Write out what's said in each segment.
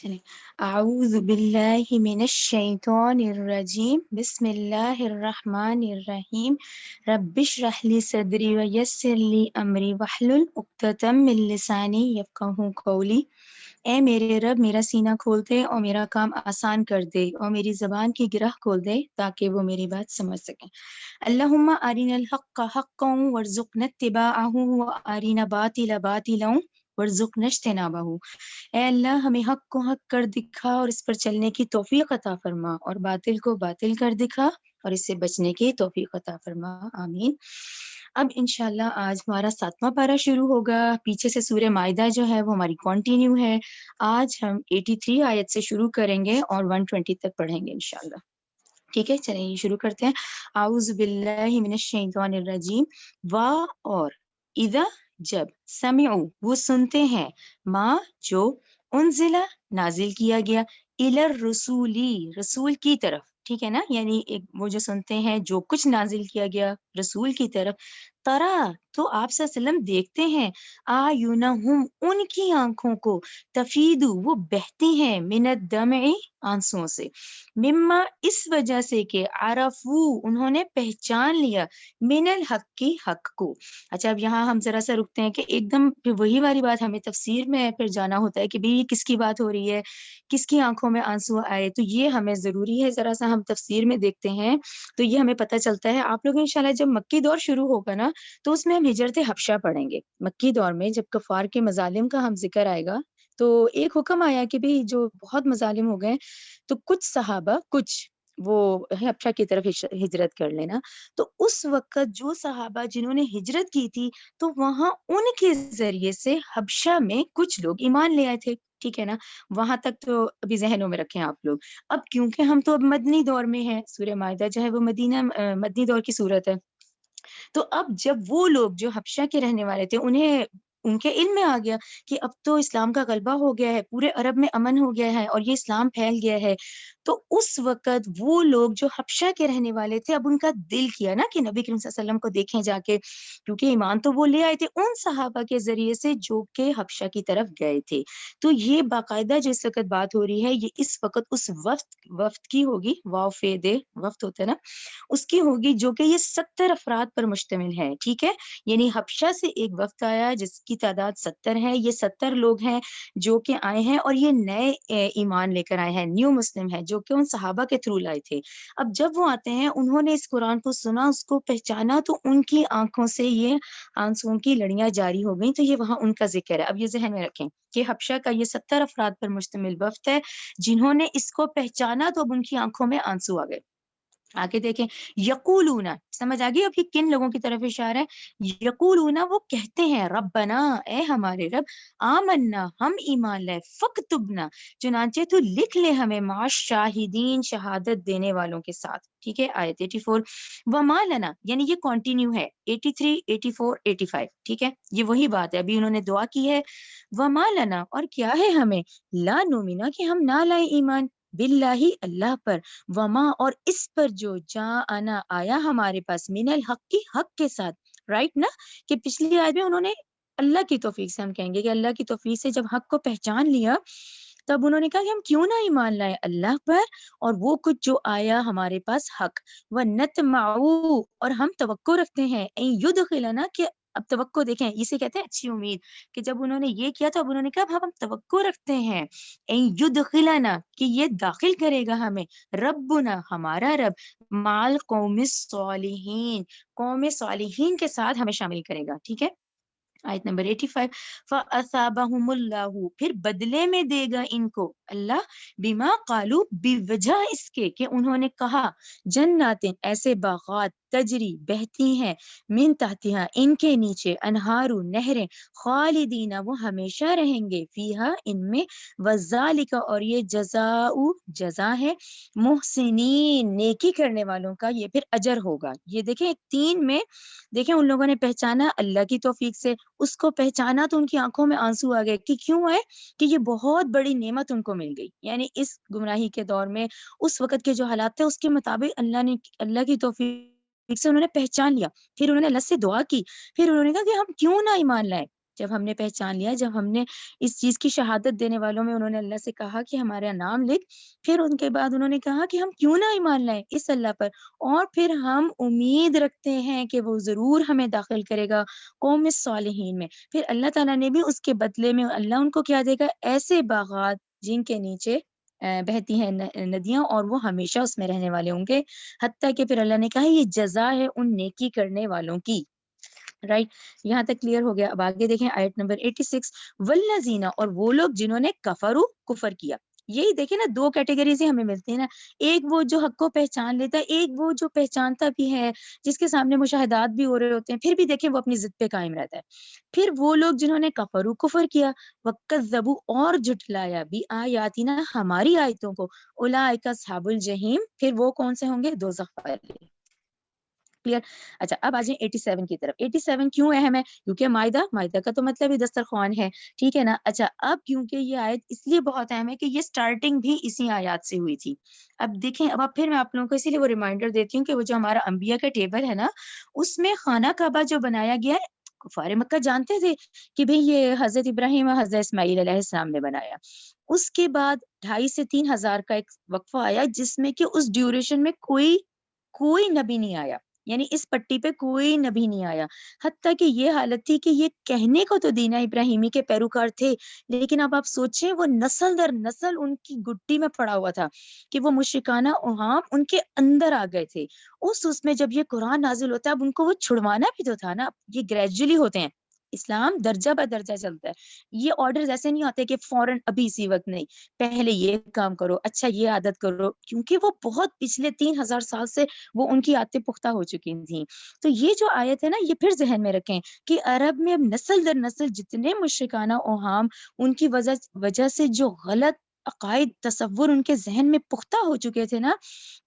چلیں اعوذ باللہ من الشیطان الرجیم بسم اللہ الرحمن الرحیم رب اشرح لی صدری ویسر لی امری واحلل عقدۃ من لسانی یفقہوا قولی۔ اے میرے رب میرا سینہ کھول دے اور میرا کام آسان کر دے اور میری زبان کی گرہ کھول دے تاکہ وہ میری بات سمجھ سکیں۔ اللہم ارنا الحق حقا وارزقنا اتباعہ وارنا باطل باطلا وارزقنا اجتنابہ۔ اے اللہ ہمیں حق کو حق کر دکھا اور اس پر چلنے کی توفیق عطا فرما، اور باطل کو باطل کر دکھا اور اس سے بچنے کی توفیق عطا فرما، آمین۔ اب انشاءاللہ آج ہمارا 7واں پارہ شروع ہوگا۔ پیچھے سے سورہ مائدہ جو ہے وہ ہماری کنٹینیو ہے۔ آج ہم 83 آیت سے شروع کریں گے اور 120 تک پڑھیں گے انشاءاللہ۔ ٹھیک ہے، چلیں یہ شروع کرتے ہیں۔ اعوذ باللہ من الشیطان الرجیم۔ وا اور اذا جب، سمعوا وہ سنتے ہیں، ما جو، انزلہ نازل کیا گیا، الی الرسولی رسول کی طرف، ٹھیک ہے نا، یعنی ایک وہ جو سنتے ہیں جو کچھ نازل کیا گیا رسول کی طرف، ترا تو آپ صلی اللہ علیہ وسلم دیکھتے ہیں، اعینہم ان کی آنکھوں کو، تفیدو وہ بہتی ہیں، من الدمع آنسوؤں سے، مما اس وجہ سے کہ عرفو انہوں نے پہچان لیا، من الحق کی حق کو۔ اچھا اب یہاں ہم ذرا سا رکتے ہیں کہ ایک دم پھر وہی والی بات ہمیں تفسیر میں پھر جانا ہوتا ہے کہ بھی یہ کس کی بات ہو رہی ہے، کس کی آنکھوں میں آنسو آئے، تو یہ ہمیں ضروری ہے ذرا سا ہم تفسیر میں دیکھتے ہیں تو یہ ہمیں پتہ چلتا ہے۔ آپ لوگ انشاءاللہ جب مکی دور شروع ہوگا نا تو اس میں ہم ہجرت حبشہ پڑھیں گے۔ مکی دور میں جب کفار کے مظالم کا ہم ذکر آئے گا تو ایک حکم آیا کہ بھی جو بہت مظالم ہو گئے تو کچھ صحابہ وہ حبشہ کی طرف ہجرت کر لینا۔ تو اس وقت جو صحابہ جنہوں نے ہجرت کی تھی تو وہاں ان کے ذریعے سے حبشہ میں کچھ لوگ ایمان لے آئے تھے، ٹھیک ہے نا، وہاں تک تو ابھی ذہنوں میں رکھیں آپ لوگ۔ اب کیونکہ ہم تو اب مدنی دور میں ہیں، سورہ مائدہ جو ہے وہ مدنی دور کی صورت ہے، تو اب جب وہ لوگ جو حبشہ کے رہنے والے تھے انہیں ان کے علم میں آ گیا کہ اب تو اسلام کا غلبہ ہو گیا ہے، پورے عرب میں امن ہو گیا ہے اور یہ اسلام پھیل گیا ہے، تو اس وقت وہ لوگ جو حبشہ کے رہنے والے تھے اب ان کا دل کیا نا کہ نبی کریم صلی اللہ علیہ وسلم کو دیکھیں جا کے، کیونکہ ایمان تو وہ لے آئے تھے ان صحابہ کے ذریعے سے جو کہ حبشہ کی طرف گئے تھے۔ تو یہ باقاعدہ جو اس وقت بات ہو رہی ہے یہ اس وقت اس وفد کی ہوگی، وافد وفد ہوتا ہے نا، اس کی ہوگی جو کہ یہ 70 افراد پر مشتمل ہے، ٹھیک ہے، یعنی حبشہ سے ایک وفد آیا جس کی تعداد 70 ہے، یہ 70 لوگ ہیں جو کہ آئے ہیں اور یہ نئے ایمان لے کر آئے ہیں، نیو مسلم ہے جو کہ ان صحابہ کے تھرو لائے تھے۔ اب جب وہ آتے ہیں انہوں نے اس قرآن کو سنا، اس کو پہچانا، تو ان کی آنکھوں سے یہ آنسوؤں کی لڑیاں جاری ہو گئیں، تو یہ وہاں ان کا ذکر ہے۔ اب یہ ذہن میں رکھیں کہ حبشہ کا یہ 70 افراد پر مشتمل وفد ہے، جنہوں نے اس کو پہچانا تو اب ان کی آنکھوں میں آنسو آ گئے۔ آگے دیکھیں، یقولون، سمجھ آ گئی اب یہ کن لوگوں کی طرف اشارہ ہے؟ یقولون وہ کہتے ہیں، ربنا اے ہمارے رب، آمنا ہم ایمان لائے، فاکتبنا چنانچہ تو لکھ لے ہمیں، مع الشاہدین شہادت دینے والوں کے ساتھ، ٹھیک ہے، آیت 84۔ وما لنا یعنی یہ کنٹینیو ہے 83 84 85، ٹھیک ہے، یہ وہی بات ہے، ابھی انہوں نے دعا کی ہے، وما لنا اور کیا ہے ہمیں، لا نؤمنا کہ ہم نہ لائے ایمان، باللہ اللہ پر، وما اور اس پر جو جاءنا آیا ہمارے پاس، من الحق کی حق کے ساتھ، رائٹ نا، کہ پچھلی آیت میں انہوں نے اللہ کی توفیق سے، ہم کہیں گے کہ اللہ کی توفیق سے جب حق کو پہچان لیا تب انہوں نے کہا کہ ہم کیوں نہ ایمان لائیں اللہ پر اور وہ کچھ جو آیا ہمارے پاس حق، وَنَطْمَعُ اور ہم توقع رکھتے ہیں، اَن يُدْخِلَنَا کہ اب توقع دیکھیں اسے کہتے ہیں اچھی امید، کہ جب انہوں نے یہ کیا تو اب انہوں نے کہا اب ہم توقع رکھتے ہیں، اَن يُدْخِلَنَا کہ یہ داخل کرے گا ہمیں، ربنا ہمارا رب، مال قوم الصالحین قوم صالحین کے ساتھ ہمیں شامل کرے گا، ٹھیک ہے۔ آیت نمبر 85، فَأَثَابَهُمُ اللَّهُ پھر بدلے میں دے گا ان کو اللہ، بما قالو بوجہ اس کے کہ انہوں نے کہا، جنات ایسے باغات، تجری بہتی ہیں، من تحتہا ان کے نیچے، انہار نہریں، خالدین وہ ہمیشہ رہیں گے، فیہا ان میں، وذالک اور یہ جزاء جزا ہے، محسنین نیکی کرنے والوں کا یہ پھر اجر ہوگا۔ یہ دیکھیں ایک 3 میں دیکھیں ان لوگوں نے پہچانا اللہ کی توفیق سے، اس کو پہچانا تو ان کی آنکھوں میں آنسو آ گئے، کہ کیوں آئے، کہ یہ بہت بڑی نعمت ان کو مل گئی، یعنی اس گمراہی کے دور میں اس وقت کے جو حالات تھے اس کے مطابق اللہ کی توفیق سے انہوں نے پہچان لیا، پھر انہوں نے اللہ سے دعا کی، پھر انہوں نے کہا کہ ہم کیوں نہ ایمان لائیں، جب ہم نے پہچان لیا، جب ہم نے اس چیز کی شہادت دینے والوں میں انہوں نے اللہ سے کہا کہ ہمارا نام لکھ، پھر ان کے بعد انہوں نے کہا کہ ہم کیوں نہ ایمان لائیں اس اللہ پر، اور پھر ہم امید رکھتے ہیں کہ وہ ضرور ہمیں داخل کرے گا قوم الصالحین میں. پھر اللہ تعالیٰ نے بھی اس کے بدلے میں اللہ ان کو کیا دے گا؟ ایسے باغات جن کے نیچے بہتی ہیں ندیاں، اور وہ ہمیشہ اس میں رہنے والے ہوں گے. حتیٰ کہ پھر اللہ نے کہا یہ جزا ہے ان نیکی کرنے والوں کی. رائٹ، یہاں تک کلیئر ہو گیا. اب آگے دیکھیں آیت نمبر 86. والذین، اور وہ لوگ جنہوں نے کفر کیا. یہی دیکھیں نا، دو کیٹیگریز ہی ہمیں ملتی ہیں نا. ایک وہ جو حق کو پہچان لیتا ہے، ایک وہ جو پہچانتا بھی ہے، جس کے سامنے مشاہدات بھی ہو رہے ہوتے ہیں، پھر بھی دیکھیں وہ اپنی ضد پہ قائم رہتا ہے. پھر وہ لوگ جنہوں نے کفر کیا، وکذبوا، اور جھٹلایا بھی آیاتنا، ہماری آیتوں کو، اولئک اصحاب الجحیم، پھر وہ کون سے ہوں گے؟ دوزخ والے. کلیئر. اچھا اب آ جائیں 87 کی طرف. 87 کیوں اہم ہے؟ کیونکہ معاہدہ کا تو مطلب ہی دسترخوان ہے، ٹھیک ہے نا. اچھا اب کیونکہ یہ آیت اس لیے بہت اہم ہے کہ یہ سٹارٹنگ بھی اسی آیات سے ہوئی تھی. اب دیکھیں، اب پھر میں آپ لوگوں کو اسی لیے وہ ریمائنڈر دیتی ہوں کہ وہ جو ہمارا انبیاء کا ٹیبل ہے نا، اس میں خانہ کعبہ جو بنایا گیا ہے، کفار مکہ جانتے تھے کہ بھئی یہ حضرت ابراہیم اور حضرت اسماعیل علیہ السلام نے بنایا. اس کے بعد 2,500 سے 3,000 کا ایک وقفہ آیا، جس میں کہ اس ڈیوریشن میں کوئی نبی نہیں آیا، یعنی اس پٹی پہ کوئی نبی نہیں آیا. حتیٰ کہ یہ حالت تھی کہ یہ کہنے کو تو دینہ ابراہیمی کے پیروکار تھے، لیکن اب آپ سوچیں وہ نسل در نسل ان کی گٹی میں پڑا ہوا تھا کہ وہ مشرکانہ اوہام ان کے اندر آ گئے تھے. اس میں جب یہ قرآن نازل ہوتا ہے، اب ان کو وہ چھڑوانا بھی تو تھا نا. یہ گریجولی ہوتے ہیں، اسلام درجہ بہ درجہ چلتا ہے. یہ آرڈر ایسے نہیں آتے کہ فوراً ابھی اسی وقت، نہیں، پہلے یہ کام کرو، اچھا یہ عادت کرو، کیونکہ وہ بہت پچھلے 3,000 سال سے وہ ان کی عادتیں پختہ ہو چکی تھیں. تو یہ جو آیت ہے نا، یہ پھر ذہن میں رکھیں کہ عرب میں اب نسل در نسل جتنے مشرکانہ اوہام ان کی وجہ سے جو غلط عقائد تصور ان کے ذہن میں پختہ ہو چکے تھے نا،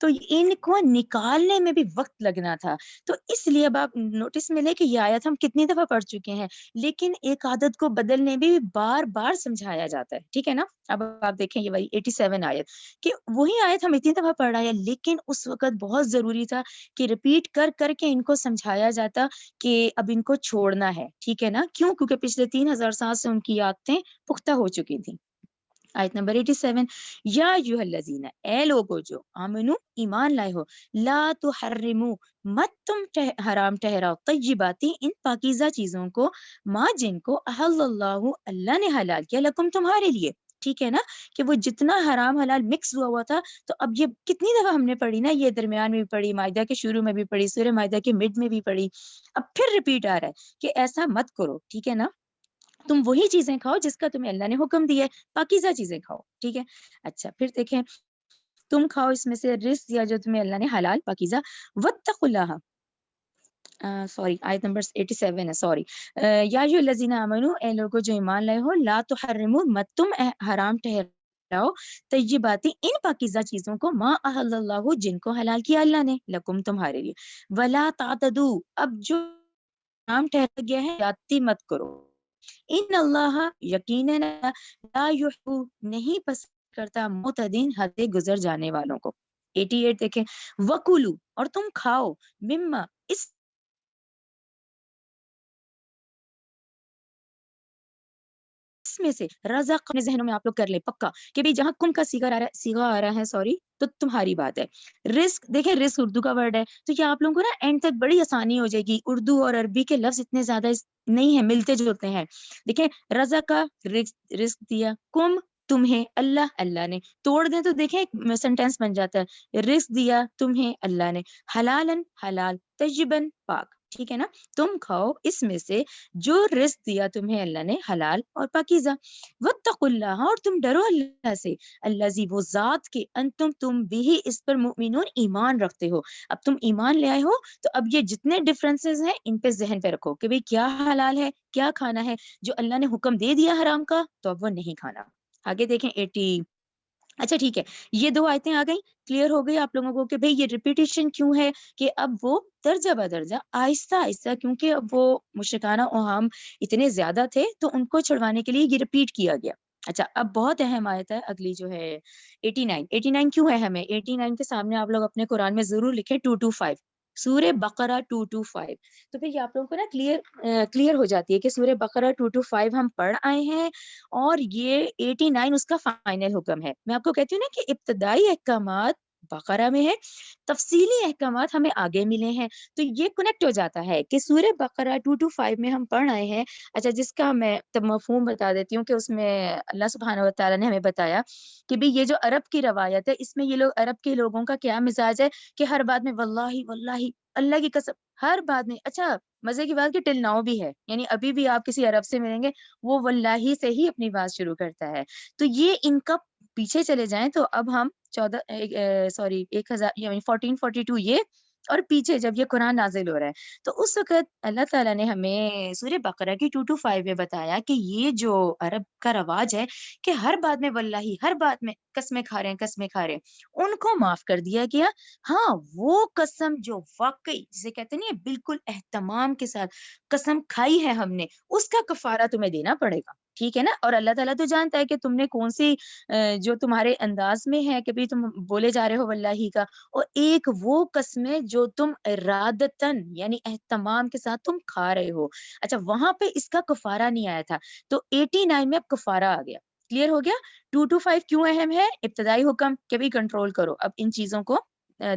تو ان کو نکالنے میں بھی وقت لگنا تھا. تو اس لیے اب آپ نوٹس میں لیں کہ یہ آیت ہم کتنی دفعہ پڑھ چکے ہیں، لیکن ایک عادت کو بدلنے بھی بار بار سمجھایا جاتا ہے، ٹھیک ہے نا. اب آپ دیکھیں یہ وہی 87 آیت، کہ وہی آیت ہم اتنی دفعہ پڑھ رہے ہیں، لیکن اس وقت بہت ضروری تھا کہ ریپیٹ کر کر کے ان کو سمجھایا جاتا کہ اب ان کو چھوڑنا ہے، ٹھیک ہے نا. کیوں؟ کیونکہ پچھلے 3,000 سال سے ان کی عادتیں پختہ ہو چکی تھیں. آیت نمبر 87. یا ایھا الذین، اے لوگو جو آمنو ایمان لائے ہو، لا تحرمو، مت تم حرام ٹھہراؤ، طیباتی، ان پاکیزہ چیزوں کو، ماں جن کو احل اللہ، اللہ نے حلال کیا، لکم، تمہارے لیے، ٹھیک ہے نا. کہ وہ جتنا حرام حلال مکس ہوا تھا. تو اب یہ کتنی دفعہ ہم نے پڑھی نا، یہ درمیان میں بھی پڑھی، مائدہ کے شروع میں بھی پڑھی، سورہ مائدہ کے مڈ میں بھی پڑھی. اب پھر ریپیٹ آ رہا ہے کہ ایسا مت کرو، ٹھیک ہے نا. تم وہی چیزیں کھاؤ جس کا تمہیں اللہ نے حکم دیا ہے، پاکیزہ چیزیں کھاؤ، ٹھیک ہے. اچھا پھر دیکھیں، تم کھاؤ اس میں سے رزق دیا جو تمہیں اللہ نے حلال پاکیزہ. واتقوا اللہ، سوری آیت نمبر 87 ہے، سوری. یا ایھا الذین آمنو، اے لوگو جو ایمان لائے ہو، لا تحرموا، مت تم حرام ٹھہراؤ، طیباتی، ان پاکیزہ چیزوں کو، ما احل اللہ، جن کو حلال کیا اللہ نے، لکم، تمہارے لیے. ولا تعتدوا، اب جو حرام ٹھہرا گیا ہے زیادتی مت کرو. ان اللہ، یقیناً لا یحب، نہیں پسند کرتا، معتدین، حد گزر جانے والوں کو. 88 دیکھیں. وکلو، اور تم کھاؤ، مما، اس میں سے، رزق، اپنے ذہنوں میں آپ لوگ کر لیں پکا کہ بھئی جہاں کم کا سیگا آ رہا ہے، سوری، تو تمہاری بات ہے. رزق، دیکھیں رزق اردو کا ورڈ ہے، تو یہ آپ لوگوں کو نا اینڈ تک بڑی آسانی ہو جائے گی. اردو اور عربی کے لفظ اتنے زیادہ نہیں ہیں، ملتے جلتے ہیں. دیکھیں رزق کا رزق دیا، کم، تمہیں، اللہ نے، توڑ دیں تو دیکھیں ایک سینٹینس بن جاتا ہے. رزق دیا تمہیں اللہ نے، حلالن، حلال، طیبن، پاک، ٹھیک ہے نا. تم کھاؤ اس میں سے جو رزق دیا تمہیں اللہ نے، حلال اور پاکیزہ. واتقوا اللہ، اور تم ڈرو اللہ سے، الذی، وہ ذات کے، انتم، تم بھی اس پر مؤمنون، ایمان رکھتے ہو. اب تم ایمان لے آئے ہو، تو اب یہ جتنے ڈفرینسز ہیں ان پہ ذہن پہ رکھو کہ بھئی کیا حلال ہے، کیا کھانا ہے. جو اللہ نے حکم دے دیا حرام کا، تو اب وہ نہیں کھانا. آگے دیکھیں 80. اچھا ٹھیک ہے، یہ دو آیتیں آ گئیں، کلیئر ہو گئی آپ لوگوں کو کہ بھئی یہ ریپیٹیشن کیوں ہے، کہ اب وہ درجہ بدرجہ، آہستہ آہستہ، کیونکہ اب وہ مشرکانہ اوہام اتنے زیادہ تھے، تو ان کو چھڑوانے کے لیے یہ ریپیٹ کیا گیا. اچھا اب بہت اہم آیت ہے اگلی جو ہے 89. 89 کیوں ہے ہمیں؟ 89 کے سامنے آپ لوگ اپنے قرآن میں ضرور لکھیں 225. سورہ بقرہ 225. تو پھر یہ آپ لوگوں کو نا کلیئر ہو جاتی ہے کہ سورہ بقرہ 225 ہم پڑھ آئے ہیں اور یہ 89 اس کا فائنل حکم ہے. میں آپ کو کہتی ہوں نا کہ ابتدائی احکامات بقرہ میں ہے، تفصیلی احکامات ہمیں آگے ملے ہیں. تو یہ کنیکٹ ہو جاتا ہے کہ سورہ بقرہ 225 میں ہم پڑھ آئے ہیں. اچھا، جس کا میں تب مفہوم بتا دیتی ہوں کہ اس میں اللہ سبحانہ و تعالیٰ نے ہمیں بتایا کہ بھی یہ جو عرب کی روایت ہے، اس میں یہ لوگ عرب کے لوگوں کا کیا مزاج ہے کہ ہر بات میں واللہ واللہ، اللہ کی قسم، ہر بات میں. اچھا مزے کی بات کہ ٹل ناؤ بھی ہے، یعنی ابھی بھی آپ کسی عرب سے ملیں گے وہ واللہ سے ہی اپنی بات شروع کرتا ہے. تو یہ ان کا پیچھے چلے جائیں تو اب ہم 1442 یہ، اور پیچھے جب یہ قرآن نازل ہو رہا ہے تو اس وقت اللہ تعالیٰ نے ہمیں سورہ بقرہ کی 225 میں بتایا کہ یہ جو عرب کا رواج ہے کہ ہر بات میں واللہ، ہر بات میں قسمیں کھا رہے ہیں، قسمیں کھا رہے ہیں، ان کو معاف کر دیا گیا. ہاں وہ قسم جو واقعی جسے کہتے نہیں بالکل اہتمام کے ساتھ قسم کھائی ہے ہم نے، اس کا کفارہ تمہیں دینا پڑے گا. ٹھیک ہے نا؟ اور اللہ تعالیٰ تو جانتا ہے کہ تم نے کون سی جو تمہارے انداز میں ہے کہ بھی تم بولے جا رہے ہو واللہ کا، اور ایک وہ قسمیں جو تم ارادتاً یعنی اہتمام کے ساتھ تم کھا رہے ہو. اچھا وہاں پہ اس کا کفارہ نہیں آیا تھا، تو 89 میں اب کفارہ آ گیا. کلیئر ہو گیا 225 کیوں اہم ہے؟ ابتدائی حکم کہ بھی کنٹرول کرو، اب ان چیزوں کو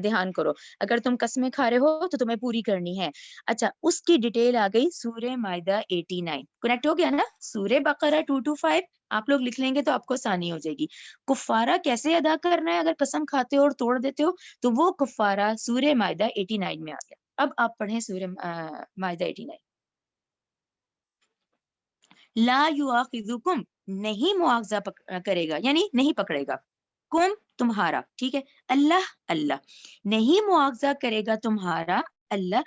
دھیان کرو. اگر تم قسمیں کھا رہے ہو تو تمہیں پوری کرنی ہے. اچھا اس کی ڈیٹیل آ گئی سورہ مائدہ 89. کنیکٹ ہو گیا نا؟ سورہ بقرہ 225 آپ لوگ لکھ لیں گے تو آپ کو آسانی ہو جائے گی. کفارہ کیسے ادا کرنا ہے اگر قسم کھاتے ہو اور توڑ دیتے ہو؟ تو وہ کفارہ سورہ مائدہ 89 میں آ گیا. اب آپ پڑھیں سورہ مائدہ 89. لا یؤاخذکم، نہیں مواخذہ کرے گا یعنی نہیں پکڑے گا، کم تمہارا، ٹھیک ہے، اللہ نہیں مواخذہ کرے گا تمہارا اللہ،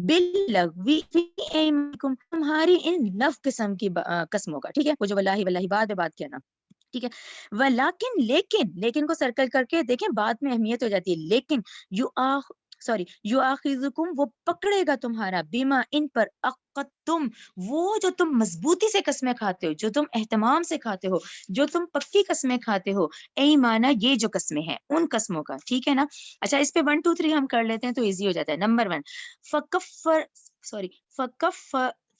باللغوی فی ایمانکم، تمہاری ان لغو قسم کی قسموں کا. ٹھیک ہے، وہ جو واللہ واللہ بعد میں بات کیا نا. ٹھیک ہے، ولیکن لیکن کو سرکل کر کے دیکھیں بعد میں اہمیت ہو جاتی ہے. لیکن یؤاخذکم، وہ پکڑے گا تمہارا، بیما ان پر، عقدتم، وہ جو تم مضبوطی سے قسمیں کھاتے ہو، جو تم اہتمام سے کھاتے ہو، جو تم پکی قسمیں کھاتے ہو، ایمانا یہ جو قسمیں ہیں ان قسموں کا. ٹھیک ہے نا؟ اچھا اس پہ 1 2 3 ہم کر لیتے ہیں تو ایزی ہو جاتا ہے. نمبر 1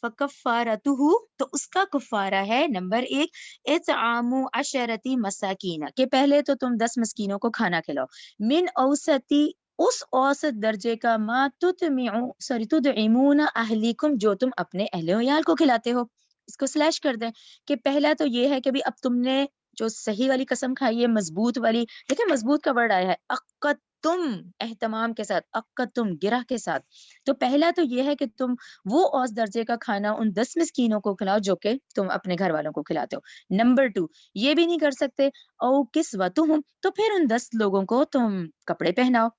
فکفارتہ، تو اس کا کفارہ ہے نمبر 1 اطعام 10 مساکین، کہ پہلے تو تم 10 مسکینوں کو کھانا کھلاؤ، من اوسطی، اس اوسط درجے کا، ما تدعمون اہلیکم، جو تم اپنے اہل و عیال کو کھلاتے ہو. اس کو سلیش کر دیں کہ پہلا تو یہ ہے کہ بھی اب تم نے جو صحیح والی قسم کھائی ہے، مضبوط والی، دیکھیں مضبوط کا ورڈ آیا ہے، عقدتم، اہتمام کے ساتھ، عقدتم گرہ کے ساتھ. تو پہلا تو یہ ہے کہ تم وہ اوس درجے کا کھانا ان 10 مسکینوں کو کھلاؤ جو کہ تم اپنے گھر والوں کو کھلاتے ہو. نمبر 2 یہ بھی نہیں کر سکتے، او کسوتہم، تو پھر ان 10 لوگوں کو تم کپڑے پہناؤ.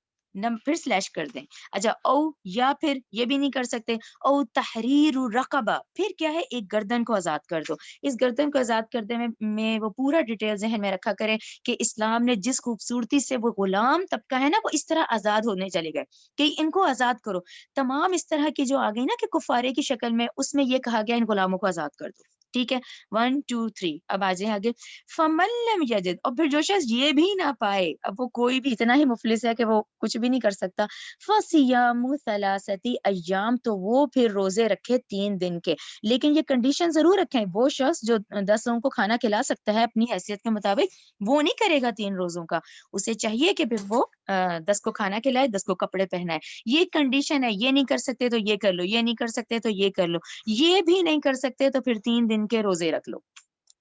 پھر سلیش کر دیں. اچھا او، یا پھر یہ بھی نہیں کر سکتے، او تحریر رقبہ، پھر کیا ہے ایک گردن کو آزاد کر دو. اس گردن کو آزاد کرنے میں وہ پورا ڈیٹیل ذہن میں رکھا کریں کہ اسلام نے جس خوبصورتی سے وہ غلام طبقہ ہے نا وہ اس طرح آزاد ہونے چلے گئے کہ ان کو آزاد کرو. تمام اس طرح کی جو آ گئی نا کہ کفارے کی شکل میں، اس میں یہ کہا گیا ان غلاموں کو آزاد کر دو. ٹھیک ہے 1 2 3. اب آ جائیں آگے، فمن لم یجد، اور پھر جو شخص یہ بھی نہ پائے، اب وہ کوئی بھی اتنا ہی مفلس ہے کہ وہ کچھ بھی نہیں کر سکتا، فصیام 3 ایام، تو وہ پھر روزے رکھے 3 دن کے. لیکن یہ کنڈیشن ضرور رکھیں، وہ شخص جو 10 لوگوں کو کھانا کھلا سکتا ہے اپنی حیثیت کے مطابق، وہ نہیں کرے گا 3 روزوں کا. اسے چاہیے کہ پھر وہ 10 کو کھانا کھلائے، 10 کو کپڑے پہنائے. یہ کنڈیشن ہے، یہ نہیں کر سکتے تو یہ کر لو، یہ نہیں کر سکتے تو یہ کر لو، یہ بھی نہیں کر سکتے تو پھر 3 دن کے روزے رکھ لو.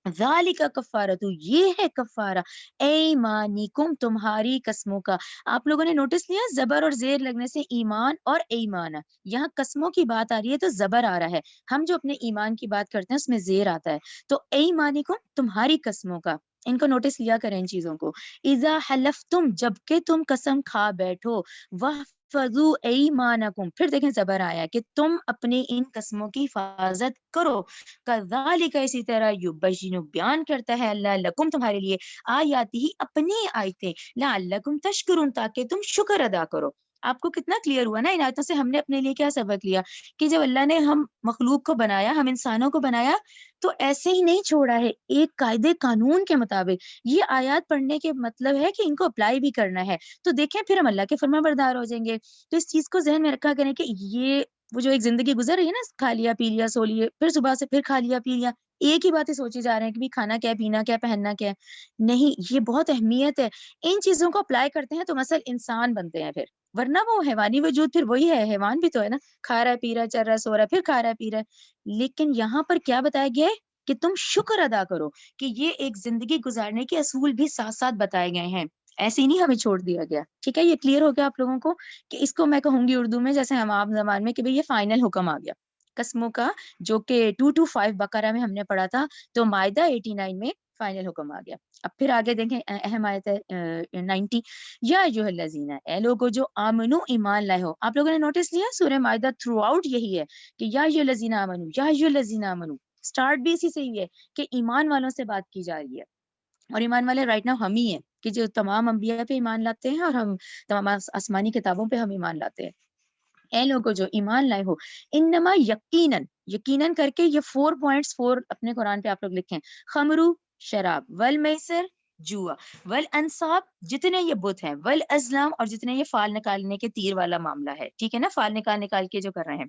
ذالک کفارۃ، یہ ہے کفارہ، ایمانکم، تمہاری قسموں کا. آپ لوگوں نے نوٹس لیا زبر اور زیر لگنے سے ایمان اور ایمان، یہاں قسموں کی بات آ رہی ہے تو زبر آ رہا ہے. ہم جو اپنے ایمان کی بات کرتے ہیں اس میں زیر آتا ہے. تو ایمانکم، تمہاری قسموں کا. ان کو نوٹس لیا کریں ان چیزوں کو. اذا حلفتم، جب کہ تم قسم کھا بیٹھو، واحفظوا ایمانکم، پھر دیکھیں زبر آیا کہ تم اپنی ان قسموں کی حفاظت کرو. کذالک، اسی طرح، یبین، بیان کرتا ہے اللہ، لکم، تمہارے لیے، آیاتی ہی، اپنی آیتیں، لعلکم تشکرون، تاکہ تم شکر ادا کرو. آپ کو کتنا کلیئر ہوا نا ان آیتوں سے. ہم نے اپنے لیے کیا سبق لیا کہ جب اللہ نے ہم مخلوق کو بنایا, ہم انسانوں کو بنایا, تو ایسے ہی نہیں چھوڑا ہے, ایک قاعدے قانون کے مطابق. یہ آیات پڑھنے کے مطلب ہے کہ ان کو اپلائی بھی کرنا ہے. تو دیکھیں پھر ہم اللہ کے فرما بردار ہو جائیں گے. تو اس چیز کو ذہن میں رکھا کریں کہ یہ وہ جو ایک زندگی گزر رہی ہے نا, کھا لیا پی لیا سو لیے, پھر صبح سے پھر کھا لیا پی لیا, ایک ہی باتیں سوچی جا رہے ہیں کہ بھی کھانا کیا ہے, پینا کیا ہے, پہننا کیا ہے. نہیں, یہ بہت اہمیت ہے. ان چیزوں کو اپلائی کرتے ہیں تو مثلا انسان بنتے ہیں پھر, ورنہ وہ حیوانی وجود پھر وہی ہے, حیوان بھی تو ہے نا, کھا رہا ہے پی رہا ہے چل رہا ہے سو رہا ہے پھر کھا رہا ہے پی رہا ہے. لیکن یہاں پر کیا بتایا گیا ہے کہ تم شکر ادا کرو, کہ یہ ایک زندگی گزارنے کے اصول بھی ساتھ ساتھ بتائے گئے ہیں, ایسے ہی نہیں ہمیں چھوڑ دیا گیا. ٹھیک ہے, یہ کلیئر ہو گیا آپ لوگوں کو کہ اس کو میں کہوں گی اردو میں جیسے ہم عام زبان میں کہ بھئی یہ فائنل حکم آ گیا قسموں کا, جو کہ 2 to 5 بقرہ میں ہم نے پڑھا تھا, تو مائدہ 89 میں فائنل حکم آ گیا. اب پھر آگے دیکھیں اہم آیت ہے 90, یا ایھا الذین, اے لوگو جو آمنو ایمان لائے ہو. آپ لوگوں نے نوٹس لیا سورہ مائدہ تھرو آؤٹ یہی ہے کہ یا ایھا الذین آمنو, یا ایھا الذین آمنو, سٹارٹ بھی اسی سے ہی ہے کہ ایمان والوں سے بات کی جا رہی ہے. اور ایمان والے رائٹ ناؤ ہم ہی ہیں کہ جو تمام انبیاء پہ ایمان لاتے ہیں, اور ہم تمام آسمانی کتابوں پہ ہم ایمان لاتے ہیں. اے لوگو جو ایمان لائے ہو, انما یقیناً, یقیناً کر کے یہ 4 points 4 اپنے قرآن پہ آپ لوگ لکھیں, خمرو شراب, والمیسر جوا, والانصاب جتنے یہ بت ہیں, والازلام اور جتنے یہ فال نکالنے کے تیر والا معاملہ ہے. ٹھیک ہے نا, فال نکال کے جو کر رہے ہیں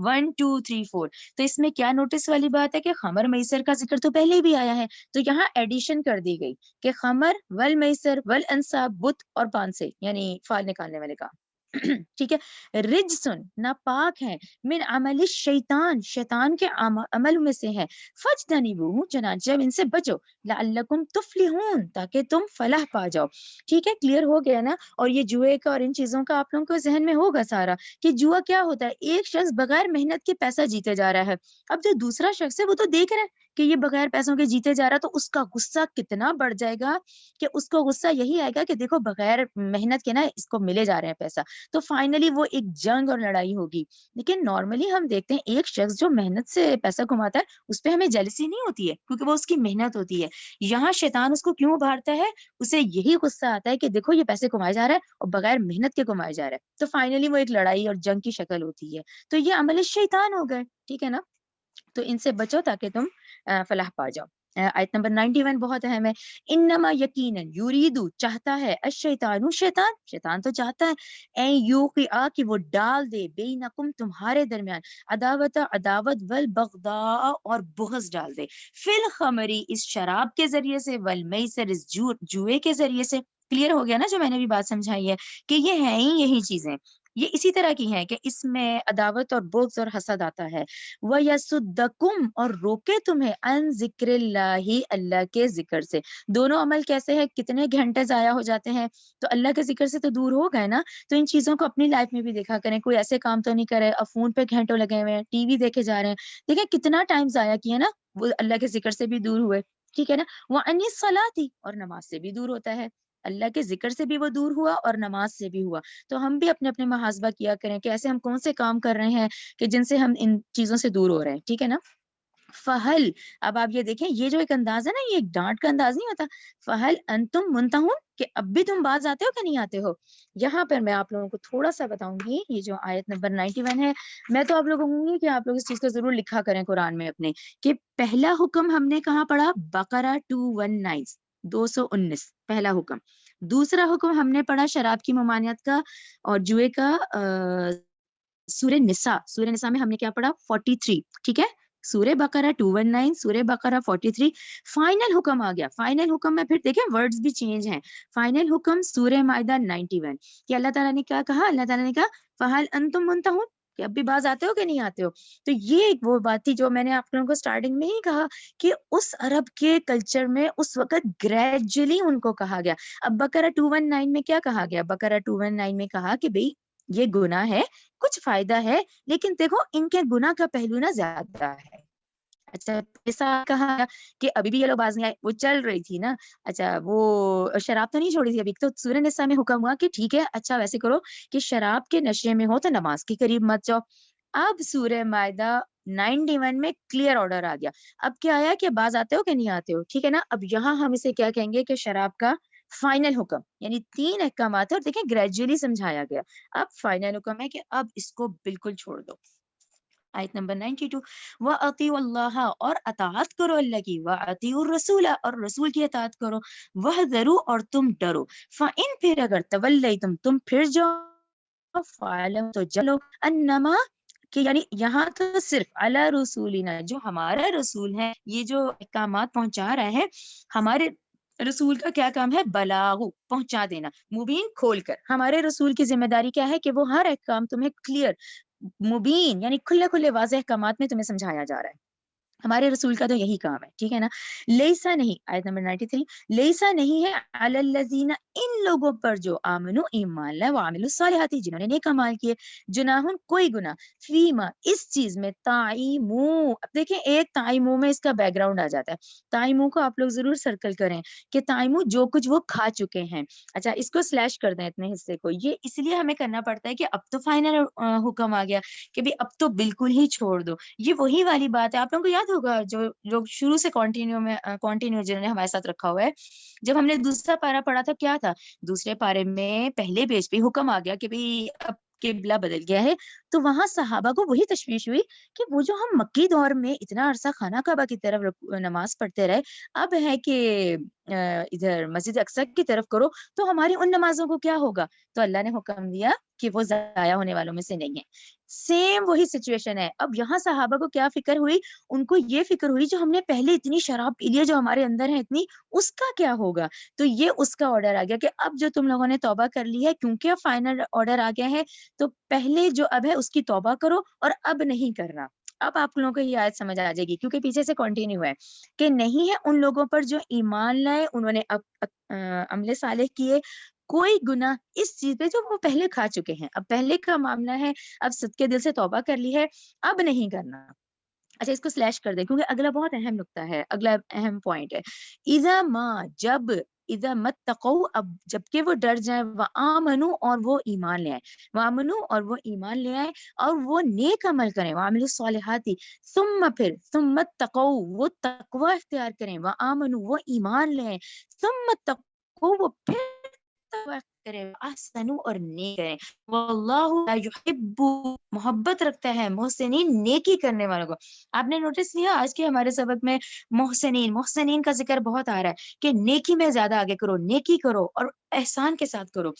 1 2 3 4. تو اس میں کیا نوٹس والی بات ہے کہ خمر میسر کا ذکر تو پہلے بھی آیا ہے, تو یہاں ایڈیشن کر دی گئی کہ خمر والمیسر والانصاب بت اور پانسے یعنی فال نکالنے والے کا. ٹھیک ہے, رجسن ناپاک ہیں, من عمل الشیطان, شیطان کے عمل میں سے ہے, فاجتنبوہ, چنانچہ ان سے بچو, لعلکم تفلحون, تاکہ تم فلاح پا جاؤ. ٹھیک ہے, کلیئر ہو گیا نا. اور یہ جوئے کا اور ان چیزوں کا آپ لوگوں کو ذہن میں ہوگا سارا کہ جوا کیا ہوتا ہے, ایک شخص بغیر محنت کے پیسہ جیتے جا رہا ہے. اب جو دوسرا شخص ہے وہ تو دیکھ رہا ہے کہ یہ بغیر پیسوں کے جیتے جا رہا ہے, تو اس کا غصہ کتنا بڑھ جائے گا کہ اس کو غصہ یہی آئے گا کہ دیکھو بغیر محنت کے نا اس کو ملے جا رہے ہیں پیسہ. تو فائنلی وہ ایک جنگ اور لڑائی ہوگی. لیکن نارملی ہم دیکھتے ہیں ایک شخص جو محنت سے پیسہ کماتا ہے اس پہ ہمیں جیلسی نہیں ہوتی ہے, کیونکہ وہ اس کی محنت ہوتی ہے. یہاں شیطان اس کو کیوں ابھارتا ہے, اسے یہی غصہ آتا ہے کہ دیکھو یہ پیسے کمائے جا رہا ہے اور بغیر محنت کے کمائے جا رہا ہے. تو فائنلی وہ ایک لڑائی اور جنگ کی شکل ہوتی ہے. تو یہ عمل شیطان ہو گئے. ٹھیک ہے نا, تو ان سے بچو تاکہ تم فلاح پا جاؤ. آیت نمبر 91 بہت اہم ہے. انما یقیناً, یریدو چاہتا ہے, الشیطان, شیطان تو چاہتا ہے, یوقع کہ وہ ڈال دے, بینکم تمہارے درمیان, عداوت والبغضاء اور بغض ڈال دے, فی الخمری اس شراب کے ذریعے سے, والمیسر اس جوئے کے ذریعے سے. کلیئر ہو گیا نا جو میں نے بھی بات سمجھائی ہے کہ یہ ہیں ہی یہی چیزیں, یہ اسی طرح کی ہیں کہ اس میں عداوت اور بغض اور حسد آتا ہے. وَيَصُدَّكُمْ اور روکے تمہیں, ان ذکر اللہ, اللہ کے ذکر سے. دونوں عمل کیسے ہے, کتنے گھنٹے ضائع ہو جاتے ہیں, تو اللہ کے ذکر سے تو دور ہو گئے نا. تو ان چیزوں کو اپنی لائف میں بھی دیکھا کریں, کوئی ایسے کام تو نہیں کرے, اب فون پہ گھنٹوں لگے ہوئے ہیں, ٹی وی دیکھے جا رہے ہیں, دیکھیں کتنا ٹائم ضائع کیا نا, وہ اللہ کے ذکر سے بھی دور ہوئے. ٹھیک ہے نا, وَعَنِ الصَّلَاةِ اور نماز سے بھی دور ہوتا ہے. اللہ کے ذکر سے بھی وہ دور ہوا اور نماز سے بھی ہوا. تو ہم بھی اپنے اپنے محاسبہ کیا کریں کہ ایسے ہم کون سے کام کر رہے ہیں کہ جن سے ہم ان چیزوں سے دور ہو رہے ہیں. ٹھیک ہے نا. فہل, اب آپ یہ دیکھیں, یہ جو ایک انداز ہے نا, یہ ایک ڈانٹ کا انداز نہیں ہوتا. فہل انتم منتہون, کہ اب بھی تم باز آتے ہو کہ نہیں آتے ہو. یہاں پر میں آپ لوگوں کو تھوڑا سا بتاؤں گی, یہ جو آیت نمبر 91 ہے, میں تو آپ لوگوں کو کہوں گی کہ آپ لوگ اس چیز کو ضرور لکھا کریں قرآن میں اپنے, کہ پہلا حکم ہم نے کہاں پڑھا, بقرہ 219 219 پہلا حکم. دوسرا حکم ہم نے پڑھا شراب کی ممانعت کا اور جوئے کا سورہ نساء میں ہم نے کیا پڑھا 43. ٹھیک ہے, سورہ بقرہ 219, سورہ بقرہ 43. فائنل حکم آ گیا. فائنل حکم میں پھر دیکھیں ورڈز بھی چینج ہیں. فائنل حکم سورہ مائدہ 91 کہ اللہ تعالیٰ نے کیا کہا, اللہ تعالیٰ نے کہا فہل انتم منتہون, کہ اب بھی باز آتے ہو کہ نہیں آتے ہو. تو یہ ایک وہ بات تھی جو میں نے آپ لوگوں کو سٹارٹنگ میں ہی کہا کہ اس عرب کے کلچر میں اس وقت گریجولی ان کو کہا گیا. اب بقرہ 219 میں کیا کہا گیا, بقرہ 219 میں کہا کہ بھئی یہ گناہ ہے, کچھ فائدہ ہے, لیکن دیکھو ان کے گناہ کا پہلو نہ زیادہ ہے. اچھا, ایسا کہا کہ ابھی بھی یہ لوگ باز نہیں آئے, وہ چل رہی تھی نا. اچھا, وہ شراب تو نہیں چھوڑی تھی ابھی. تو سورہ نساء میں حکم ہوا کہ ٹھیک ہے, اچھا ویسے کرو کہ شراب کے نشے میں ہو تو نماز کے قریب مت جاؤ. اب سورہ مائدہ 91 میں کلیئر آرڈر آ گیا. اب کیا آیا کہ باز آتے ہو کہ نہیں آتے ہو. ٹھیک ہے نا. اب یہاں ہم اسے کیا کہیں گے کہ شراب کا فائنل حکم یعنی 3 احکامات ہے اور دیکھیں گریجولی سمجھایا گیا. اب فائنل حکم ہے کہ اب اس کو بالکل چھوڑ دو. آیت نمبر 92 وَأَطِیعُوا اللَّهَ اور اطاعت کرو اللہ کی, وَأَطِیعُوا الرَّسُولَ اور رسول کی اطاعت کرو, وَاحْذَرُوا اور تم ڈرو, فَإِن پھر اگر توليتم پھر جاؤ, فَاعْلَمُوا تو جلو انما کہ یعنی یہاں تو صرف علی رسولنا جو ہمارا رسول ہے, یہ جو احکامات پہنچا رہا ہے, ہمارے رسول کا کیا کام ہے؟ بلاغ پہنچا دینا, مبین کھول کر. ہمارے رسول کی ذمہ داری کیا ہے کہ وہ ہر احکام تمہیں کلیئر مبین یعنی کھلے کھلے واضح احکامات میں تمہیں سمجھایا جا رہا ہے. ہمارے رسول کا تو یہی کام ہے, ٹھیک ہے نا. لیسا نہیں, آیت نمبر 93, لیسا نہیں ہے علی الذین ان لوگوں پر جو آمنو ایمان لائے, وعملوا الصالحات جنہوں نے نیک اعمال کیے, جناحن کوئی گناہ, فیما اس چیز میں, تعیمو, اب دیکھیں ایک تعیمو میں اس کا بیک گراؤنڈ آ جاتا ہے. تعیمو کو آپ لوگ ضرور سرکل کریں کہ تعیمو جو کچھ وہ کھا چکے ہیں. اچھا اس کو سلیش کر دیں اتنے حصے کو, یہ اس لیے ہمیں کرنا پڑتا ہے کہ اب تو فائنل حکم آ گیا کہ بھی اب تو بالکل ہی چھوڑ دو. یہ وہی والی بات ہے, آپ لوگوں کو یاد ہوگا جو لوگ شروع سے کنٹینیو جنہوں نے ہمارے ساتھ رکھا ہوا ہے, جب ہم نے دوسرا پارا پڑھا تھا کیا تھا, دوسرے پارے میں پہلے پیج پہ حکم آ گیا کہ بھئی اب قبلہ بدل گیا ہے, تو وہاں صحابہ کو وہی تشویش ہوئی کہ وہ جو ہم مکی دور میں اتنا عرصہ خانہ کعبہ کی طرف نماز پڑھتے رہے, اب ہے کہ ادھر مسجد اقصی کی طرف کرو, تو ہماری ان نمازوں کو کیا ہوگا؟ تو اللہ نے حکم دیا کہ وہ ضائع ہونے والوں میں سے نہیں ہے. سیم وہی سچویشن ہے. اب یہاں صحابہ کو کیا فکر ہوئی؟ ان کو یہ فکر ہوئی جو ہم نے پہلے اتنی شراب پی لی ہے جو ہمارے اندر ہے اتنی, اس کا کیا ہوگا؟ تو یہ اس کا آرڈر آ گیا کہ اب جو تم لوگوں نے توبہ کر لی ہے, کیونکہ اب فائنل آرڈر آ گیا ہے, تو پہلے جو اب ہے اس کی توبہ کرو اور اب نہیں کرنا. اب آپ لوگوں کو یہ آیت سمجھ آ جائے گی کیونکہ پیچھے سے کنٹینیو ہے کہ نہیں ہے ان لوگوں پر جو ایمان لائے, انہوں نے عمل صالح کیے, کوئی گناہ اس چیز پہ جو وہ پہلے کھا چکے ہیں. اب پہلے کا معاملہ ہے, اب صدقے دل سے توبہ کر لی ہے, اب نہیں کرنا. اچھا اس کو سلیش کر دیں کیونکہ اگلا بہت اہم نقطہ ہے, اگلا اہم پوائنٹ ہے. اذا ما جب, اذا متقوا اب جبکہ وہ ڈر جائیں, وآمنوا اور وہ ایمان لے آئے, وآمنوا اور وہ ایمان لے آئے اور وہ نیک عمل کریں, وعملوا الصالحات, ثم پھر, ثم اتقوا وہ تقوی اختیار کریں, وآمنوا وہ ایمان لے آئے, ثم اتقوا وہ پھر تقوی کریں, احسنوا اور نیک کریں, واللہ لا یحب محبت رکھتا ہے محسنین نیکی کرنے والوں کو. آپ نے نوٹس کیا آج کے ہمارے سبق میں محسنین کا ذکر بہت آ رہا ہے کہ نیکی میں زیادہ آگے کرو, نیکی کرو اور احسان کے ساتھ کرو.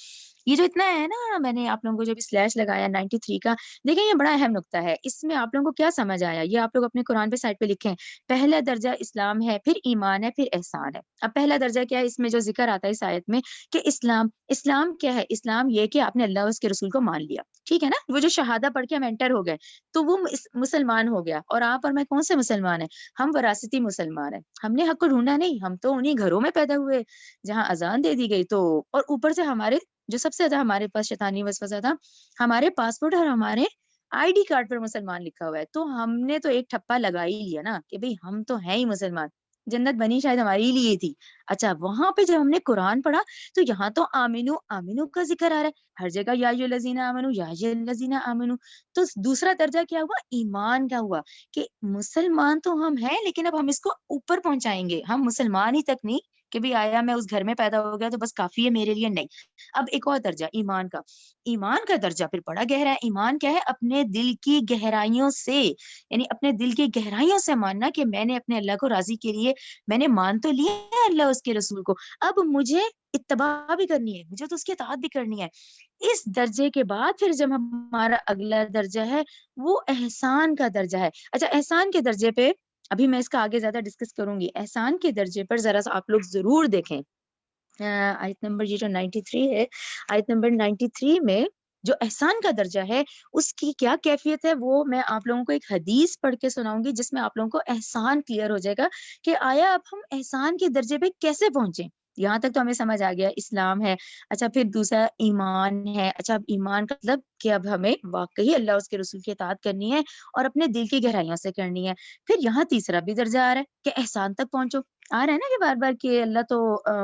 یہ جو اتنا ہے نا, میں نے آپ لوگوں کو جو بھی سلیش لگایا 93 کا, دیکھیں یہ بڑا اہم نقطہ ہے. اس میں آپ لوگوں کو کیا سمجھ آیا, یہ آپ لوگ اپنے قرآن پہ سائٹ پہ لکھیں. پہلا درجہ اسلام ہے, پھر ایمان ہے, پھر احسان ہے. اب پہلا درجہ کیا ہے, اس میں جو ذکر آتا ہے اس آیت میں کہ اسلام کیا ہے؟ اسلام یہ کہ آپ نے اللہ اور اس کے رسول کو مان لیا, ٹھیک ہے نا, وہ جو شہادہ پڑھ کے ہم انٹر ہو گئے تو وہ مسلمان ہو گیا. اور آپ اور میں کون سے مسلمان ہیں؟ ہم وراثتی مسلمان ہیں. ہم نے حق کو ڈھونڈا نہیں, ہم تو انہی گھروں میں پیدا ہوئے جہاں اذان دے دی گئی. تو اور اوپر سے ہمارے جو سب سے زیادہ ہمارے پاس شیطانی وسوسہ تھا, ہمارے پاسپورٹ اور ہمارے آئی ڈی کارڈ پر مسلمان لکھا ہوا ہے, تو ہم نے تو ایک ٹھپا لگا ہی لیا نا کہ بھئی ہم تو ہیں ہی مسلمان, جنت بنی شاید ہماری لیے تھی. اچھا وہاں پہ جب ہم نے قرآن پڑھا تو یہاں تو آمینو کا ذکر آ رہا ہے ہر جگہ, یا ایھا الذین آمنو, یا ایھا الذین آمنو. تو دوسرا درجہ کیا ہوا؟ ایمان کا ہوا کہ مسلمان تو ہم ہیں لیکن اب ہم اس کو اوپر پہنچائیں گے. ہم مسلمان ہی تک نہیں کہ بھی آیا میں اس گھر میں پیدا ہو گیا تو بس کافی ہے میرے لیے, نہیں. اب ایک اور درجہ ایمان کا درجہ پھر بڑا گہرا ہے. ایمان کیا ہے؟ اپنے دل کی گہرائیوں سے, یعنی اپنے دل کی گہرائیوں سے ماننا کہ میں نے اپنے اللہ کو راضی کے لیے میں نے مان تو لیا ہے اللہ اس کے رسول کو, اب مجھے اتباع بھی کرنی ہے, مجھے تو اس کی اطاعت بھی کرنی ہے. اس درجے کے بعد پھر جب ہمارا اگلا درجہ ہے وہ احسان کا درجہ ہے. اچھا احسان کے درجے پہ ابھی میں اس کا آگے زیادہ ڈسکس کروں گی. احسان کے درجے پر ذرا سا آپ لوگ ضرور دیکھیں آیت نمبر یہ جو 93 ہے, آیت نمبر 93 میں جو احسان کا درجہ ہے اس کی کیا کیفیت ہے وہ میں آپ لوگوں کو ایک حدیث پڑھ کے سناؤں گی جس میں آپ لوگوں کو احسان کلیئر ہو جائے گا کہ آیا اب ہم احسان کے درجے پہ کیسے پہنچے. یہاں تک تو ہمیں سمجھ آ گیا اسلام ہے, اچھا پھر دوسرا ایمان ہے. اچھا اب ایمان کا مطلب کہ اب ہمیں واقعی اللہ اس کے رسول کی اطاعت کرنی ہے اور اپنے دل کی گہرائیوں سے کرنی ہے. پھر یہاں تیسرا بھی درجہ آ رہا ہے کہ احسان تک پہنچو. آ رہا ہے نا کہ بار بار کہ اللہ تو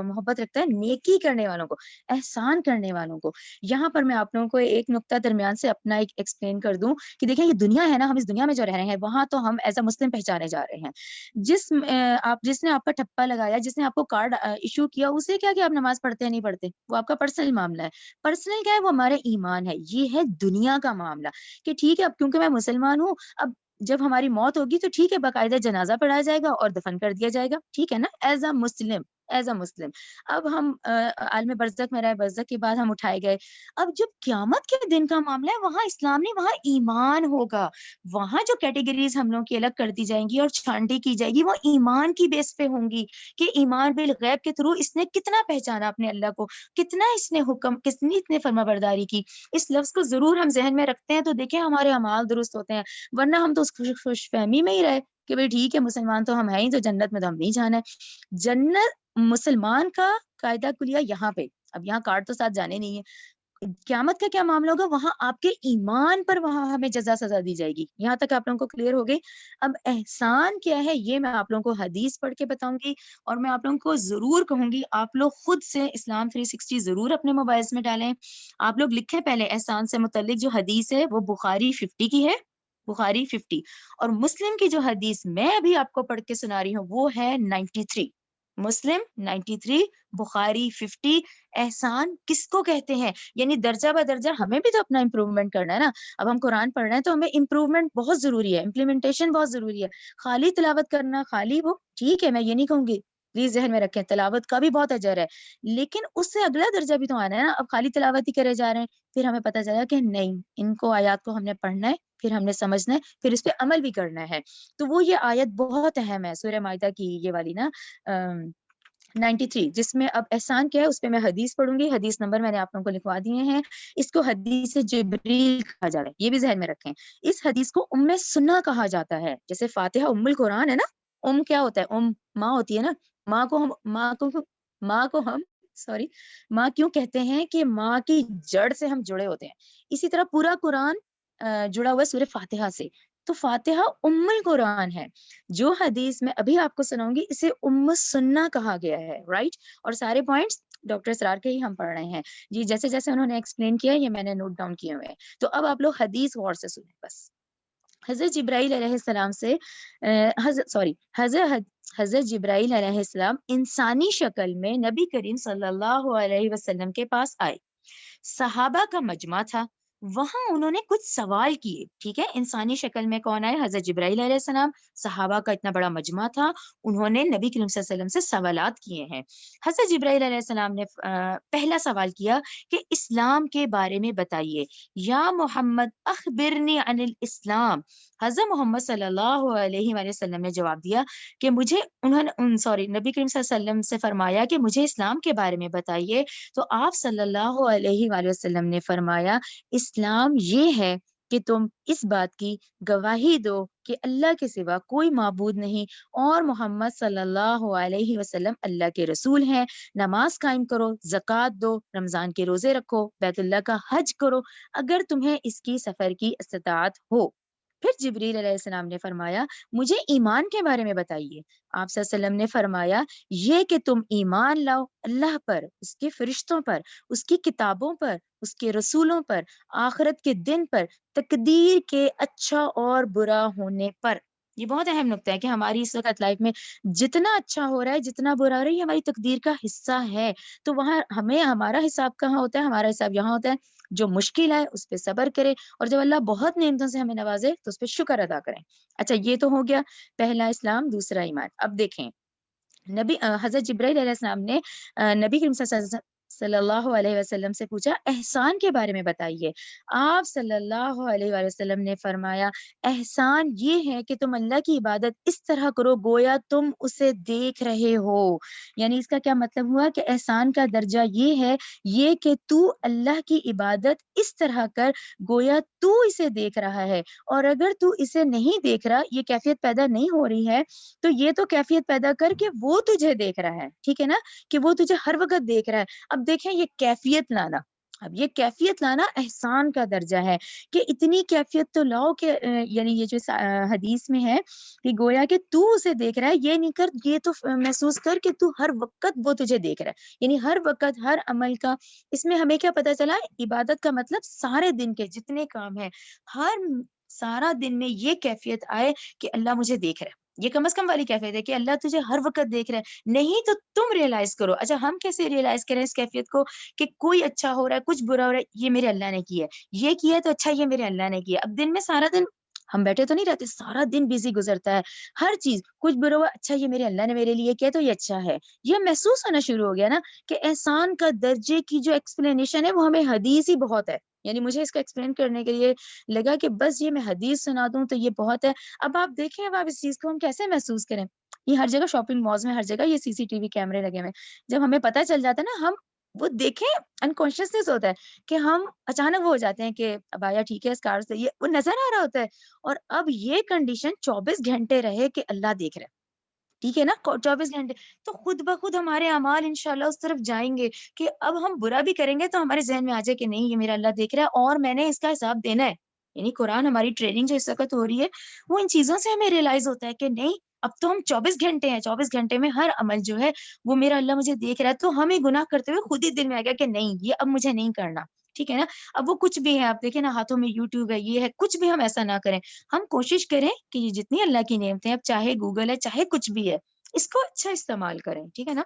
محبت رکھتا ہے نیکی کرنے والوں کو، احسان کرنے والوں کو۔ یہاں پر میں آپ لوگوں کو ایک نقطہ درمیان سے اپنا ایک ایکسپلین کر دوں کہ دیکھیں یہ دنیا ہے نا، ہم اس دنیا میں جو رہ رہے ہیں وہاں تو ہم ایز اے مسلم پہچانے جا رہے ہیں۔ جس نے آپ کا ٹھپا لگایا، جس نے آپ کو کارڈ ایشو کیا، اسے کیا کہ آپ نماز پڑھتے ہیں نہیں پڑھتے، وہ آپ کا پرسنل معاملہ ہے۔ پرسنل کیا ہے، وہ ہمارے ایمان ہے، یہ ہے دنیا کا معاملہ کہ ٹھیک ہے اب کیونکہ میں مسلمان ہوں، اب جب ہماری موت ہوگی تو ٹھیک ہے باقاعدہ جنازہ پڑھایا جائے گا اور دفن کر دیا جائے گا، ٹھیک ہے نا، as a Muslim, as a مسلم۔ اب ہم عالم برزخ میں رہے، برزخ کے بعد ہم اٹھائے گئے۔ اب جب قیامت کے دن کا معاملہ ہے وہاں اسلام نہیں، وہاں ایمان ہوگا۔ وہاں جو کیٹیگریز ہم لوگوں کی الگ کر دی جائیں گی اور چھانٹی کی جائے گی وہ ایمان کی بیس پہ ہوں گی کہ ایمان بالغیب کے تھرو اس نے کتنا پہچانا اپنے اللہ کو، کتنا اس نے حکم، کتنی اس نے فرما برداری کی۔ اس لفظ کو ضرور ہم ذہن میں رکھتے ہیں تو دیکھیں ہمارے اعمال درست ہوتے ہیں، ورنہ ہم تو اس خوش فہمی میں ہی رہے کہ بھئی ٹھیک ہے مسلمان تو ہم ہیں ہی، تو جنت میں تو ہم نہیں جانا ہے۔ جنت مسلمان کا قاعدہ کلیہ یہاں پہ، اب یہاں کارڈ تو ساتھ جانے نہیں ہے۔ قیامت کا کیا معاملہ ہوگا، وہاں آپ کے ایمان پر وہاں ہمیں جزا سزا دی جائے گی۔ یہاں تک آپ لوگوں کو کلیئر ہو گئی۔ اب احسان کیا ہے یہ میں آپ لوگوں کو حدیث پڑھ کے بتاؤں گی، اور میں آپ لوگوں کو ضرور کہوں گی آپ لوگ خود سے اسلام 360 ضرور اپنے موبائلز میں ڈالیں۔ آپ لوگ لکھیں پہلے احسان سے متعلق جو حدیث ہے وہ بخاری 50 کی ہے، بخاری 50، اور مسلم کی جو حدیث میں ابھی آپ کو پڑھ کے سنا رہی ہوں وہ ہے 93، مسلم 93، بخاری 50۔ احسان کس کو کہتے ہیں، یعنی درجہ بہ درجہ ہمیں بھی تو اپنا امپروومنٹ کرنا ہے نا۔ اب ہم قرآن پڑھ رہے ہیں تو ہمیں امپروومنٹ بہت ضروری ہے، امپلیمنٹیشن بہت ضروری ہے۔ خالی تلاوت کرنا، خالی وہ ٹھیک ہے، میں یہ نہیں کہوں گی، پلیز ذہن میں رکھیں تلاوت کا بھی بہت اجر ہے، لیکن اس سے اگلا درجہ بھی تو آنا ہے نا۔ اب خالی تلاوت ہی کرے جا رہے ہیں، پھر ہمیں پتہ چلا کہ نہیں، ان کو آیات کو ہم نے پڑھنا ہے، پھر ہم نے سمجھنا ہے، پھر اس پہ عمل بھی کرنا ہے۔ تو وہ یہ آیت بہت اہم ہے، سورہ مائدہ کی یہ والی نا 93، جس میں اب احسان کیا ہے اس پہ میں حدیث پڑھوں گی۔ حدیث نمبر میں نے آپ لوگوں کو لکھوا دیے ہیں۔ اس کو حدیث جبریل کہا جاتا ہے، یہ بھی ذہن میں رکھیں۔ اس حدیث کو ام سنہ کہا جاتا ہے، جیسے فاتحہ ام القرآن ہے نا، ام کیا ہوتا ہے، ام ماں ہوتی ہے نا، ماں کو ہم سوری ماں کیوں کہتے ہیں کہ ماں کی جڑ سے ہم جڑے ہوتے ہیں، اسی طرح پورا قرآن جڑا ہوا ہے سورہ فاتحہ سے، تو فاتحہ ام القرآن ہے۔ جو حدیث میں ابھی آپ کو سناؤں گی اسے ام سنہ کہا گیا ہے، رائٹ؟ اور سارے پوائنٹس ڈاکٹر اسرار کے ہی ہم پڑھ رہے ہیں جی، جیسے جیسے انہوں نے ایکسپلین کیا یہ میں نے نوٹ ڈاؤن کیے ہوئے ہیں۔ تو اب آپ لوگ حدیث غور سے سنیں بس۔ حضرت جبرائیل علیہ السلام سے حضرت جبرائیل علیہ السلام انسانی شکل میں نبی کریم صلی اللہ علیہ وسلم کے پاس آئے۔ صحابہ کا مجمع تھا، وہاں انہوں نے کچھ سوال کیے، ٹھیک ہے، انسانی شکل میں کون آئے، حضرت جبرائیل علیہ السلام، صحابہ کا اتنا بڑا مجمع تھا، انہوں نے نبی کریم صلی اللہ علیہ وسلم سے سوالات کیے ہیں۔ حضرت جبرائیل علیہ السلام نے پہلا سوال کیا کہ اسلام کے بارے میں بتائیے، یا محمد اخبرنی عن الاسلام۔ حضرت محمد صلی اللہ علیہ وآلہ وسلم نے جواب دیا کہ نبی کریم صلی اللہ علیہ وسلم سے فرمایا کہ مجھے اسلام کے بارے میں بتائیے، تو آپ صلی اللہ علیہ وآلہ وسلم نے فرمایا اسلام یہ ہے کہ تم اس بات کی گواہی دو کہ اللہ کے سوا کوئی معبود نہیں اور محمد صلی اللہ علیہ وسلم اللہ کے رسول ہیں، نماز قائم کرو، زکوٰۃ دو، رمضان کے روزے رکھو، بیت اللہ کا حج کرو اگر تمہیں اس کی سفر کی استطاعت ہو۔ پھر جبریل علیہ السلام نے فرمایا مجھے ایمان کے بارے میں بتائیے۔ آپ صلی اللہ علیہ وسلم نے فرمایا یہ کہ تم ایمان لاؤ اللہ پر، اس کے فرشتوں پر، اس کی کتابوں پر، اس کے رسولوں پر، آخرت کے دن پر، تقدیر کے اچھا اور برا ہونے پر۔ یہ بہت اہم نقطہ ہے کہ ہماری اس وقت لائف میں جتنا اچھا ہو رہا ہے، جتنا برا ہو رہا ہے، یہ ہماری تقدیر کا حصہ ہے۔ تو وہاں ہمیں ہمارا حساب کہاں ہوتا ہے، ہمارا حساب یہاں ہوتا ہے، جو مشکل ہے اس پہ صبر کرے، اور جب اللہ بہت نعمتوں سے ہمیں نوازے تو اس پہ شکر ادا کریں۔ اچھا یہ تو ہو گیا پہلا اسلام، دوسرا ایمان۔ اب دیکھیں حضرت جبرائیل علیہ السلام نے نبی کریم صلی اللہ علیہ وسلم سے پوچھا احسان کے بارے میں بتائیے۔ آپ صلی اللہ علیہ وآلہ وسلم نے فرمایا احسان یہ ہے کہ تم اللہ کی عبادت اس طرح کرو گویا تم اسے دیکھ رہے ہو۔ یعنی اس کا کیا مطلب ہوا کہ احسان کا درجہ یہ ہے، یہ کہ تو اللہ کی عبادت اس طرح کر گویا تو اسے دیکھ رہا ہے، اور اگر تو اسے نہیں دیکھ رہا، یہ کیفیت پیدا نہیں ہو رہی ہے، تو یہ تو کیفیت پیدا کر کے وہ تجھے دیکھ رہا ہے، ٹھیک ہے نا، کہ وہ تجھے ہر وقت دیکھ رہا ہے۔ اب دیکھیں یہ کیفیت لانا، اب یہ کیفیت لانا احسان کا درجہ ہے کہ اتنی کیفیت تو لاؤ کہ یعنی یہ جو حدیث میں ہے کہ گویا کہ تو اسے دیکھ رہا ہے، یہ نہیں کر، یہ تو محسوس کر کہ تو ہر وقت وہ تجھے دیکھ رہا ہے، یعنی ہر وقت ہر عمل کا۔ اس میں ہمیں کیا پتا چلا، عبادت کا مطلب سارے دن کے جتنے کام ہیں، ہر سارا دن میں یہ کیفیت آئے کہ اللہ مجھے دیکھ رہا ہے۔ یہ کم از کم والی کیفیت ہے کہ اللہ تجھے ہر وقت دیکھ رہا ہے، نہیں تو تم ریئلائز کرو۔ اچھا ہم کیسے ریئلائز کریں اس کیفیت کو کہ کوئی اچھا ہو رہا ہے، کچھ برا ہو رہا ہے، یہ میرے اللہ نے کیا ہے، یہ کیا ہے تو اچھا یہ میرے اللہ نے کیا۔ اب دن میں سارا دن ہم بیٹھے تو نہیں رہتے، سارا دن بزی گزرتا ہے، ہر چیز کچھ برا ہوا، اچھا یہ میرے اللہ نے میرے لیے کیا تو یہ اچھا ہے، یہ محسوس ہونا شروع ہو گیا نا کہ احسان کا درجے کی جو ایکسپلینیشن ہے وہ ہمیں حدیث ہی بہت ہے۔ یعنی مجھے اس کو ایکسپلین کرنے کے لیے لگا کہ بس یہ میں حدیث سنا دوں تو یہ بہت ہے۔ اب آپ دیکھیں، اب آپ اس چیز کو ہم کیسے محسوس کریں؟ یہ ہر جگہ شاپنگ مالز میں ہر جگہ یہ سی سی ٹی وی کیمرے لگے ہوئے ہیں۔ جب ہمیں پتہ چل جاتا ہے نا، ہم وہ دیکھیں انکانشیسنیس ہوتا ہے کہ ہم اچانک وہ ہو جاتے ہیں کہ ابایا ٹھیک ہے، اس کار سے یہ وہ نظر آ رہا ہوتا ہے، اور اب یہ کنڈیشن 24 گھنٹے رہے کہ اللہ دیکھ رہا ہے، ٹھیک ہے نا، 24 گھنٹے، تو خود بخود ہمارے اعمال انشاءاللہ اس طرف جائیں گے کہ اب ہم برا بھی کریں گے تو ہمارے ذہن میں آ جائے کہ نہیں یہ میرا اللہ دیکھ رہا ہے اور میں نے اس کا حساب دینا ہے۔ یعنی قرآن ہماری ٹریننگ جو اس وقت ہو رہی ہے وہ ان چیزوں سے ہمیں ریئلائز ہوتا ہے کہ نہیں، اب تو ہم 24 گھنٹے ہیں، 24 گھنٹے میں ہر عمل جو ہے وہ میرا اللہ مجھے دیکھ رہا ہے، تو ہمیں گناہ کرتے ہوئے خود ہی دل میں آ گیا کہ نہیں یہ اب مجھے نہیں کرنا، ٹھیک ہے نا۔ اب وہ کچھ بھی ہے، آپ دیکھیں نا ہاتھوں میں یوٹیوب ہے، یہ ہے، کچھ بھی ہم ایسا نہ کریں، ہم کوشش کریں کہ یہ جتنی اللہ کی نعمتیں ہیں، اب چاہے گوگل ہے چاہے کچھ بھی ہے، اس کو اچھا استعمال کریں، ٹھیک ہے نا۔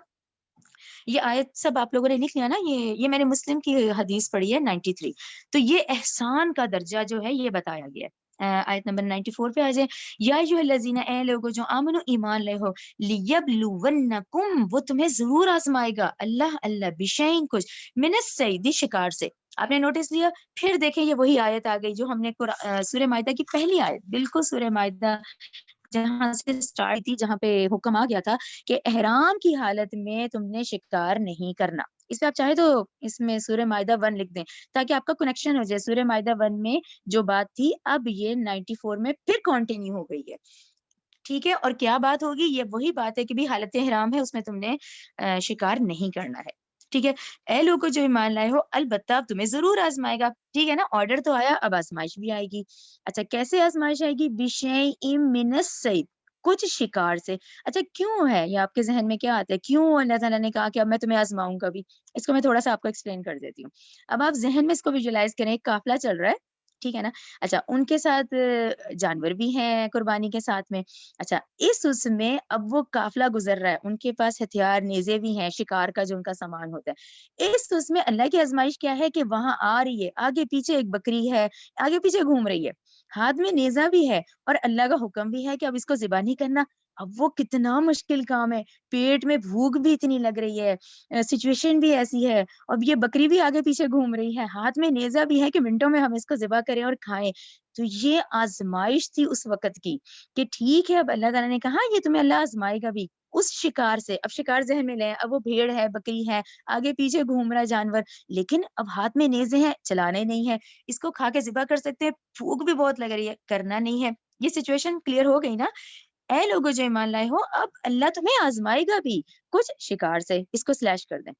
یہ آیت سب آپ لوگوں نے لکھ لیا نا، یہ میں نے مسلم کی حدیث پڑھی ہے 93۔ تو یہ احسان کا درجہ جو ہے یہ بتایا گیا ہے۔ آیت نمبر 94 پہ آ جائیں۔ یا ایھا الذین، اے لوگوں جو آمنو ایمان لے ہو، لیبلونکم، وہ تمہیں ضرور آزمائے گا، اللہ بشیء، کچھ، من الصید، شکار سے۔ آپ نے نوٹس لیا؟ پھر دیکھیں یہ وہی آیت آ گئی جو ہم نے سورہ مائدہ کی پہلی آیت، بالکل سورہ مائدہ جہاں سے سٹارٹ تھی، جہاں پہ حکم آ گیا تھا کہ احرام کی حالت میں تم نے شکار نہیں کرنا۔ اس پہ آپ چاہے تو اس میں سورہ مائدہ 1 لکھ دیں تاکہ آپ کا کنیکشن ہو جائے۔ سورہ مائدہ 1 میں جو بات تھی اب یہ 94 میں پھر کنٹینیو ہو گئی ہے، ٹھیک ہے۔ اور کیا بات ہوگی؟ یہ وہی بات ہے کہ بھی حالت احرام ہے، اس میں تم نے شکار نہیں کرنا ہے، ٹھیک ہے۔ اے لوگوں جو ایمان لائے ہو، البتہ اب تمہیں ضرور آزمائے گا، ٹھیک ہے نا، آرڈر تو آیا، اب آزمائش بھی آئے گی۔ اچھا کیسے آزمائش آئے گی؟ بشیء من الصید، کچھ شکار سے۔ اچھا کیوں ہے یہ؟ آپ کے ذہن میں کیا آتا ہے کیوں اللہ تعالیٰ نے کہا کہ اب میں تمہیں آزماؤں گا بھی؟ اس کو میں تھوڑا سا آپ کو ایکسپلین کر دیتی ہوں۔ اب آپ ذہن میں اس کو ویژولائز کریں، ایک قافلہ چل رہا ہے، ٹھیک ہے نا۔ اچھا ان کے ساتھ جانور بھی ہیں قربانی کے ساتھ میں۔ اچھا اس میں اب وہ قافلہ گزر رہا ہے، ان کے پاس ہتھیار نیزے بھی ہیں، شکار کا جو ان کا سامان ہوتا ہے۔ اس میں اللہ کی آزمائش کیا ہے کہ وہاں آ رہی ہے، آگے پیچھے ایک بکری ہے، آگے پیچھے گھوم رہی ہے، ہاتھ میں نیزہ بھی ہے، اور اللہ کا حکم بھی ہے کہ اب اس کو ذبح نہیں کرنا۔ اب وہ کتنا مشکل کام ہے، پیٹ میں بھوک بھی اتنی لگ رہی ہے، سچویشن بھی ایسی ہے، اب یہ بکری بھی آگے پیچھے گھوم رہی ہے، ہاتھ میں نیزہ بھی ہے کہ منٹوں میں ہم اس کو ذبح کریں اور کھائیں۔ تو یہ آزمائش تھی اس وقت کی کہ ٹھیک ہے، اب اللہ تعالیٰ نے کہا یہ تمہیں اللہ آزمائے گا بھی اس شکار سے۔ اب شکار ذہن میں لیں، اب وہ بھیڑ ہے، بکری ہے، آگے پیچھے گھوم رہا جانور، لیکن اب ہاتھ میں نیزے ہیں، چلانے نہیں ہے، اس کو کھا کے ذبح کر سکتے ہیں، بھوک بھی بہت لگ رہی ہے، کرنا نہیں ہے۔ یہ سچویشن کلیئر ہو گئی نا؟ اے لوگوں جو ایمان لائے ہو، اب اللہ تمہیں آزمائے گا بھی کچھ شکار سے۔ اس کو سلیش کر دیں۔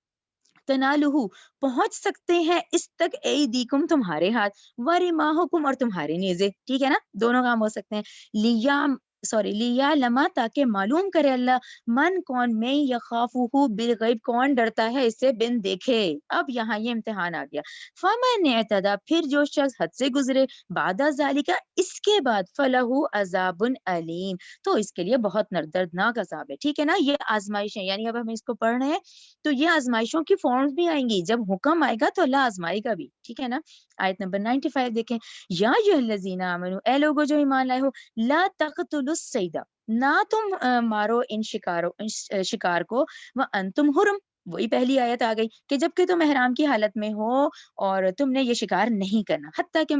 تنالہ، پہنچ سکتے ہیں اس تک، ایدیکم، تمہارے ہاتھ، ورماحکم، اور تمہارے نیزے، ٹھیک ہے نا، دونوں کام ہو سکتے ہیں۔ لیا لما، تاکہ معلوم کرے اللہ، من کون میں، یخافہ بالغیب، کون ڈرتا ہے اس سے بن دیکھے۔ اب یہاں یہ امتحان آ گیا۔ فمن اعتدی، پھر جو شخص حد سے گزرے، بعد ذالک، اس کے بعد، فلہ عذاب علیم، تو اس کے لیے بہت دردناک عذاب ہے، ٹھیک ہے نا۔ یہ آزمائش ہے، یعنی اب ہم اس کو پڑھ رہے ہیں تو یہ آزمائشوں کی فارمز بھی آئیں گی، جب حکم آئے گا تو اللہ آزمائے گا بھی، ٹھیک ہے نا۔ آیت نمبر 95 دیکھیں۔ یا ایھا الذین آمنو، اے لوگوں جو ایمان لائے ہو، لا تقتلوا الصید، نہ تم مارو ان شکار کو، وانتم حرم، وہی پہلی آیت آ گئی کہ جب کہ تم احرام کی حالت میں ہو اور تم نے یہ شکار نہیں کرنا، حتیٰ کہ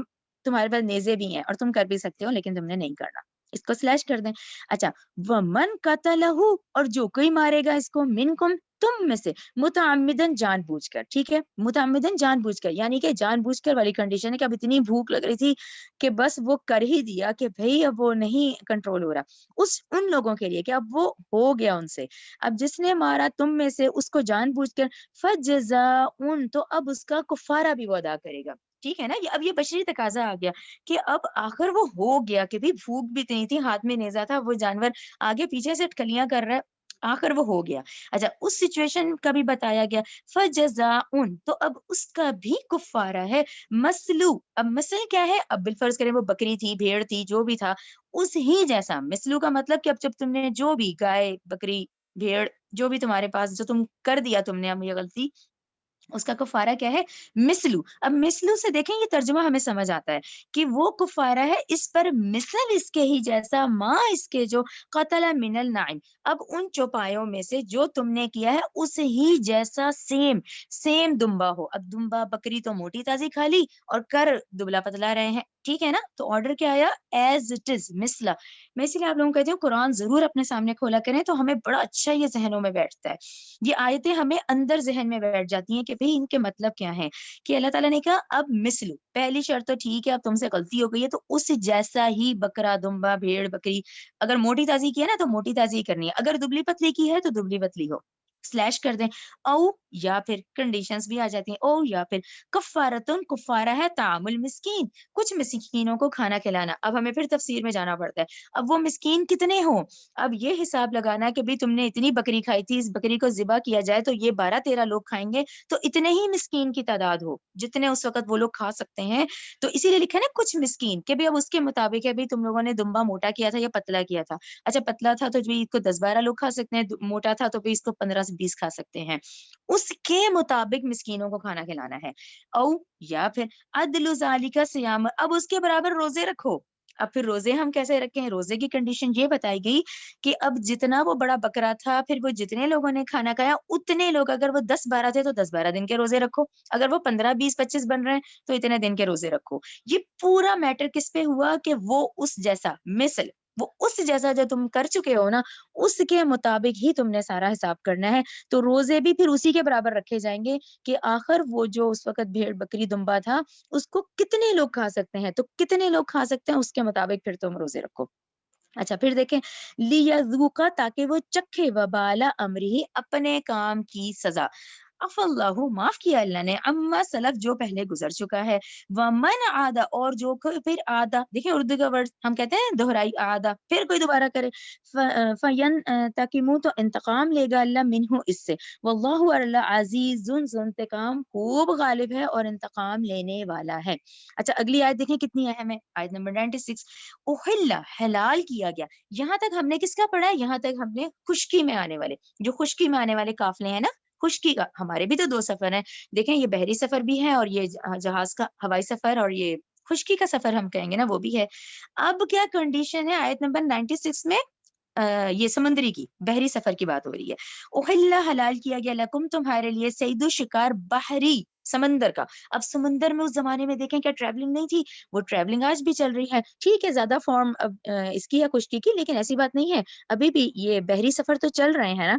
تمہارے پاس نیزے بھی ہیں اور تم کر بھی سکتے ہو لیکن تم نے نہیں کرنا۔ اس کو سلیش کر دیں۔ اچھا، ومن قتلہ، اور جو کوئی مارے گا اس کو، منکم، تم میں سے متعمدن جان بوجھ کر، ٹھیک ہے، متعمدن جان بوجھ کر، یعنی کہ جان بوجھ کر والی کنڈیشن ہے کہ اب اتنی بھوک لگ رہی تھی کہ بس وہ کر ہی دیا کہ بھئی اب وہ نہیں کنٹرول ہو رہا، ان لوگوں کے لیے کہ اب وہ ہو گیا ان سے، اب جس نے مارا تم میں سے اس کو جان بوجھ کر، فجزاء، تو اب اس کا کفارہ بھی وہ ادا کرے گا، ٹھیک ہے نا، اب یہ بشری تقاضا آ گیا کہ اب آخر وہ ہو گیا کہ بھی بھوک بھی اتنی تھی، ہاتھ میں نیزہ تھا، وہ جانور آگے پیچھے سے ٹکلیاں کر رہا ہے، آخر وہ ہو گیا۔ اچھا اس سچویشن کا بھی بتایا گیا، فجزاء، تو اب اس کا بھی کفارہ ہے، مسلو، اب مسل کیا ہے، اب بالفرض کریں وہ بکری تھی، بھیڑ تھی، جو بھی تھا اس ہی جیسا، مسلو کا مطلب کہ اب جب تم نے جو بھی گائے بکری بھیڑ جو بھی تمہارے پاس جو تم کر دیا تم نے اب یہ غلطی، اس کا کفارہ کیا ہے، مثلو، اب مثلو سے دیکھیں یہ ترجمہ ہمیں سمجھ آتا ہے کہ وہ کفارہ ہے اس پر مثل اس کے ہی جیسا، ماں اس کے جو قتل من النعیم، اب ان چوپایوں میں سے جو تم نے کیا ہے اس ہی جیسا، سیم سیم دمبا ہو، اب دمبا بکری تو موٹی تازی کھا لی اور کر دبلا پتلا رہے ہیں، ٹھیک ہے نا، تو آرڈر کیا آیا، ایز اٹ از مثلا، میں اسی لیے آپ لوگوں کو کہتی ہوں قرآن ضرور اپنے سامنے کھولا کریں تو ہمیں بڑا اچھا یہ ذہنوں میں بیٹھتا ہے، یہ آیتیں ہمیں اندر ذہن میں بیٹھ جاتی ہیں کہ بھئی ان کے مطلب کیا ہے، کہ اللہ تعالیٰ نے کہا اب مثل، پہلی شرط تو ٹھیک ہے اب تم سے غلطی ہو گئی ہے تو اس جیسا ہی بکرا دمبا بھیڑ بکری، اگر موٹی تازی کی ہے نا تو موٹی تازی کرنی ہے، اگر دبلی پتلی کی ہے تو دبلی پتلی ہو، سلیش کر دیں، او یا پھر کنڈیشنز بھی آ جاتی ہیں، او یا پھر کفارتن، کفارہ ہے طعام المسکین، کچھ مسکینوں کو کھانا کھلانا، اب ہمیں پھر تفسیر میں جانا پڑتا ہے، اب وہ مسکین کتنے ہوں، اب یہ حساب لگانا کہ بھی تم نے اتنی بکری کھائی تھی، اس بکری کو ذبح کیا جائے تو یہ 12-13 لوگ کھائیں گے تو اتنے ہی مسکین کی تعداد ہو جتنے اس وقت وہ لوگ کھا سکتے ہیں، تو اسی لیے لکھا ہے نا کچھ مسکین کہ بھی اب اس کے مطابق ہے بھی تم لوگوں نے دمبا موٹا کیا تھا یا پتلا کیا تھا، اچھا پتلا تھا تو بھی اس کو 10-12 لوگ کھا سکتے ہیں، موٹا تھا تو بھی اس کو 15 سے 20 کھا سکتے ہیں، اس کے مطابق مسکینوں کو کھانا کھلانا ہے، او یا پھر عدل ذالک صیام، اب اس کے برابر روزے رکھو، اب پھر روزے ہم کیسے رکھیں، روزے کی کنڈیشن یہ بتائی گئی کہ اب جتنا وہ بڑا بکرا تھا پھر وہ جتنے لوگوں نے کھانا کھایا اتنے لوگ، اگر وہ 10-12 تھے تو 10-12 دن کے روزے رکھو، اگر وہ 15-20-25 بن رہے ہیں تو اتنے دن کے روزے رکھو، یہ پورا میٹر کس پہ ہوا کہ وہ اس جیسا مثل، وہ اس جیسا جو تم کر چکے ہو نا اس کے مطابق ہی تم نے سارا حساب کرنا ہے، تو روزے بھی پھر اسی کے برابر رکھے جائیں گے کہ آخر وہ جو اس وقت بھیڑ بکری دمبا تھا اس کو کتنے لوگ کھا سکتے ہیں، تو کتنے لوگ کھا سکتے ہیں اس کے مطابق پھر تم روزے رکھو۔ اچھا پھر دیکھیں لیذوقا، تاکہ وہ چکھے وبال امرہ، اپنے کام کی سزا، عف اللہ، معاف کیا اللہ نے، اما سلف، جو پہلے گزر چکا ہے، ومن عاد، اور جو پھر آدھا، دیکھیں اردو کا ورڈ ہم کہتے ہیں دہرائی، آدھا پھر کوئی دوبارہ کرے، فین تقیمو، تو انتقام لے گا اللہ منہ اس سے، واللہ، اور اللہ عزیز ذو انتقام، خوب غالب ہے اور انتقام لینے والا ہے۔ اچھا اگلی آیت دیکھیں کتنی اہم ہے، آیت نمبر 96، احل، حلال کیا گیا، یہاں تک ہم نے کس کا پڑھا ہے، یہاں تک ہم نے خشکی میں آنے والے، جو خشکی میں آنے والے قافلے ہیں نا، خشکی کا، ہمارے بھی تو 2 سفر ہیں، دیکھیں یہ بحری سفر بھی ہے اور یہ جہاز کا ہوائی سفر، اور یہ خشکی کا سفر ہم کہیں گے نا وہ بھی ہے، اب کیا کنڈیشن ہے آیت نمبر 96 میں، یہ سمندری کی بحری سفر کی بات ہو رہی ہے، احل، حلال کیا گیا، لکم، تمہارے لیے، صید الشکار، بحری سمندر کا، اب سمندر میں اس زمانے میں دیکھیں کیا ٹریولنگ نہیں تھی، وہ ٹریولنگ آج بھی چل رہی ہے، ٹھیک ہے زیادہ فارم اب اس کی ہے خشکی کی، لیکن ایسی بات نہیں ہے، ابھی بھی یہ بحری سفر تو چل رہے ہیں نا،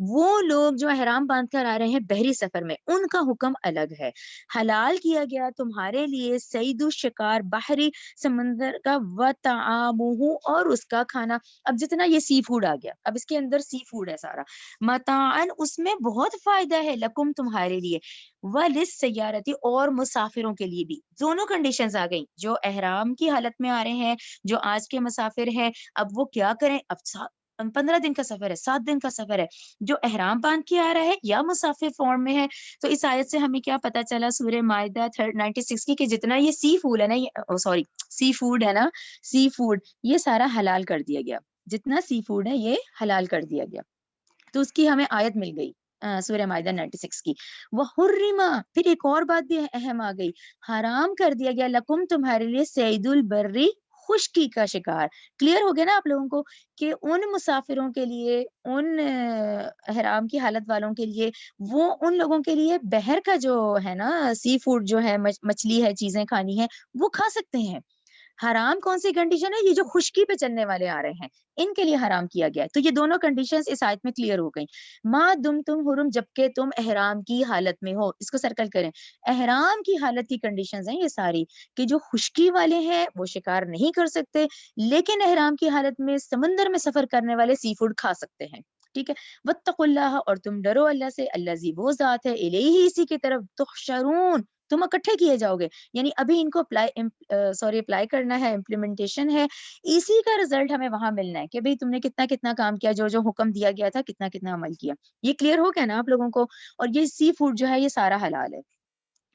وہ لوگ جو احرام باندھ کر آ رہے ہیں بحری سفر میں ان کا حکم الگ ہے، حلال کیا گیا تمہارے لیے صید الشکار، بحری سمندر کا، وطعامہ، اور اس کا کھانا، اب جتنا یہ سی فوڈ آ گیا اب اس کے اندر سی فوڈ ہے سارا، متاعن، اس میں بہت فائدہ ہے، لکم، تمہارے لیے، وللسیارتی، اور مسافروں کے لیے بھی، دونوں کنڈیشنز آ گئی، جو احرام کی حالت میں آ رہے ہیں، جو آج کے مسافر ہیں، اب وہ کیا کریں، اب 15 دن کا سفر ہے، 7 دن کا سفر ہے، جو احرام باندھ کے آ رہا ہے یا مسافر فارم میں ہے، تو اس آیت سے ہمیں کیا پتا چلا، سورہ مائدہ 96 کی، کہ جتنا یہ سی فوڈ ہے نا، یہ سوری سی فوڈ ہے نا، سی فوڈ یہ سارا حلال کر دیا گیا، جتنا سی فوڈ ہے یہ حلال کر دیا گیا، تو اس کی ہمیں آیت مل گئی سورہ مائدہ 96 کی، وہ حرما، پھر ایک اور بات بھی اہم آ گئی، حرام کر دیا گیا، لکم، تمہارے لیے، صید البری، خشکی کا شکار، کلیئر ہو گیا نا آپ لوگوں کو، کہ ان مسافروں کے لیے، ان احرام کی حالت والوں کے لیے، وہ ان لوگوں کے لیے بحر کا جو ہے نا سی فوڈ جو ہے، مچھلی ہے، چیزیں کھانی ہے، وہ کھا سکتے ہیں، حرام کون سی کنڈیشن ہے؟ یہ جو خشکی پہ چلنے والے آ رہے ہیں ان کے لیے حرام کیا گیا ہے. تو یہ دونوں کنڈیشنز اس آیت میں کلیئر ہو گئی. ما دم تم حرم، جبکہ تم احرام کی حالت میں ہو. اس کو سرکل کریں. احرام کی حالت کی کنڈیشنز ہیں یہ ساری، کہ جو خشکی والے ہیں وہ شکار نہیں کر سکتے، لیکن احرام کی حالت میں سمندر میں سفر کرنے والے سی فوڈ کھا سکتے ہیں. ٹھیک ہے. واتقوا اللہ، اور تم ڈرو اللہ سے، الذی وہ ذات ہے، الیہ اسی کی طرف، تحشرون تم اکٹھے کیے جاؤ گے. یعنی ابھی ان کو اپلائی کرنا ہے، امپلیمنٹیشن ہے، اسی کا رزلٹ ہمیں وہاں ملنا ہے کہ بھئی تم نے کتنا کتنا کام کیا، جو جو حکم دیا گیا تھا کتنا کتنا عمل کیا. یہ کلیئر ہو گیا نا آپ لوگوں کو؟ اور یہ سی فوڈ جو ہے یہ سارا حلال ہے.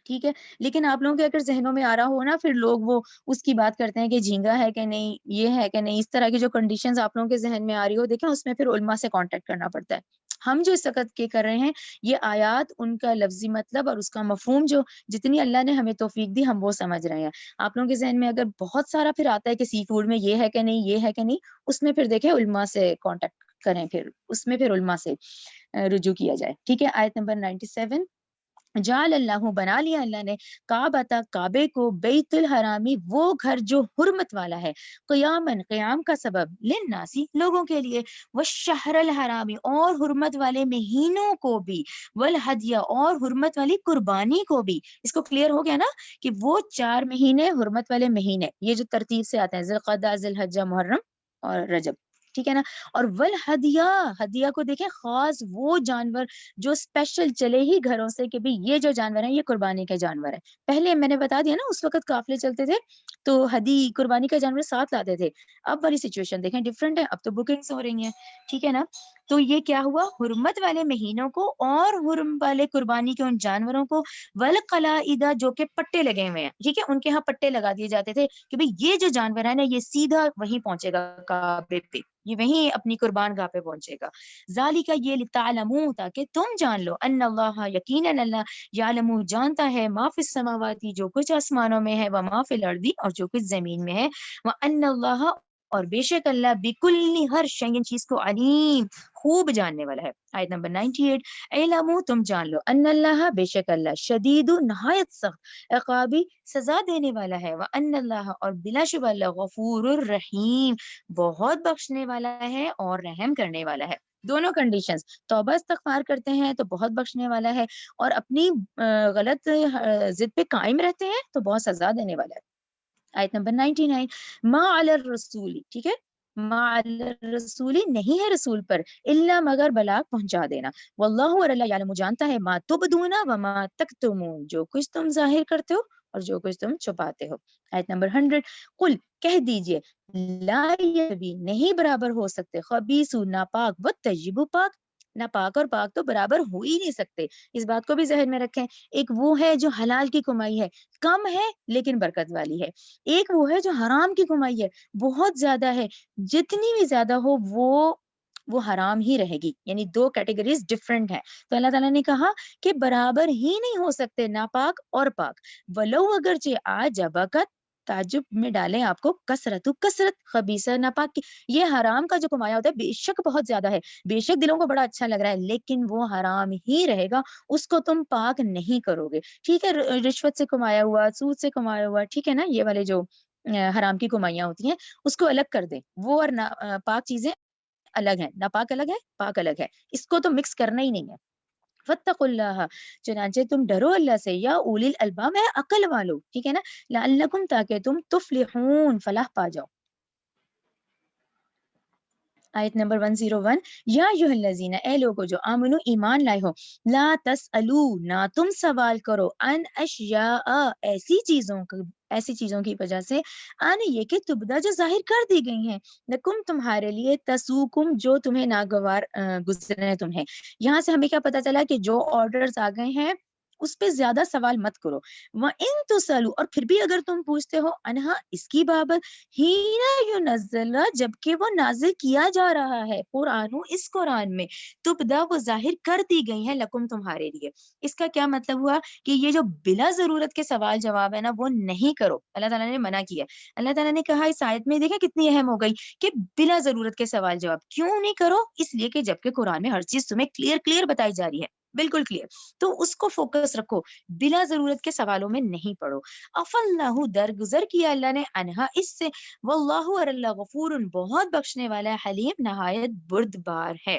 ٹھیک ہے. لیکن آپ لوگوں کے اگر ذہنوں میں آ رہا ہو نا، پھر لوگ وہ اس کی بات کرتے ہیں کہ جھینگا ہے کہ نہیں، یہ ہے کہ نہیں، اس طرح کی جو کنڈیشنز آپ لوگوں کے ذہن میں آ رہی ہو، دیکھیں اس میں پھر علماء سے کانٹیکٹ کرنا پڑتا ہے. ہم جو اس وقت کے کر رہے ہیں یہ آیات، ان کا لفظی مطلب اور اس کا مفہوم جو جتنی اللہ نے ہمیں توفیق دی ہم وہ سمجھ رہے ہیں. آپ لوگوں کے ذہن میں اگر بہت سارا پھر آتا ہے کہ سی فوڈ میں یہ ہے کہ نہیں، یہ ہے کہ نہیں، اس میں پھر دیکھیں علماء سے کانٹیکٹ کریں، پھر اس میں پھر علماء سے رجوع کیا جائے. ٹھیک ہے. آیت نمبر 97. جعل اللہ، بنا لیا اللہ نے، کعبہ کعبے کو، بیت الحرامی وہ گھر جو حرمت والا ہے، قیامن قیام کا سبب، للناسی لوگوں کے لیے، والشہر الحرامی اور حرمت والے مہینوں کو بھی، والہدیہ اور حرمت والی قربانی کو بھی. اس کو کلیئر ہو گیا نا کہ وہ 4 مہینے حرمت والے مہینے یہ جو ترتیب سے آتے ہیں، ذوالقعدہ، ذوالحجہ، محرم اور رجب. ٹھیک ہے نا. اور والہدیہ، ہدیہ کو دیکھیں، خاص وہ جانور جو اسپیشل چلے ہی گھروں سے کہ بھی یہ جو جانور ہیں یہ قربانی کے جانور ہیں. پہلے میں نے بتا دیا نا اس وقت قافلے چلتے تھے تو ہدی قربانی کا جانور ساتھ لاتے تھے. اب والی سچویشن دیکھیں ڈفرنٹ ہے، اب تو بکنگز ہو رہی ہیں. ٹھیک ہے نا. تو یہ کیا ہوا، حرمت والے مہینوں کو اور حرم والے قربانی کے ان جانوروں کو، والقلائد جو کہ پٹے لگے ہوئے ہیں. ٹھیک ہے. ان کے ہاں پٹے لگا دیے جاتے تھے کہ بھئی یہ جو جانور ہے نا یہ سیدھا وہیں پہنچے گا کعبے پہ، یہ وہیں اپنی قربان گاہ پہ پہنچے گا. ذالک یہ لتعلموا تاکہ تم جان لو، ان اللہ یقیناً اللہ، یعلم جانتا ہے، ما فی السماواتی جو کچھ آسمانوں میں ہے، وما فی الارض اور جو کچھ زمین میں ہے، وان اللہ اور بے شک اللہ بکل ہر شیء چیز کو علیم خوب جاننے والا ہے. آیت نمبر 98. اعلموا تم جان لو، ان اللہ بے شک اللہ، شدید نہایت سخت، عقابی سزا دینے والا ہے، وان اللہ اور بلا شبہ اللہ، غفور الرحیم بہت بخشنے والا ہے اور رحم کرنے والا ہے. دونوں کنڈیشنز، توبہ استغفار کرتے ہیں تو بہت بخشنے والا ہے، اور اپنی غلط ضد پہ قائم رہتے ہیں تو بہت سزا دینے والا ہے. آیت نمبر 99. ما علی الرسول، ٹھیک ہے، ما علی الرسول نہیں ہے رسول پر، الا مگر بلاغ پہنچا دینا، واللہ اور اللہ یعلم جانتا ہے، ما تبدون وما تکتمون جو کچھ تم ظاہر کرتے ہو اور جو کچھ تم چھپاتے ہو. آیت نمبر 100. قل کہہ دیجئے، لا یبی نہیں برابر ہو سکتے، خبیث ناپاک، و طیب پاک، ناپاک اور پاک تو برابر ہو ہی نہیں سکتے. اس بات کو بھی ذہن میں رکھیں. ایک وہ ہے جو حلال کی کمائی ہے، کم ہے لیکن برکت والی ہے. ایک وہ ہے جو حرام کی کمائی ہے، بہت زیادہ ہے، جتنی بھی زیادہ ہو وہ حرام ہی رہے گی. یعنی دو کیٹیگریز ڈفرنٹ ہیں. تو اللہ تعالیٰ نے کہا کہ برابر ہی نہیں ہو سکتے ناپاک اور پاک. ولو اگرچہ آجبکت تعجب میں ڈالیں آپ کو، کثرت خبیثہ ناپاک کی، یہ حرام کا جو کمایا ہوتا ہے بے شک بہت زیادہ ہے، بے شک دلوں کو بڑا اچھا لگ رہا ہے، لیکن وہ حرام ہی رہے گا، اس کو تم پاک نہیں کرو گے. ٹھیک ہے. رشوت سے کمایا ہوا، سود سے کمایا ہوا، ٹھیک ہے نا، یہ والے جو حرام کی کمائیاں ہوتی ہیں اس کو الگ کر دیں. وہ اور پاک چیزیں الگ ہیں، ناپاک الگ ہے، پاک الگ ہے، اس کو تو مکس کرنا ہی نہیں ہے. فاتقوا اللہ چنانچہ تم ڈرو اللہ سے، یا اولی الالباب ہے عقل والو، ٹھیک ہے نا، لعلکم تاکہ تم تفلحون فلاح پا جاؤ. آیت نمبر 101. یا ایھا الذین، اے لوگو جو آمنو ایمان لائے ہو، لا تسألو نہ تم سوال کرو، ان اشیاء ایسی چیزوں کی وجہ سے، ان یہ کہ تبدا جو ظاہر کر دی گئی ہیں، لکم تمہارے لیے، تسوکم جو تمہیں ناگوار گزرے تمہیں. یہاں سے ہمیں کیا پتا چلا کہ جو آرڈرز آ گئے ہیں اس پہ زیادہ سوال مت کرو. وَإِن تُسْأَلُوا اور پھر بھی اگر تم پوچھتے ہو، انہا اس کی بابت، ہینا يُنَزَّلَ جبکہ وہ نازل کیا جا رہا ہے، قرآن اس قرآن میں، تبدا وہ ظاہر کر دی گئی ہے، لکم تمہارے لیے. اس کا کیا مطلب ہوا کہ یہ جو بلا ضرورت کے سوال جواب ہے نا وہ نہیں کرو. اللہ تعالیٰ نے منع کیا. اللہ تعالیٰ نے کہا اس آیت میں، دیکھیں کتنی اہم ہو گئی کہ بلا ضرورت کے سوال جواب کیوں نہیں کرو، اس لیے کہ جبکہ قرآن میں ہر چیز تمہیں کلیئر بتائی جا رہی ہے. بالکل کلیئر. تو اس کو فوکس رکھو، بلا ضرورت کے سوالوں میں نہیں پڑو. اف اللہ، درگزر کیا اللہ نے، انہا اس سے، واللہ اور اللہ غفور بہت بخشنے والا ہے، حلیم نہایت بردبار ہے.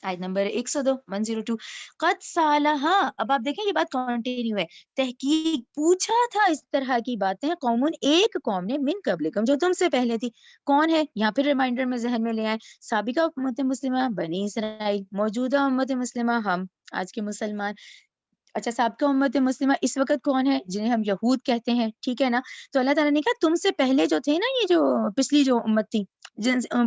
آیت نمبر 102 102. قد سالہا، اب آپ دیکھیں یہ بات کنٹینیو ہے. تحقیق پوچھا تھا اس طرح کی باتیں قوم، ایک قوم نے، من قبلکم، جو تم سے پہلے تھی. کون ہے یہاں پہ ریمائنڈر میں ذہن میں لے آئے، سابقہ امت مسلمہ بنی اسرائیل، موجودہ امت مسلمہ ہم آج کے مسلمان. اچھا، سابقہ امت مسلمہ اس وقت کون ہے؟ جنہیں ہم یہود کہتے ہیں، ٹھیک ہے نا. تو اللہ تعالیٰ نے کہا تم سے پہلے جو تھے نا، یہ جو پچھلی جو امت تھی،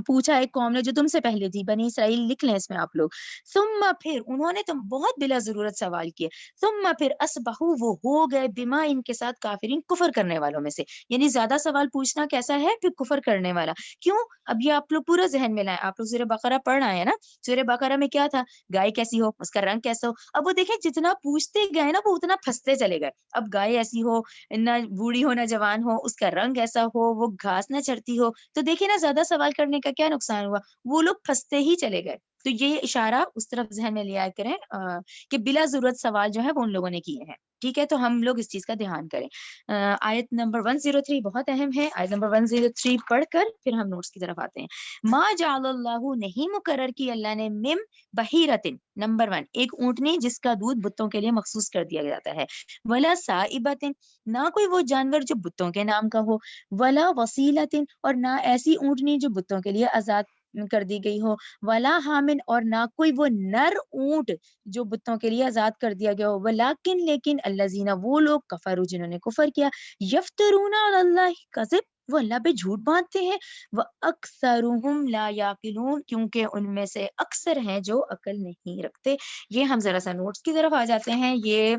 پوچھا ایک قوم نے جو تم سے پہلے تھی، بنی اسرائیل لکھ لیں اس میں آپ لوگ. ثم پھر انہوں نے تم بہت بلا ضرورت سوال کیے. ثم پھر اصبحوا، وہ ہو گئے، بما ان کے ساتھ، کافرین کفر کرنے والوں میں سے. یعنی زیادہ سوال پوچھنا کیسا ہے؟ پھر کفر کرنے والا. کیوں؟ اب یہ آپ لوگ پورا ذہن میں لائیں. آپ لوگ سورہ بقرہ پڑھ رہے ہیں نا، سورہ بقرہ میں کیا تھا؟ گائے کیسی ہو، اس کا رنگ کیسا ہو. اب وہ دیکھیں جتنا پوچھتے گئے نا، وہ اتنا پھنستے چلے گئے. اب گائے ایسی ہو، نہ بوڑھی ہو نہ جوان ہو، اس کا رنگ ایسا ہو، وہ گھاس نہ چرتی ہو. تو دیکھیں نا، زیادہ سوال کرنے کا کیا نقصان ہوا؟ وہ لوگ پھنستے ہی چلے گئے. تو یہ اشارہ اس طرف ذہن میں لیا کریں کہ بلا ضرورت سوال جو ہے وہ ان لوگوں نے کیے ہیں. ٹھیک ہے، تو ہم لوگ اس چیز کا دھیان کریں. آیت نمبر 103 بہت اہم ہے. آیت نمبر 103 پڑھ کر پھر ہم نوٹس کی طرف آتے ہیں. ما جعل اللہ، نہیں مقرر کی اللہ نے، مم بحیرتن، نمبر 1 ایک اونٹنی جس کا دودھ بتوں کے لیے مخصوص کر دیا جاتا ہے، ولا سائبتن، نہ کوئی وہ جانور جو بتوں کے نام کا ہو، ولا وسیلتن، اور نہ ایسی اونٹنی جو بتوں کے لیے آزاد کر دی گئی ہو، ولا حامن، اور نہ کوئی وہ نر اونٹ جو بتوں کے لیے آزاد کر دیا گیا ہو، ولیکن، لیکن، الذین، وہ لوگ، کفروا، جنہوں نے کفر کیا، یفترون علی اللہ کذب، وہ اللہ پہ جھوٹ باندھتے ہیں، وَأَكْثَرُهُمْ لَا يَعْقِلُونَ، کیونکہ ان میں سے اکثر ہیں جو عقل نہیں رکھتے. یہ ہم ذرا سا نوٹس کی طرف آ جاتے ہیں. یہ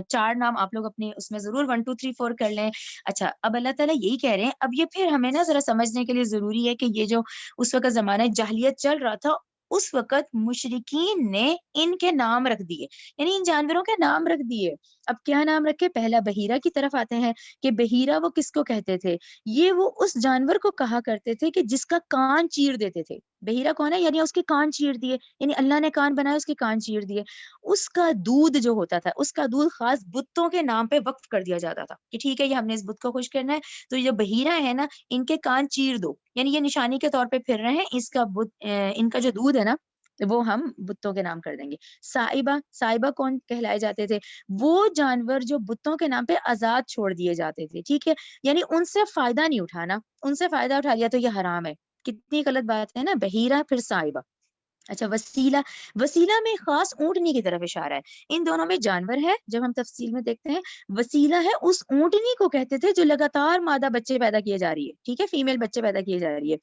4 نام آپ لوگ اپنے اس میں ضرور 1 2 3 4 کر لیں. اچھا، اب اللہ تعالیٰ یہی کہہ رہے ہیں. اب یہ پھر ہمیں نا ذرا سمجھنے کے لیے ضروری ہے کہ یہ جو اس وقت زمانہ جاہلیت چل رہا تھا، اس وقت مشرکین نے ان کے نام رکھ دیے، یعنی ان جانوروں کے نام رکھ دیے. اب کیا نام رکھے؟ پہلا بحیرہ کی طرف آتے ہیں کہ بحیرہ وہ کس کو کہتے تھے؟ یہ وہ اس جانور کو کہا کرتے تھے کہ جس کا کان چیر دیتے تھے. بحیرہ کون ہے؟ یعنی اس کے کان چیر دیے، یعنی اللہ نے کان بنائے، اس کے کان چیر دیے. اس کا دودھ جو ہوتا تھا، اس کا دودھ خاص بتوں کے نام پہ وقف کر دیا جاتا تھا کہ ٹھیک ہے، یہ ہم نے اس بت کو خوش کرنا ہے، تو یہ بحیرہ ہے نا، ان کے کان چیر دو، یعنی یہ نشانی کے طور پہ پھر رہے ہیں. اس کا ان کا جو دودھ ہے نا، وہ ہم بتوں کے نام کر دیں گے. سائبہ، سائبہ کون کہلائے جاتے تھے؟ وہ جانور جو بتوں کے نام پہ آزاد چھوڑ دیے جاتے تھے. ٹھیک ہے، یعنی ان سے فائدہ نہیں اٹھانا، ان سے فائدہ اٹھا لیا تو یہ حرام ہے. کتنی غلط بات ہے نا، بحیرہ پھر سائبہ. اچھا، وسیلہ، وسیلہ میں خاص اونٹنی کی طرف اشارہ ہے. ان دونوں میں جانور ہے، جب ہم تفصیل میں دیکھتے ہیں. وسیلہ ہے اس اونٹنی کو کہتے تھے جو لگاتار مادہ بچے پیدا کیے جا رہی ہے. ٹھیک ہے، فیمیل بچے پیدا کیے جا رہی ہے،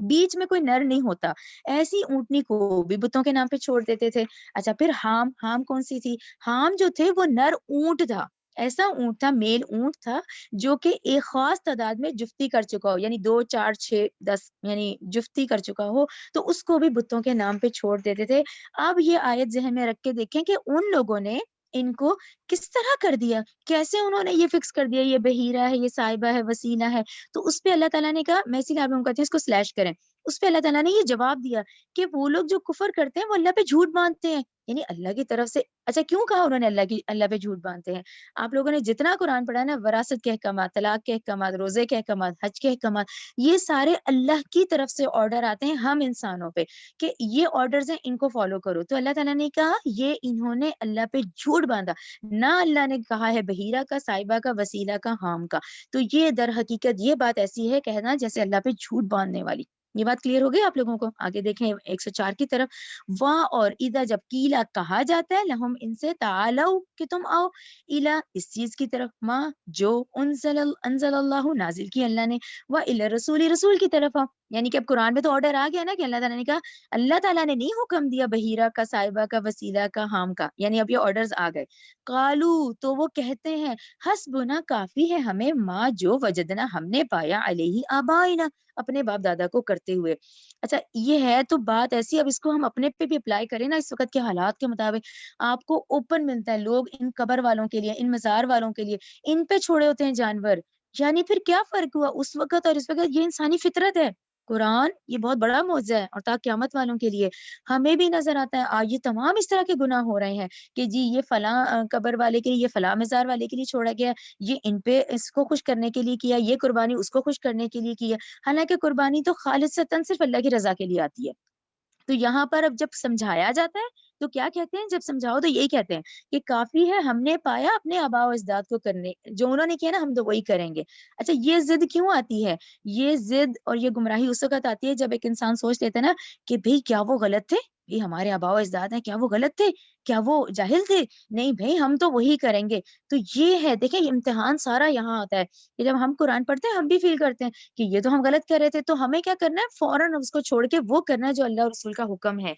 بیچ میں کوئی نر نہیں ہوتا. ایسی اونٹنی کو بھی بتوں کے نام پہ چھوڑ دیتے تھے. اچھا، پھر ہام، ہام کون سی تھی؟ ہام جو تھے وہ نر اونٹ تھا، ایسا اونٹ تھا، میل اونٹ تھا، جو کہ ایک خاص تعداد میں جفتی کر چکا ہو، یعنی 2 4 6 10، یعنی جفتی کر چکا ہو، تو اس کو بھی بتوں کے نام پہ چھوڑ دیتے تھے. اب یہ آیت ذہن میں رکھ کے دیکھیں کہ ان لوگوں نے ان کو کس طرح کر دیا، کیسے انہوں نے یہ فکس کر دیا یہ بحیرہ ہے، یہ سائبہ ہے، وسیلہ ہے. تو اس پہ اللہ تعالیٰ نے کہا، میں اسی لیے آپ لوگوں کو کہتی ہوں اس کو سلیش کریں. اس پہ اللہ تعالیٰ نے یہ جواب دیا کہ وہ لوگ جو کفر کرتے ہیں وہ اللہ پہ جھوٹ باندھتے ہیں، یعنی اللہ کی طرف سے. اچھا، کیوں کہا انہوں نے اللہ پہ جھوٹ باندھتے ہیں؟ آپ لوگوں نے جتنا قرآن پڑھا ہے نا، وراثت کے احکامات، طلاق کے احکامات، روزے کے احکامات، حج کے احکامات، یہ سارے اللہ کی طرف سے آرڈر آتے ہیں ہم انسانوں پہ کہ یہ آرڈرز ہیں، ان کو فالو کرو. تو اللہ تعالیٰ نے کہا یہ انہوں نے اللہ پہ جھوٹ باندھا. نہ اللہ نے کہا ہے بحیرہ کا، سائبہ کا، وسیلہ کا، ہام کا. تو یہ در حقیقت یہ بات ایسی ہے کہنا جیسے اللہ پہ جھوٹ باندھنے والی. یہ بات کلیئر ہو گئی آپ لوگوں کو؟ آگے دیکھیں 104 کی طرف. واہ، اور اذا، جب قیلا کہا جاتا ہے، لہم ان سے، تعالو کہ تم آؤ، الا اس چیز کی طرف، ماں جو انزل اللہ نازل کی اللہ نے، و الی رسول، رسول کی طرف آؤ. یعنی کہ اب قرآن میں تو آرڈر آ گیا نا کہ اللہ تعالیٰ نے کہا، اللہ تعالیٰ نے نہیں حکم دیا بحیرہ کا، سائبہ کا، وسیلہ کا، ہام کا، یعنی اب یہ آرڈرز آ گئے. قالو، تو وہ کہتے ہیں، حسبنا، کافی ہے ہمیں، ماں جو، وجدنا، ہم نے پایا، علیہ آبائنا، اپنے باپ دادا کو کرتے ہوئے. اچھا، یہ ہے تو بات ایسی، اب اس کو ہم اپنے پہ بھی اپلائی کریں نا اس وقت کے حالات کے مطابق. آپ کو اوپن ملتا ہے، لوگ ان قبر والوں کے لیے، ان مزار والوں کے لیے ان پہ چھوڑے ہوتے ہیں جانور. یعنی پھر کیا فرق ہوا اس وقت اور اس وقت؟ یہ انسانی فطرت ہے. قرآن یہ بہت بڑا معجزہ ہے اور تا قیامت والوں کے لیے ہمیں بھی نظر آتا ہے آج یہ تمام اس طرح کے گناہ ہو رہے ہیں کہ جی یہ فلاں قبر والے کے لیے، یہ فلاں مزار والے کے لیے چھوڑا گیا، یہ ان پہ اس کو خوش کرنے کے لیے کیا، یہ قربانی اس کو خوش کرنے کے لیے کی ہے، حالانکہ قربانی تو خالصتاً صرف اللہ کی رضا کے لیے آتی ہے۔ تو یہاں پر اب جب سمجھایا جاتا ہے تو کیا کہتے ہیں، جب سمجھاؤ تو یہی کہتے ہیں کہ کافی ہے ہم نے پایا اپنے آباء و اجداد کو کرنے، جو انہوں نے کیا نا ہم تو وہی کریں گے۔ اچھا یہ ضد کیوں آتی ہے؟ یہ ضد اور یہ گمراہی اس وقت آتی ہے جب ایک انسان سوچ لیتا ہے نا کہ بھئی کیا وہ غلط تھے، یہ ہمارے آباء و اجداد ہیں، کیا وہ غلط تھے، کیا وہ جاہل تھے، نہیں بھائی ہم تو وہی کریں گے۔ تو یہ ہے، دیکھیں امتحان سارا یہاں آتا ہے کہ جب ہم قرآن پڑھتے ہیں ہم بھی فیل کرتے ہیں کہ یہ تو ہم غلط کر رہے تھے، تو ہمیں کیا کرنا ہے، فوراً اس کو چھوڑ کے وہ کرنا ہے جو اللہ اور رسول کا حکم ہے۔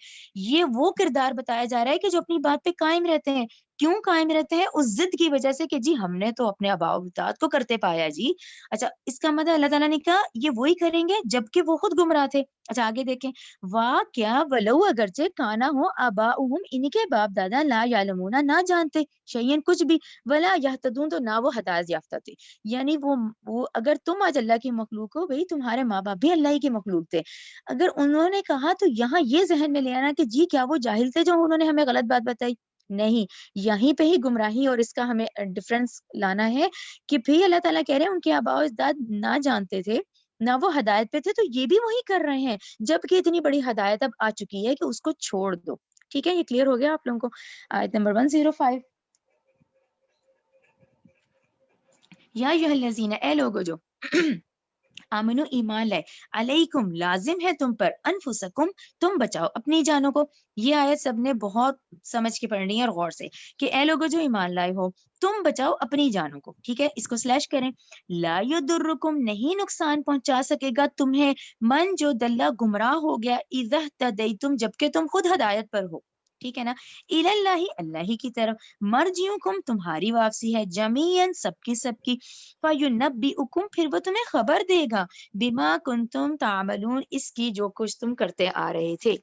یہ وہ کردار بتایا جا رہا ہے کہ جو اپنی بات پہ قائم رہتے ہیں۔ کیوں قائم رہتے ہیں؟ اس ضد کی وجہ سے کہ جی ہم نے تو اپنے آباء و اجداد کو کرتے پایا جی۔ اچھا اس کا مطلب اللہ تعالیٰ نے کہا یہ وہی کریں گے جبکہ وہ خود گمراہ تھے۔ اچھا آگے دیکھیں، واہ کیا ولو اگرچہ کانا ہو آباؤہم، ان کے باپ دادا لا یعلمون نہ جانتے، شیئن کچھ بھی، ولا یہتدون تو نہ وہ ہدایت یافتہ تھے۔ یعنی وہ اگر تم آج اللہ کی مخلوق ہو، بھئی تمہارے ماں باپ بھی اللہ ہی کی مخلوق تھے، اگر انہوں نے کہا تو یہاں یہ ذہن میں لے آنا کہ جی کیا وہ جاہل تھے جو انہوں نے ہمیں غلط بات بتائی؟ نہیں، یہیں پہ ہی گمراہی اور اس کا ہمیں ڈفرنس لانا ہے کہ بھی اللہ تعالیٰ کہہ رہے ہیں ان کے آباء و اجداد نہ جانتے تھے، نہ وہ ہدایت پہ تھے، تو یہ بھی وہی کر رہے ہیں جبکہ اتنی بڑی ہدایت اب آ چکی ہے کہ اس کو چھوڑ دو۔ ٹھیک ہے، یہ کلیئر ہو گیا آپ لوگوں کو؟ آیت نمبر 105، یا ایھا الذین، اے لوگو جو آمنو ایمان لائے، علیکم لازم ہے تم پر، انفسکم تم بچاؤ اپنی جانوں کو۔ یہ آیت سب نے بہت سمجھ کے پڑھنی ہے اور غور سے کہ اے لوگو جو ایمان لائے ہو تم بچاؤ اپنی جانوں کو۔ ٹھیک ہے، اس کو سلیش کریں، لا یضرکم نہیں نقصان پہنچا سکے گا تمہیں، من جو دلہ گمراہ ہو گیا، اذا اہتدیتم جبکہ تم خود ہدایت پر ہو۔ ٹھیک ہے نا، اللہ اللہ ہی کی طرف، مرجعکم تمہاری واپسی ہے، جمیعاً سب کی سب کی، فَيُنَبِّئُكُمْ پھر وہ تمہیں خبر دے گا، بِمَا كُنْتُمْ تَعْمَلُونَ اس کی جو کچھ تم کرتے آ رہے تھے۔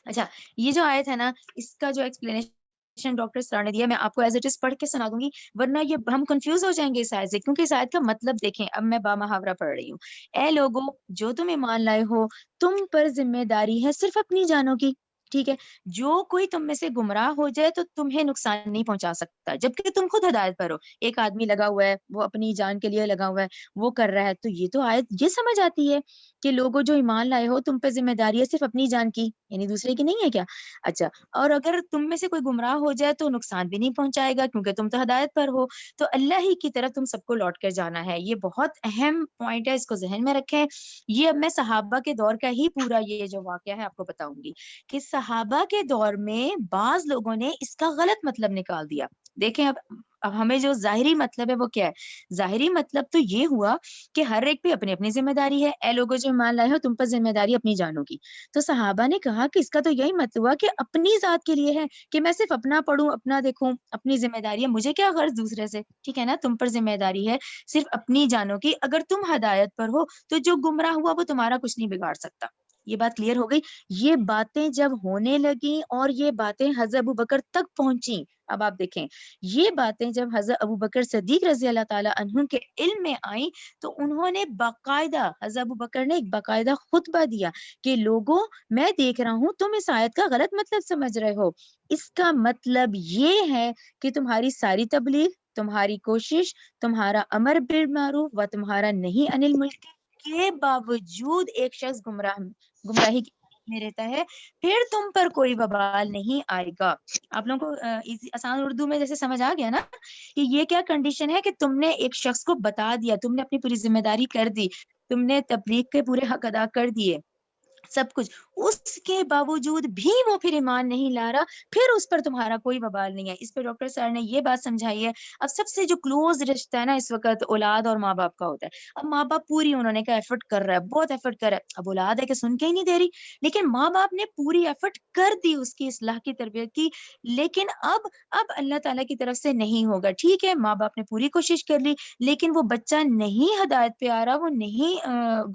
اچھا یہ جو آیت ہے نا اس کا جو ایکسپلینیشن ڈاکٹر سار نے دیا میں آپ کو ایز اٹ از پڑھ کے سنا دوں گی، ورنہ یہ ہم کنفیوز ہو جائیں گے اس آیت سے، کیونکہ اس آیت کا مطلب دیکھیں، اب میں با محاورہ پڑھ رہی ہوں۔ اے لوگو جو تم ایمان لائے ہو تم پر ذمہ داری ہے صرف اپنی جانوں کی۔ ٹھیک ہے، جو کوئی تم میں سے گمراہ ہو جائے تو تمہیں نقصان نہیں پہنچا سکتا جبکہ تم خود ہدایت پر ہو۔ ایک آدمی لگا ہوا ہے، وہ اپنی جان کے لیے لگا ہوا ہے، وہ کر رہا ہے، تو یہ تو آیت یہ سمجھ آتی ہے کہ لوگوں جو ایمان لائے ہو تم پہ ذمہ داری ہے صرف اپنی جان کی، یعنی دوسرے کی نہیں ہے کیا؟ اچھا، اور اگر تم میں سے کوئی گمراہ ہو جائے تو نقصان بھی نہیں پہنچائے گا کیونکہ تم تو ہدایت پر ہو، تو اللہ ہی کی طرف تم سب کو لوٹ کر جانا ہے۔ یہ بہت اہم پوائنٹ ہے، اس کو ذہن میں رکھیں۔ یہ اب میں صحابہ کے دور کا ہی پورا یہ جو واقعہ ہے آپ کو بتاؤں گی کہ صحابہ کے دور میں بعض لوگوں نے اس کا غلط مطلب نکال دیا۔ دیکھیں اب ہمیں جو ظاہری مطلب ہے وہ کیا ہے؟ ظاہری مطلب تو یہ ہوا کہ ہر ایک پہ اپنی اپنی ذمہ داری ہے، اے لوگوں جو ایمان لائے ہو تم پر ذمہ داری اپنی جانوں کی۔ تو صحابہ نے کہا کہ اس کا تو یہی مطلب ہوا کہ اپنی ذات کے لیے ہے کہ میں صرف اپنا پڑھوں، اپنا دیکھوں، اپنی ذمہ داری ہے، مجھے کیا غرض دوسرے سے۔ ٹھیک ہے نا، تم پر ذمہ داری ہے صرف اپنی جانوں کی، اگر تم ہدایت پر ہو تو جو گمراہ ہوا وہ تمہارا کچھ نہیں بگاڑ سکتا۔ یہ بات کلیئر ہو گئی؟ یہ باتیں جب ہونے لگیں اور یہ باتیں حضرت ابو بکر تک پہنچی، اب آپ دیکھیں یہ باتیں جب حضرت ابو بکر صدیق رضی اللہ تعالی عنہ کے علم میں آئیں تو انہوں نے باقاعدہ، حضرت ابو بکر نے ایک باقاعدہ خطبہ دیا کہ لوگوں میں دیکھ رہا ہوں تم اس آیت کا غلط مطلب سمجھ رہے ہو، اس کا مطلب یہ ہے کہ تمہاری ساری تبلیغ، تمہاری کوشش، تمہارا امر بالمعروف و تمہارا نہیں عن المنکر کے باوجود ایک شخص گمراہی میں رہتا ہے، پھر تم پر کوئی وبال نہیں آئے گا۔ آپ لوگوں کو آسان اردو میں جیسے سمجھ آ گیا نا کہ یہ کیا کنڈیشن ہے کہ تم نے ایک شخص کو بتا دیا، تم نے اپنی پوری ذمہ داری کر دی، تم نے تبلیغ کے پورے حق ادا کر دیے، سب کچھ، اس کے باوجود بھی وہ پھر ایمان نہیں لا رہا، پھر اس پر تمہارا کوئی وبال نہیں ہے۔ اس پہ ڈاکٹر سر نے یہ بات سمجھائی ہے۔ اب سب سے جو کلوز رشتہ ہے نا اس وقت اولاد اور ماں باپ کا ہوتا ہے۔ اب ماں باپ پوری انہوں نے کہا ایفرٹ کر رہا ہے، بہت ایفرٹ کر رہا ہے، اب اولاد ہے کہ سن کے ہی نہیں دے رہی، لیکن ماں باپ نے پوری ایفرٹ کر دی اس کی اصلاح کی، تربیت کی، لیکن اب اللہ تعالیٰ کی طرف سے نہیں ہوگا۔ ٹھیک ہے، ماں باپ نے پوری کوشش کر لی لیکن وہ بچہ نہیں ہدایت پہ آ رہا، وہ نہیں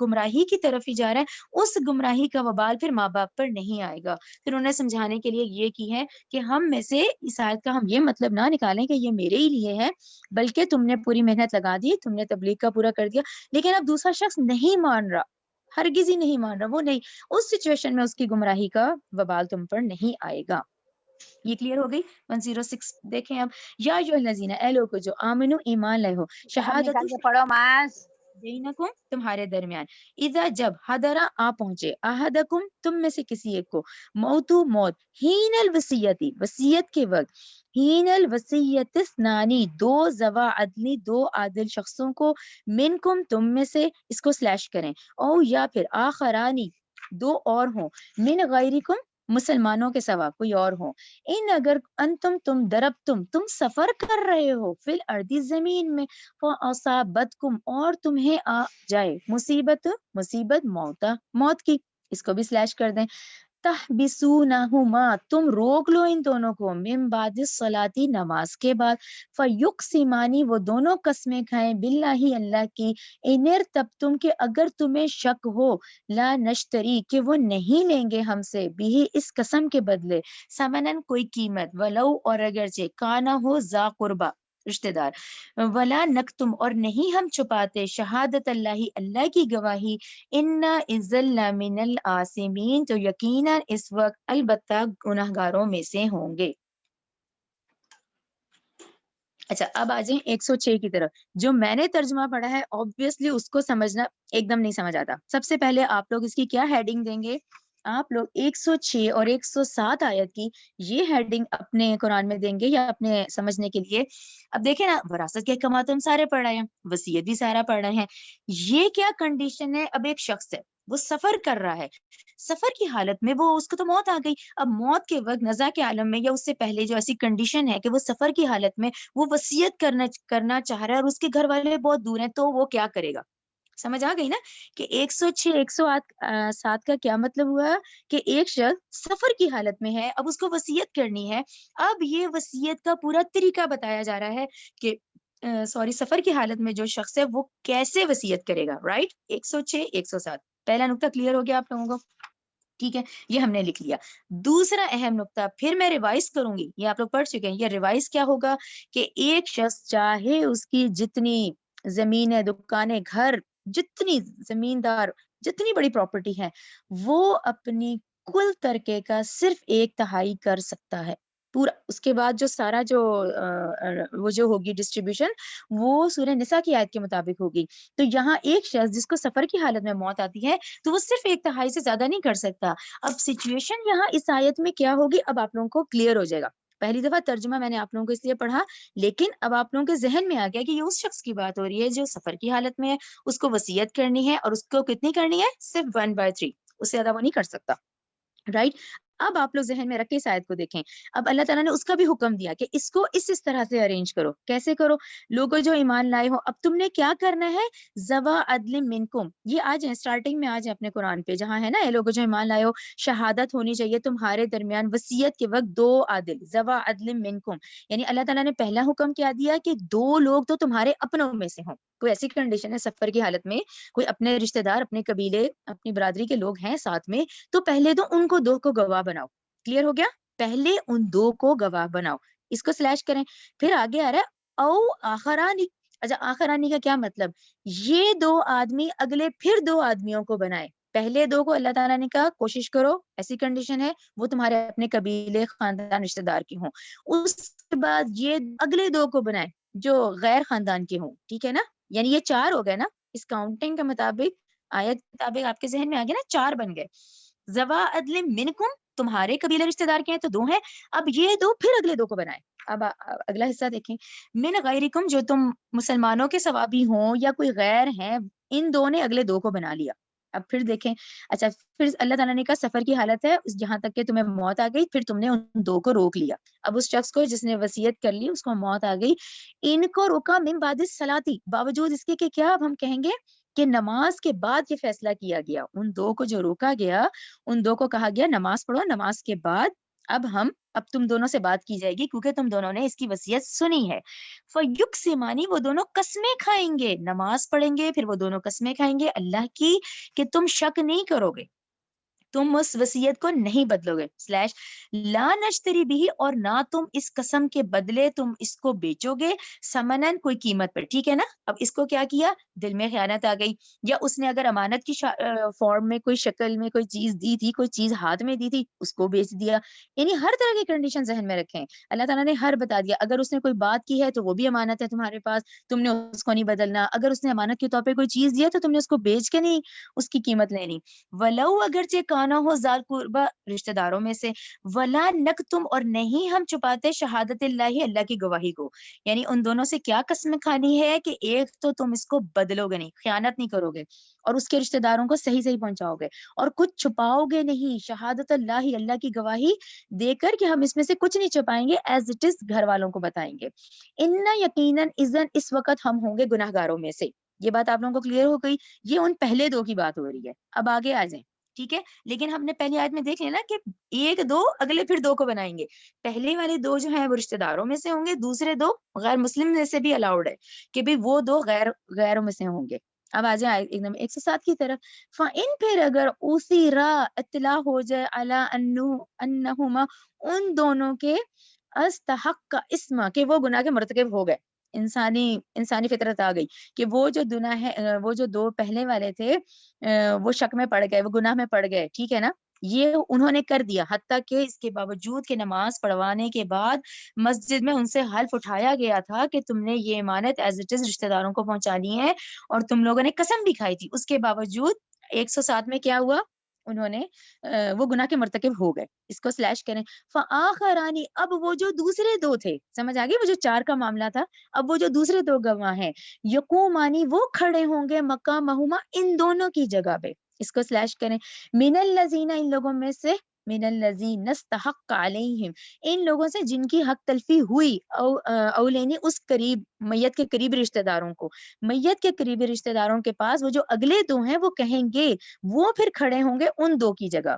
گمراہی کی طرف ہی جا رہا ہے، اس گمراہی کا وبال پھر ماں باپ پر نہیں آئے گا۔ پھر انہیں سمجھانے کے لیے یہ کی ہے کہ ہم میں سے اس آیت کا ہم یہ مطلب نہ نکالیں کہ یہ میرے ہی لیے ہے، بلکہ تم نے پوری محنت لگا دی، تم نے تبلیغ کا پورا کر دیا، لیکن اب دوسرا شخص نہیں مان رہا، ہرگز ہی نہیں مان رہا، وہ نہیں، اس سچویشن میں اس کی گمراہی کا وبال تم پر نہیں آئے گا. یہ کلیئر ہو گئی. 106 دیکھیں اب. یا الذین، اے لوگو جو آمنو ایمان لائے ہو، اب شہادت نکال کے پڑھو ماس. بینکم تمہارے درمیان، اذا جب، حضرا آ پہنچے، احدکم تم میں سے کسی ایک کو، موتو موت، ہین الوصیتی وصیت کے وقت، ہین الوصیت اثنانی دو ذوا عدلی دو عادل شخصوں کو، منکم تم میں سے، اس کو سلیش کریں، او یا پھر آخرانی دو اور ہوں، من غیرکم مسلمانوں کے سوا کوئی اور ہو، ان اگر انتم تم دربتم تم سفر کر رہے ہو، فی الارض زمین میں، فاصابتکم اور تمہیں آ جائے مصیبت موت کی، اس کو بھی سلیش کر دیں، تحبسونہما تم روک لو ان دونوں کو، من بعد الصلاۃ نماز کے بعد، فیقسمانی وہ دونوں قسمیں کھائیں، باللہ اللہ کی، ان ارتبتم کہ اگر تمہیں شک ہو، لا نشتری کہ وہ نہیں لیں گے ہم سے، بھی اس قسم کے بدلے، سمنن کوئی قیمت، ولو اور اگرچہ کانا ہو ذا قربا رشتہ دار، ولا نکتم اور نہیں ہم چھپاتے، شہادت اللہ اللہ کی گواہی، انا اذل من العاصمین تو یقینا اس وقت البتہ گناہگاروں میں سے ہوں گے. اچھا اب آ جائیں 106 کی طرف. جو میں نے ترجمہ پڑھا ہے obviously اس کو سمجھنا ایک دم نہیں سمجھ آتا. سب سے پہلے آپ لوگ اس کی کیا ہیڈنگ دیں گے؟ آپ لوگ 106 اور 107 آیت کی یہ ہیڈنگ اپنے قرآن میں دیں گے یا اپنے سمجھنے کے لیے. اب دیکھیں نا، وراثت کے احکامات ہم سارے پڑھ رہے ہیں، وصیت بھی سارا پڑھ رہے ہیں. یہ کیا کنڈیشن ہے؟ اب ایک شخص ہے، وہ سفر کر رہا ہے، سفر کی حالت میں وہ اس کو تو موت آ گئی. اب موت کے وقت نزا کے عالم میں یا اس سے پہلے جو ایسی کنڈیشن ہے کہ وہ سفر کی حالت میں وہ وصیت کرنا چاہ رہا ہے اور اس کے گھر والے بہت دور ہیں، تو وہ کیا کرے گا؟ سمجھ آ گئی نا کہ 106 107 کا کیا مطلب ہوا کہ ایک شخص سفر کی حالت میں ہے، اب اس کو وصیت کرنی ہے. اب یہ وصیت کا پورا طریقہ بتایا جا رہا ہے کہ سفر کی حالت میں جو شخص ہے وہ کیسے وصیت کرے گا. رائٹ، 106 107 پہلا نقطہ کلیئر ہو گیا آپ لوگوں کو؟ ٹھیک ہے، یہ ہم نے لکھ لیا. دوسرا اہم نقطہ پھر میں ریوائز کروں گی، یہ آپ لوگ پڑھ چکے ہیں. یہ ریوائز کیا ہوگا کہ ایک شخص چاہے اس کی جتنی زمینیں، دکانیں، گھر، جتنی زمیندار، جتنی بڑی پراپرٹی ہے، وہ اپنی کل ترکے کا صرف 1/3 کر سکتا ہے پورا. اس کے بعد جو سارا جو وہ جو ہوگی ڈسٹریبیوشن، وہ سورہ نساء کی آیت کے مطابق ہوگی. تو یہاں ایک شخص جس کو سفر کی حالت میں موت آتی ہے تو وہ صرف 1/3 سے زیادہ نہیں کر سکتا. اب سچویشن یہاں اس آیت میں کیا ہوگی اب آپ لوگوں کو کلیئر ہو جائے گا. پہلی دفعہ ترجمہ میں نے آپ لوگوں کو اس لیے پڑھا، لیکن اب آپ لوگوں کے ذہن میں آ گیا کہ یہ اس شخص کی بات ہو رہی ہے جو سفر کی حالت میں ہے، اس کو وصیت کرنی ہے، اور اس کو کتنی کرنی ہے؟ صرف 1/3، اس سے زیادہ وہ نہیں کر سکتا. رائٹ. اب آپ لوگ ذہن میں رکھ کے اس آیت کو دیکھیں. اب اللہ تعالیٰ نے اس کا بھی حکم دیا کہ اس کو اس طرح سے ارینج کرو. کیسے کرو؟ لوگوں جو ایمان لائے ہو، اب تم نے کیا کرنا ہے؟ ذوا عدل منکم، یہ آ جائیں اسٹارٹنگ میں آ جائیں اپنے قرآن پہ جہاں ہے نا، اے لوگوں جو ایمان لائے ہو، شہادت ہونی چاہیے تمہارے درمیان وصیت کے وقت 2 عادل، ذوا عدل منکم. یعنی اللہ تعالیٰ نے پہلا حکم کیا دیا کہ 2 لوگ تو تمہارے اپنوں میں سے ہوں. کوئی ایسی کنڈیشن ہے سفر کی حالت میں، کوئی اپنے رشتہ دار، اپنے قبیلے، اپنی برادری کے لوگ ہیں ساتھ میں، تو پہلے تو ان کو 2 کو گواہ بناؤ. کلیئر ہو گیا؟ پہلے ان 2 کو گواہ بناؤ. اس کو سلیش کریں. پھر آگے آ رہا ہے او آخرانی. اچھا آخرانی کا کیا مطلب؟ یہ 2 آدمی اگلے پھر 2 آدمیوں کو بنائے. پہلے 2 کو اللہ تعالیٰ نے کہا کوشش کرو، ایسی کنڈیشن ہے وہ تمہارے اپنے قبیلے، خاندان، رشتہ دار کے ہوں. اس کے بعد یہ اگلے 2 کو بنائے جو غیر خاندان کے ہوں. ٹھیک ہے نا؟ یعنی یہ 4 ہو گئے نا اس کاؤنٹنگ کے مطابق، آیت کے مطابق آپ کے ذہن میں آ گیا نا، 4 بن گئے. ذوا عدل منکم تمہارے قبیلے رشتہ دار کے ہیں تو 2 ہیں. اب یہ 2 پھر اگلے 2 کو بنائے. اب اگلا حصہ دیکھیں. من غیرکم جو تم مسلمانوں کے سوا بھی ہوں یا کوئی غیر ہیں، ان 2 نے اگلے 2 کو بنا لیا. اب پھر دیکھیں. اچھا پھر اللہ تعالیٰ نے کہا سفر کی حالت ہے، جہاں تک کہ تمہیں موت آ گئی، پھر تم نے ان 2 کو روک لیا. اب اس شخص کو جس نے وصیت کر لی، اس کو موت آ گئی، ان کو روکا من بعد الصلاۃ، باوجود اس کے کہ کیا اب ہم کہیں گے کہ نماز کے بعد یہ فیصلہ کیا گیا. ان 2 کو جو روکا گیا، ان 2 کو کہا گیا نماز پڑھو، نماز کے بعد اب تم دونوں سے بات کی جائے گی کیونکہ تم دونوں نے اس کی وصیت سنی ہے. فیقسمانی وہ دونوں قسمیں کھائیں گے. نماز پڑھیں گے، پھر وہ دونوں قسمیں کھائیں گے اللہ کی کہ تم شک نہیں کرو گے. تم اس وصیت کو نہیں بدلو گے، سلیش لا نشتری بھی، اور نہ تم اس قسم کے بدلے تم اس کو بیچو گے، سمنن کوئی قیمت پر، ٹھیک ہے نا۔ اب اس کو کیا کیا، دل میں خیانت آ گئی، یا اس نے اگر امانت کی فارم میں کوئی شکل میں کوئی چیز دی تھی، کوئی چیز ہاتھ میں دی تھی، اس کو بیچ دیا، یعنی ہر طرح کی کنڈیشن ذہن میں رکھیں، اللہ تعالیٰ نے ہر بتا دیا۔ اگر اس نے کوئی بات کی ہے تو وہ بھی امانت ہے تمہارے پاس، تم نے اس کو نہیں بدلنا۔ اگر اس نے امانت کے طور پہ کوئی چیز دیا تو تم نے اس کو بیچ کے نہیں اس کی قیمت لینی۔ ولو اگرچہ کانا ہو ذال قربا، رشتہ داروں میں سے، ولا نکتم، اور نہیں ہم چھپاتے، شہادت اللہ، اللہ کی گواہی کو، یعنی ان دونوں سے کیا قسم کھانی ہے کہ ایک تو تم اس کو بدلو گے نہیں، خیانت نہیں کرو گے، اور اس کے رشتہ داروں کو صحیح صحیح پہنچاؤ گے، اور کچھ چھپاؤ گے نہیں، شہادت اللہ، اللہ کی گواہی دے کر کہ ہم اس میں سے کچھ نہیں چھپائیں گے، ایز اٹ از گھر والوں کو بتائیں گے۔ ان یقیناً اذن، اس وقت ہم ہوں گے گناہ گاروں میں سے۔ یہ بات آپ لوگوں کو کلیئر ہو گئی؟ یہ ان پہلے دو کی بات ہو رہی ہے، اب آگے آ جائیں، ٹھیک ہے۔ لیکن ہم نے پہلی آیت میں دیکھ لینا کہ ایک دو اگلے پھر دو کو بنائیں گے، پہلے والے دو جو ہیں وہ رشتہ داروں میں سے ہوں گے، دوسرے دو غیر مسلم میں سے بھی الاؤڈ ہے کہ بھی وہ دو غیروں میں سے ہوں گے۔ اب آ جائیں ایک دم 107 کی طرف، فَإِن، پھر اگر اُثِرَ، اطلاع ہو جائے، عَلَىٰ أَنَّهُمَا، ان دونوں کے، استحق کا اسم، کہ وہ گناہ کے مرتکب ہو گئے، انسانی فطرت آ گئی کہ وہ جو گناہ ہے، وہ جو دو پہلے والے تھے وہ شک میں پڑ گئے، وہ گناہ میں پڑ گئے، ٹھیک ہے نا، یہ انہوں نے کر دیا، حتیٰ کہ اس کے باوجود کہ نماز پڑھوانے کے بعد مسجد میں ان سے حلف اٹھایا گیا تھا کہ تم نے یہ امانت ایز اٹ از رشتہ داروں کو پہنچانی ہے، اور تم لوگوں نے قسم بھی کھائی تھی، اس کے باوجود 107 میں کیا ہوا، انہوں نے وہ گناہ کے مرتکب ہو گئے۔ اس کو سلیش کریں، فآخرانی، اب وہ جو دوسرے دو تھے، سمجھ آ گئی، وہ جو 4 کا معاملہ تھا، اب وہ جو دوسرے دو گواہ ہیں، یقومانی، وہ کھڑے ہوں گے، مقامہما، ان دونوں کی جگہ پہ، اس کو سلیش کریں، من الذین، ان لوگوں میں سے، من الذین استحق علیہم، ان لوگوں سے جن کی حق تلفی ہوئی، اولینی، اس قریب، میت کے قریبی رشتہ داروں کو، میت کے قریبی رشتہ داروں کے پاس وہ جو اگلے دو ہیں وہ کہیں گے، وہ پھر کھڑے ہوں گے ان دو کی جگہ،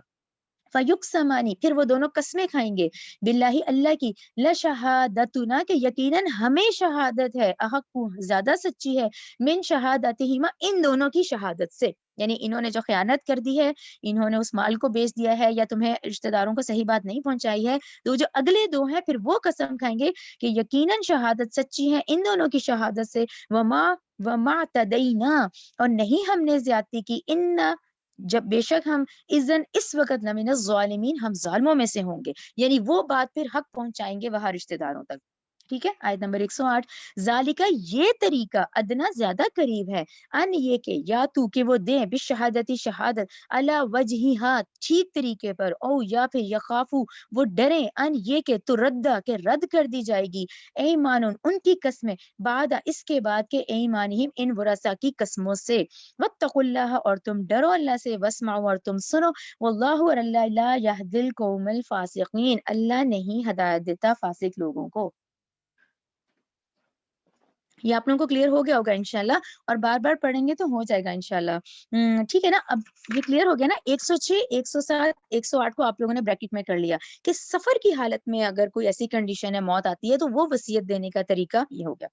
فیقسمانی، پھر وہ دونوں قسمیں کھائیں گے، باللہ، اللہ کی، لشہادتنا، کہ یقیناً ہمیں شہادت ہے، احق، زیادہ سچی ہے، من شہادتہما، ان دونوں کی شہادت سے، یعنی انہوں نے جو خیانت کر دی ہے، انہوں نے اس مال کو بیچ دیا ہے، یا تمہیں رشتہ داروں کو صحیح بات نہیں پہنچائی ہے، تو جو اگلے دو ہیں پھر وہ قسم کھائیں گے کہ یقیناً شہادت سچی ہے ان دونوں کی شہادت سے، وما تدینا، اور نہیں ہم نے زیادتی کی، ان، جب بے شک ہم، اذن، اس وقت، لمن الظالمین، ہم ظالموں میں سے ہوں گے، یعنی وہ بات پھر حق پہنچائیں گے وہاں رشتہ داروں تک، ٹھیک ہے۔ آیت نمبر 108، ذالکہ، یہ طریقہ، ادنا، زیادہ قریب ہے، ان، یہ کہ، یا تو، کہ وہ دیں، بالشہادتی، شہادت، علی وجہہا، ٹھیک طریقے پر، او، یا پھر یخافو، وہ ڈریں، ان، یہ کہ، تردہ، کہ رد کر دی جائے گی، ایمان، ان کی قسمیں، بعد، اس کے بعد کے، ایمانہم، ان ورثاء کی قسموں سے، واتقوا اللہ، اور تم ڈرو اللہ سے، واسمعوا، اور تم سنو، واللہ، اور اللہ، لا یہدی القوم الفاسقین، اللہ نہیں ہدایت دیتا فاسق لوگوں کو۔ یہ آپ لوگوں کو کلیئر ہو گیا ہوگا انشاءاللہ، اور بار بار پڑھیں گے تو ہو جائے گا انشاءاللہ، ٹھیک ہے نا۔ اب یہ کلیئر ہو گیا نا، 106، 107، 108 کو آپ لوگوں نے بریکٹ میں کر لیا کہ سفر کی حالت میں اگر کوئی ایسی کنڈیشن ہے، موت آتی ہے، تو وہ وصیت دینے کا طریقہ یہ ہو گیا۔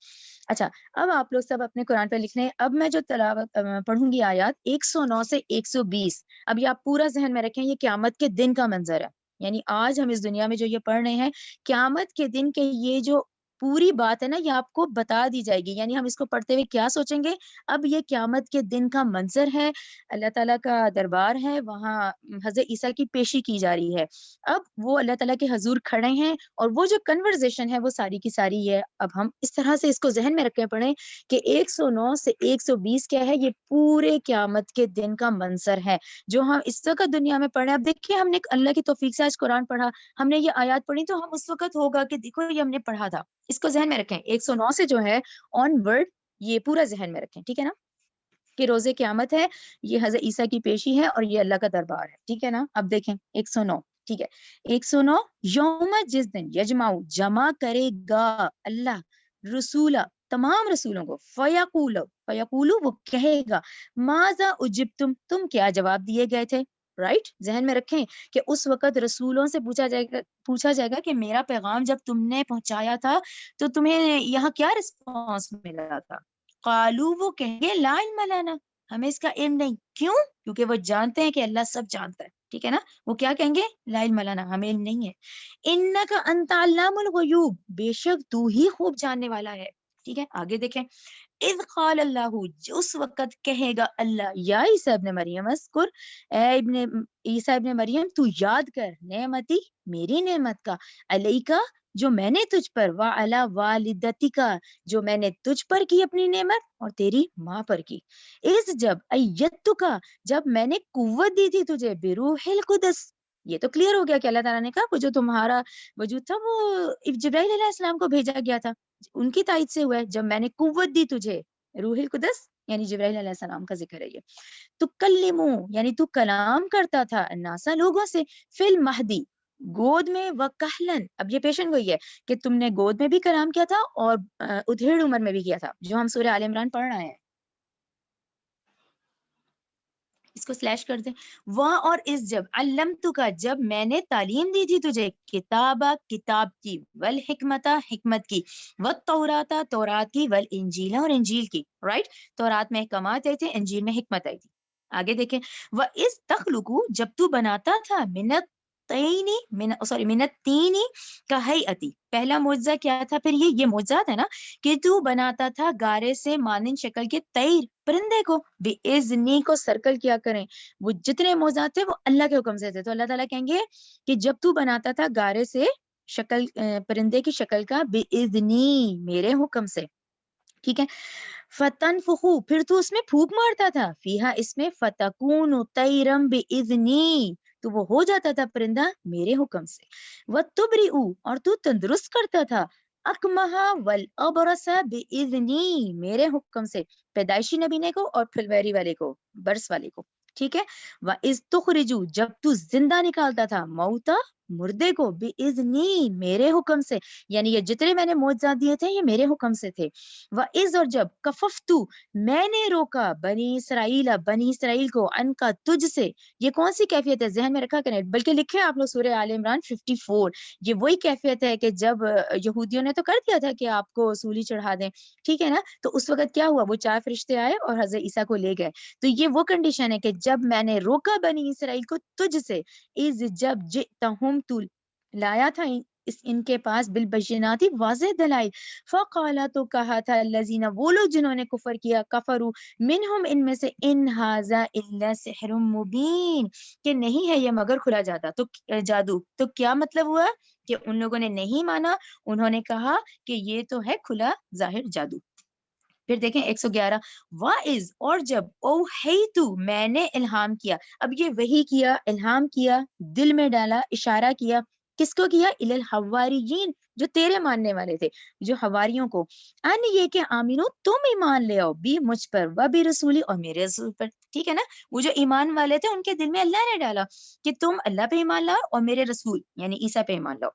اچھا، اب آپ لوگ سب اپنے قرآن پہ لکھ لیں، اب میں جو تلاوت پڑھوں گی آیات 109 سے 120، اب یہ آپ پورا ذہن میں رکھیں، یہ قیامت کے دن کا منظر ہے، یعنی آج ہم اس دنیا میں جو یہ پڑھ رہے ہیں، قیامت کے دن کے یہ جو پوری بات ہے نا، یہ آپ کو بتا دی جائے گی، یعنی ہم اس کو پڑھتے ہوئے کیا سوچیں گے، اب یہ قیامت کے دن کا منظر ہے، اللہ تعالیٰ کا دربار ہے، وہاں حضرت عیسیٰ کی پیشی کی جا رہی ہے، اب وہ اللہ تعالیٰ کے حضور کھڑے ہیں، اور وہ جو کنورزیشن ہے وہ ساری کی ساری ہے، اب ہم اس طرح سے اس کو ذہن میں رکھ کے پڑھیں کہ 109 سے 120 کیا ہے، یہ پورے قیامت کے دن کا منظر ہے، جو ہم اس وقت دنیا میں پڑھیں۔ اب دیکھیے، ہم نے اللہ کی توفیق سے آج قرآن پڑھا، ہم نے یہ آیات پڑھی، تو ہم اس وقت ہوگا کہ دیکھو یہ ہم نے پڑھا تھا، اس کو ذہن میں رکھیں، 109 سے جو ہے آن ورڈ، یہ پورا ذہن میں رکھیں، ٹھیک ہے نا، کہ روز قیامت ہے، یہ حضرت عیسیٰ کی پیشی ہے، اور یہ اللہ کا دربار ہے، ٹھیک ہے نا۔ اب دیکھیں 109، ٹھیک ہے، 109، یوم، جس دن، یجمعو، جمع کرے گا اللہ، رسولہ، تمام رسولوں کو، فیقولو، وہ کہے گا، ماذا اجبتم، تم کیا جواب دیے گئے تھے، رائٹ، ذہن میں رکھیں کہ اس وقت رسولوں سے پوچھا جائے گا کہ میرا پیغام جب تم نے پہنچایا تھا تو تمہیں یہاں کیا رسپانس ملا تھا، قالو، وہ کہیں گے، لا علم لنا، ہمیں اس کا علم نہیں، کیوں، کیونکہ وہ جانتے ہیں کہ اللہ سب جانتا ہے، ٹھیک ہے نا. وہ کیا کہیں گے؟ لا علم لنا، ہمیں علم نہیں ہے. انک انت علام الغیوب، بے شک تو ہی خوب جاننے والا ہے. ٹھیک ہے، آگے دیکھیں. اذ قال اللہ، اس وقت کہے گا اللہ، یا عیسیٰ ابن مریم اذکر، اے عیسیٰ ابن مریم تو یاد کر، نعمتی، میری نعمت کا، علیکا، جو میں نے تجھ پر، وعلی والدتکا، جو میں نے تجھ پر کی اپنی نعمت اور تیری ماں پر کی. اس جب ایتکا، جب میں نے قوت دی تھی تجھے، بروح القدس. یہ تو کلیئر ہو گیا کہ اللہ تعالیٰ نے کہا وہ جو تمہارا وجود تھا وہ جبرائیل علیہ السلام کو بھیجا گیا تھا، ان کی تائید سے ہوا ہے. جب میں نے قوت دی تجھے، روح القدس یعنی جبرائیل علیہ السلام کا ذکر ہے یہ. تو کلمو یعنی تو کلام کرتا تھا ناسا لوگوں سے، فی المہدی، گود میں، وکہلن. اب یہ پیشن گوئی ہے کہ تم نے گود میں بھی کلام کیا تھا اور ادھیڑ عمر میں بھی کیا تھا، جو ہم سورہ آل عمران پڑھ رہے ہیں. اس کو سلیش کر دیں. وہ اور اس جب، علمتو کا، جب میں نے تعلیم دی تھی تجھے، کتابہ، کتاب کی، والحکمتہ، حکمت کی، والتوراتا، تورات کی، والانجیل، اور انجیل کی. رائٹ، تورات میں احکامات آئے تھے، انجیل میں حکمت آئی تھی. آگے دیکھیں. وَإِذْ تَخْلُقُ، جب تو بناتا تھا، من التینی کا ہیئتی. پہلا معجزہ کیا تھا؟ پھر یہ معجزات ہے نا کہ تو بناتا تھا گارے سے مانند شکل کے طیر، پرندے کو، بِإِذْنِی کو سرکل کیا کریں. وہ جتنے معجزات تھے وہ اللہ کے حکم سے تھے. تو اللہ تعالیٰ کہیں گے کہ جب تو بناتا تھا گارے سے شکل، پرندے کی شکل کا، بِإِذْنِی، میرے حکم سے. ٹھیک ہے. فتنفخو، پھر تو اس میں پھونک مارتا تھا، فیہا، اس میں، فتکون طیرم بإذنی، تو وہ ہو جاتا تھا پرندہ میرے حکم سے. وتبرئ، اور تو تندرست کرتا تھا، اکمہا والابرس بإذنی، میرے حکم سے، پیدائشی نبینے کو اور پھلویری والے کو، برس والے کو. ٹھیک ہے. وَإِذْ تُخْرِجُ، جب تو زندہ نکالتا تھا، موتا، مردے کو، بإذنی، میرے حکم سے. یعنی یہ جتنے میں نے معجزات دیے تھے یہ میرے حکم سے تھے. وَإِذْ، اور جب، کففتو، میں نے روکا، بنی اسرائیل کو، ان کا، تجھ سے. یہ کون سی کیفیت ہے؟ ذہن میں رکھا کریں، بلکہ لکھے آپ لوگ سورہ آل عمران 54. یہ وہی کیفیت ہے کہ جب یہودیوں نے تو کر دیا تھا کہ آپ کو سولی چڑھا دیں، ٹھیک ہے نا. تو اس وقت کیا ہوا؟ وہ 4 فرشتے آئے اور حضرت عیسیٰ کو لے گئے. تو یہ وہ کنڈیشن ہے کہ جب میں نے روکا بنی اسرائیل کو تجھ سے، اذ، جب، جئتہم، تو لایا تھا ان کے پاس، بالبینات، واضح دلائل. فقالا، تو کہا تھا، الذین، وہ لوگ جنہوں نے کفر کیا، کفروا، منہم، ان میں سے، ان ھذا الا سحر مبین، کہ نہیں ہے یہ مگر کھلا جادو. تو کیا مطلب ہوا کہ ان لوگوں نے نہیں مانا، انہوں نے کہا کہ یہ تو ہے کھلا ظاہر جادو. پھر دیکھیں 111. وَإِذْ، اور جب، اوحیتُ، میں نے الہام کیا. اب یہ وحی کیا، الہام کیا، دل میں ڈالا، اشارہ کیا. کس کو کیا؟ الی الحواریین، جو تیرے ماننے والے تھے، جو حواریوں کو. ان، یہ کہ آمینو، تم ایمان لے آؤ، بھی، مجھ پر، و بھی رسولی، اور میرے رسول پر. ٹھیک ہے نا. وہ جو ایمان والے تھے ان کے دل میں اللہ نے ڈالا کہ تم اللہ پہ ایمان لاؤ اور میرے رسول یعنی عیسیٰ پہ ایمان لاؤ.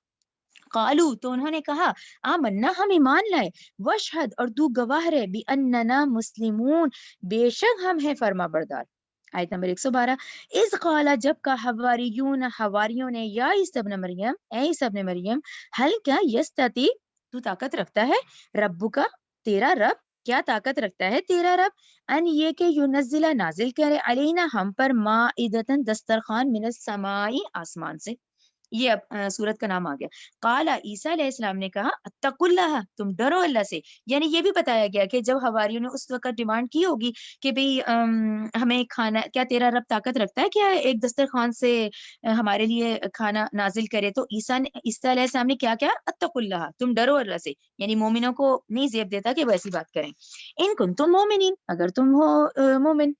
قالو، تو انہوں نے کہا، آمنا، ہم ایمان لائے، وشہد، اور تو گواہ رہے، باننا مسلمون، بے شک ہم ہیں فرما بردار. آیت نمبر 112. اس قالا، جب کا، حواریون، حواریوں نے، یا عیسی ابن مریم، اے عیسی ابن مریم، حل، کیا، یستطیع، تو طاقت رکھتا ہے، ربو کا، تیرا رب، کیا طاقت رکھتا ہے تیرا رب، ان، یہ کہ، ینزلہ، نازل کرے، علینا، ہم پر، مائدۃ، دسترخوان، من السماء، آسمان سے. یہ اب سورت کا نام آ گیا. قال، عیسیٰ علیہ السلام نے کہا، اتقوا اللہ، تم ڈرو اللہ سے. یعنی یہ بھی بتایا گیا کہ جب حواریوں نے اس وقت ڈیمانڈ کی ہوگی کہ بھئی ہمیں کھانا، کیا تیرا رب طاقت رکھتا ہے کیا ایک دسترخوان سے ہمارے لیے کھانا نازل کرے، تو عیسیٰ علیہ السلام نے کیا اتقوا اللہ، تم ڈرو اللہ سے. یعنی مومنوں کو نہیں زیب دیتا کہ وہ ایسی بات کریں. ان کنتم مومنین، اگر تم ہو مومن.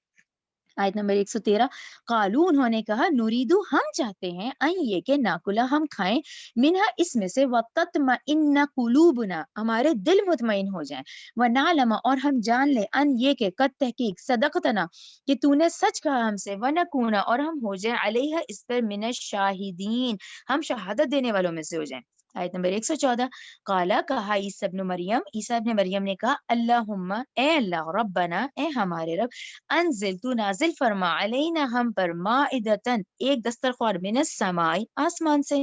آیت نمبر 113. قالو، انہوں نے کہا، نوریدو، ہم چاہتے ہیں، ان، یہ کہ، ناکلا، ہم کھائیں، منہا، اس میں سے، وتطمئن قلوبنا، ہمارے دل مطمئن ہو جائیں، ونعلم، اور ہم جان لیں، ان، یہ کہ، قد تحقیق، صدقتنا، کہ تو نے سچ کہا ہم سے، ونکونا، اور ہم ہو جائیں، علیہ، اس پر، من الشاہدین، ہم شہادت دینے والوں میں سے ہو جائیں. آیت نمبر 114. قالا، کہا، عیسی ابن مریم، عیسیٰ ابن مریم نے کہا، اللہم، اے اللہ، ربنا، اے ہمارے رب، انزل، تو نازل فرما، علینا، ہم پر، مائدتن، ایک دسترخوان، من السماء، آسمان سے.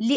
li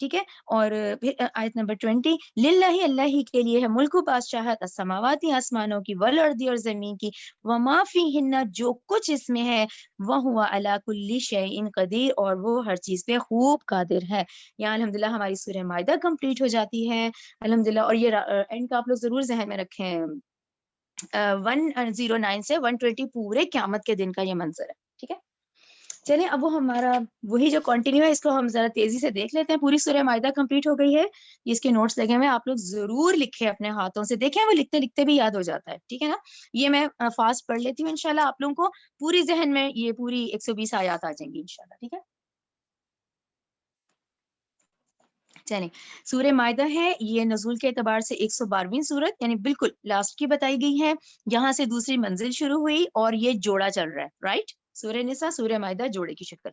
ٹھیک ہے. اور پھر آیت نمبر 20 للہ اللہ ہی کے لیے ہے ملک و بادشاہت السماواتی آسمانوں کی والارض اور زمین کی وما فیہن جو کچھ اس میں ہے وہو علی کل شیء قدیر اور وہ ہر چیز پہ خوب قادر ہے. یہاں الحمدللہ ہماری سورہ مائدہ کمپلیٹ ہو جاتی ہے الحمدللہ. اور یہ اینڈ کا آپ لوگ ضرور ذہن میں رکھیں 109 سے 120 پورے قیامت کے دن کا یہ منظر ہے. ٹھیک ہے چلیں اب وہ ہمارا وہی جو کنٹینیو ہے اس کو ہم ذرا تیزی سے دیکھ لیتے ہیں. پوری سورہ مائدہ کمپلیٹ ہو گئی ہے. اس کے نوٹس لگے ہوئے آپ لوگ ضرور لکھیں اپنے ہاتھوں سے, دیکھیں وہ لکھتے لکھتے بھی یاد ہو جاتا ہے. ٹھیک ہے نا. یہ میں فاسٹ پڑھ لیتی ہوں انشاءاللہ آپ لوگوں کو پوری ذہن میں یہ پوری 120 آیات آ جائیں گی انشاءاللہ. ٹھیک ہے چلیں سورہ مائدہ ہے یہ نزول کے اعتبار سے 112ویں سورت یعنی بالکل لاسٹ کی بتائی گئی ہے. یہاں سے دوسری منزل شروع ہوئی اور یہ جوڑا چل رہا ہے رائٹ. سورہ نساء سورہ مائدہ جوڑے کی شکل.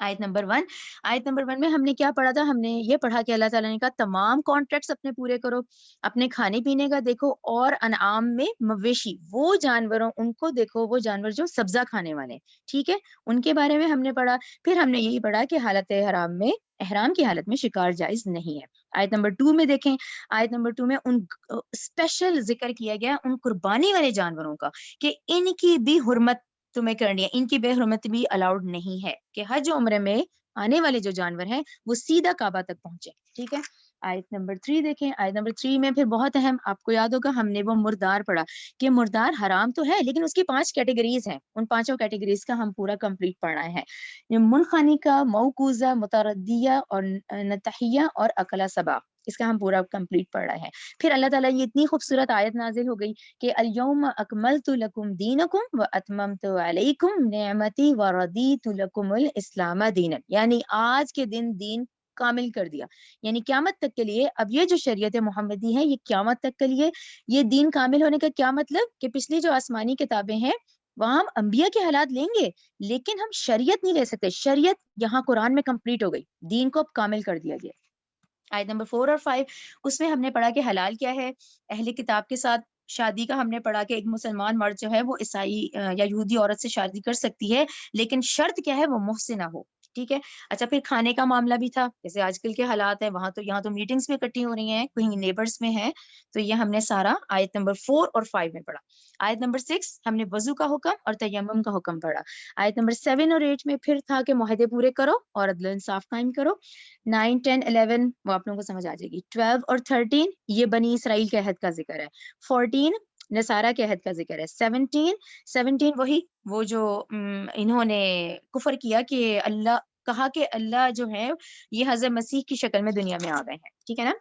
آیت نمبر 1 آیت نمبر 1 میں ہم نے کیا پڑھا تھا؟ ہم نے یہ پڑھا کہ اللہ تعالیٰ نے کہا تمام کانٹریکٹس اپنے پورے کرو, اپنے کھانے پینے کا دیکھو, اور انعام میں مویشی وہ جانوروں ان کو دیکھو وہ جانور جو سبزہ کھانے والے. ٹھیک ہے ان کے بارے میں ہم نے پڑھا. پھر ہم نے یہی پڑھا کہ حالت احرام کی حالت میں شکار جائز نہیں ہے. آیت نمبر 2 میں دیکھیں آیت نمبر 2 میں ان اسپیشل ذکر کیا گیا ان قربانی والے جانوروں کا کہ ان کی بھی حرمت تمہیں کرنی ہے, ان کی بے حرمت بھی الاؤڈ نہیں ہے کہ حج عمرے میں آنے والے جو جانور ہیں وہ سیدھا کعبہ تک پہنچے. ٹھیک ہے آیت نمبر 3 دیکھیں. آیت نمبر 3 میں پھر بہت اہم آپ کو یاد ہوگا ہم نے وہ مردار پڑھا کہ مردار حرام تو ہے لیکن اس کی 5 کیٹیگریز ہیں. ان 5 کیٹیگریز کا ہم پورا کمپلیٹ پڑھنا ہے. منخنقہ, موقوذہ, متردیہ اور نتحیہ اور اکلا سبا, اس کا ہم پورا کمپلیٹ پڑھ رہے ہیں. پھر اللہ تعالیٰ یہ اتنی خوبصورت آیت نازل ہو گئی کہ الیوم اکملت لکم دینکم واتممت علیکم نعمتی ورضیت لکم الاسلام دینا, یعنی آج کے دین کامل کر دیا. یعنی قیامت تک کے لیے اب یہ جو شریعت محمدی ہے یہ قیامت تک کے لیے یہ دین کامل ہونے کا کیا مطلب کہ پچھلی جو آسمانی کتابیں ہیں وہاں ہم انبیاء کے حالات لیں گے لیکن ہم شریعت نہیں لے سکتے. شریعت یہاں قرآن میں کمپلیٹ ہو گئی, دین کو اب کامل کر دیا گیا. آیت نمبر 4 اور 5 اس میں ہم نے پڑھا کہ حلال کیا ہے. اہل کتاب کے ساتھ شادی کا ہم نے پڑھا کہ ایک مسلمان مرد جو ہے وہ عیسائی یا یہودی عورت سے شادی کر سکتی ہے لیکن شرط کیا ہے وہ محسنہ ہو. ٹھیک ہے اچھا پھر کھانے کا معاملہ بھی تھا جیسے آج کل کے حالات ہیں وہاں تو یہاں تو میٹنگز میں اکٹھی ہو رہی ہیں کہیں نیبرز میں ہیں تو یہ ہم نے سارا آیت نمبر 4 اور 5 میں پڑھا. آیت نمبر 6 ہم نے وضو کا حکم اور تیمم کا حکم پڑھا. آیت نمبر 7 اور 8 میں پھر تھا کہ معاہدے پورے کرو اور عدل و انصاف قائم کرو. 9 10 11 وہ آپ لوگوں کو سمجھ آ جائے گی. 12 اور 13 یہ بنی اسرائیل کے عہد کا ذکر ہے. 14 نصارہ کے عہد کا ذکر ہے. 17 وہی وہ جو انہوں نے کفر کیا کہ اللہ کہا کہ اللہ جو ہے یہ حضرت مسیح کی شکل میں دنیا میں آ گئے ہیں. ٹھیک ہے نا.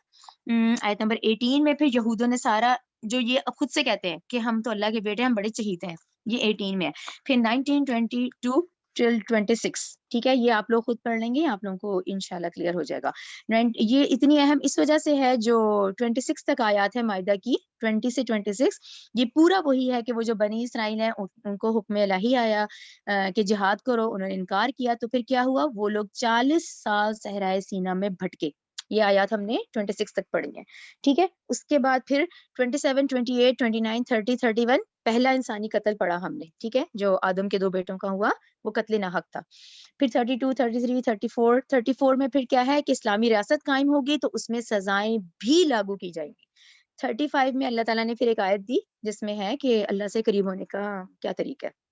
آیت نمبر 18 میں پھر یہود و نصارہ جو یہ خود سے کہتے ہیں کہ ہم تو اللہ کے بیٹے ہم بڑے چہیتے ہیں, یہ 18 میں ہے. پھر 19 22 till 26 ٹھیک ہے یہ آپ لوگ خود پڑھ لیں گے آپ لوگوں کو انشاءاللہ کلیئر ہو جائے گا. یہ اتنی اہم اس وجہ سے ہے جو 26 تک آیات ہے مائدہ کی 20 سے 26 یہ پورا وہی ہے کہ وہ جو بنی اسرائیل ہیں ان کو حکم الہی آیا کہ جہاد کرو, انہوں نے انکار کیا تو پھر کیا ہوا وہ لوگ 40 سال صحرائے سینا میں بھٹکے. یہ آیات ہم نے 26 تک پڑھی ہیں. ٹھیک ہے اس کے بعد پھر 27 28 29 30 31 پہلا انسانی قتل پڑا ہم نے. ٹھیک ہے جو آدم کے 2 بیٹوں کا ہوا وہ قتل ناحق تھا. پھر 32 33 34 میں پھر کیا ہے کہ اسلامی ریاست قائم ہوگی تو اس میں سزائیں بھی لاگو کی جائیں گی. 35 میں اللہ تعالیٰ نے پھر ایک آیت دی جس میں ہے کہ اللہ سے قریب ہونے کا کیا طریقہ ہے.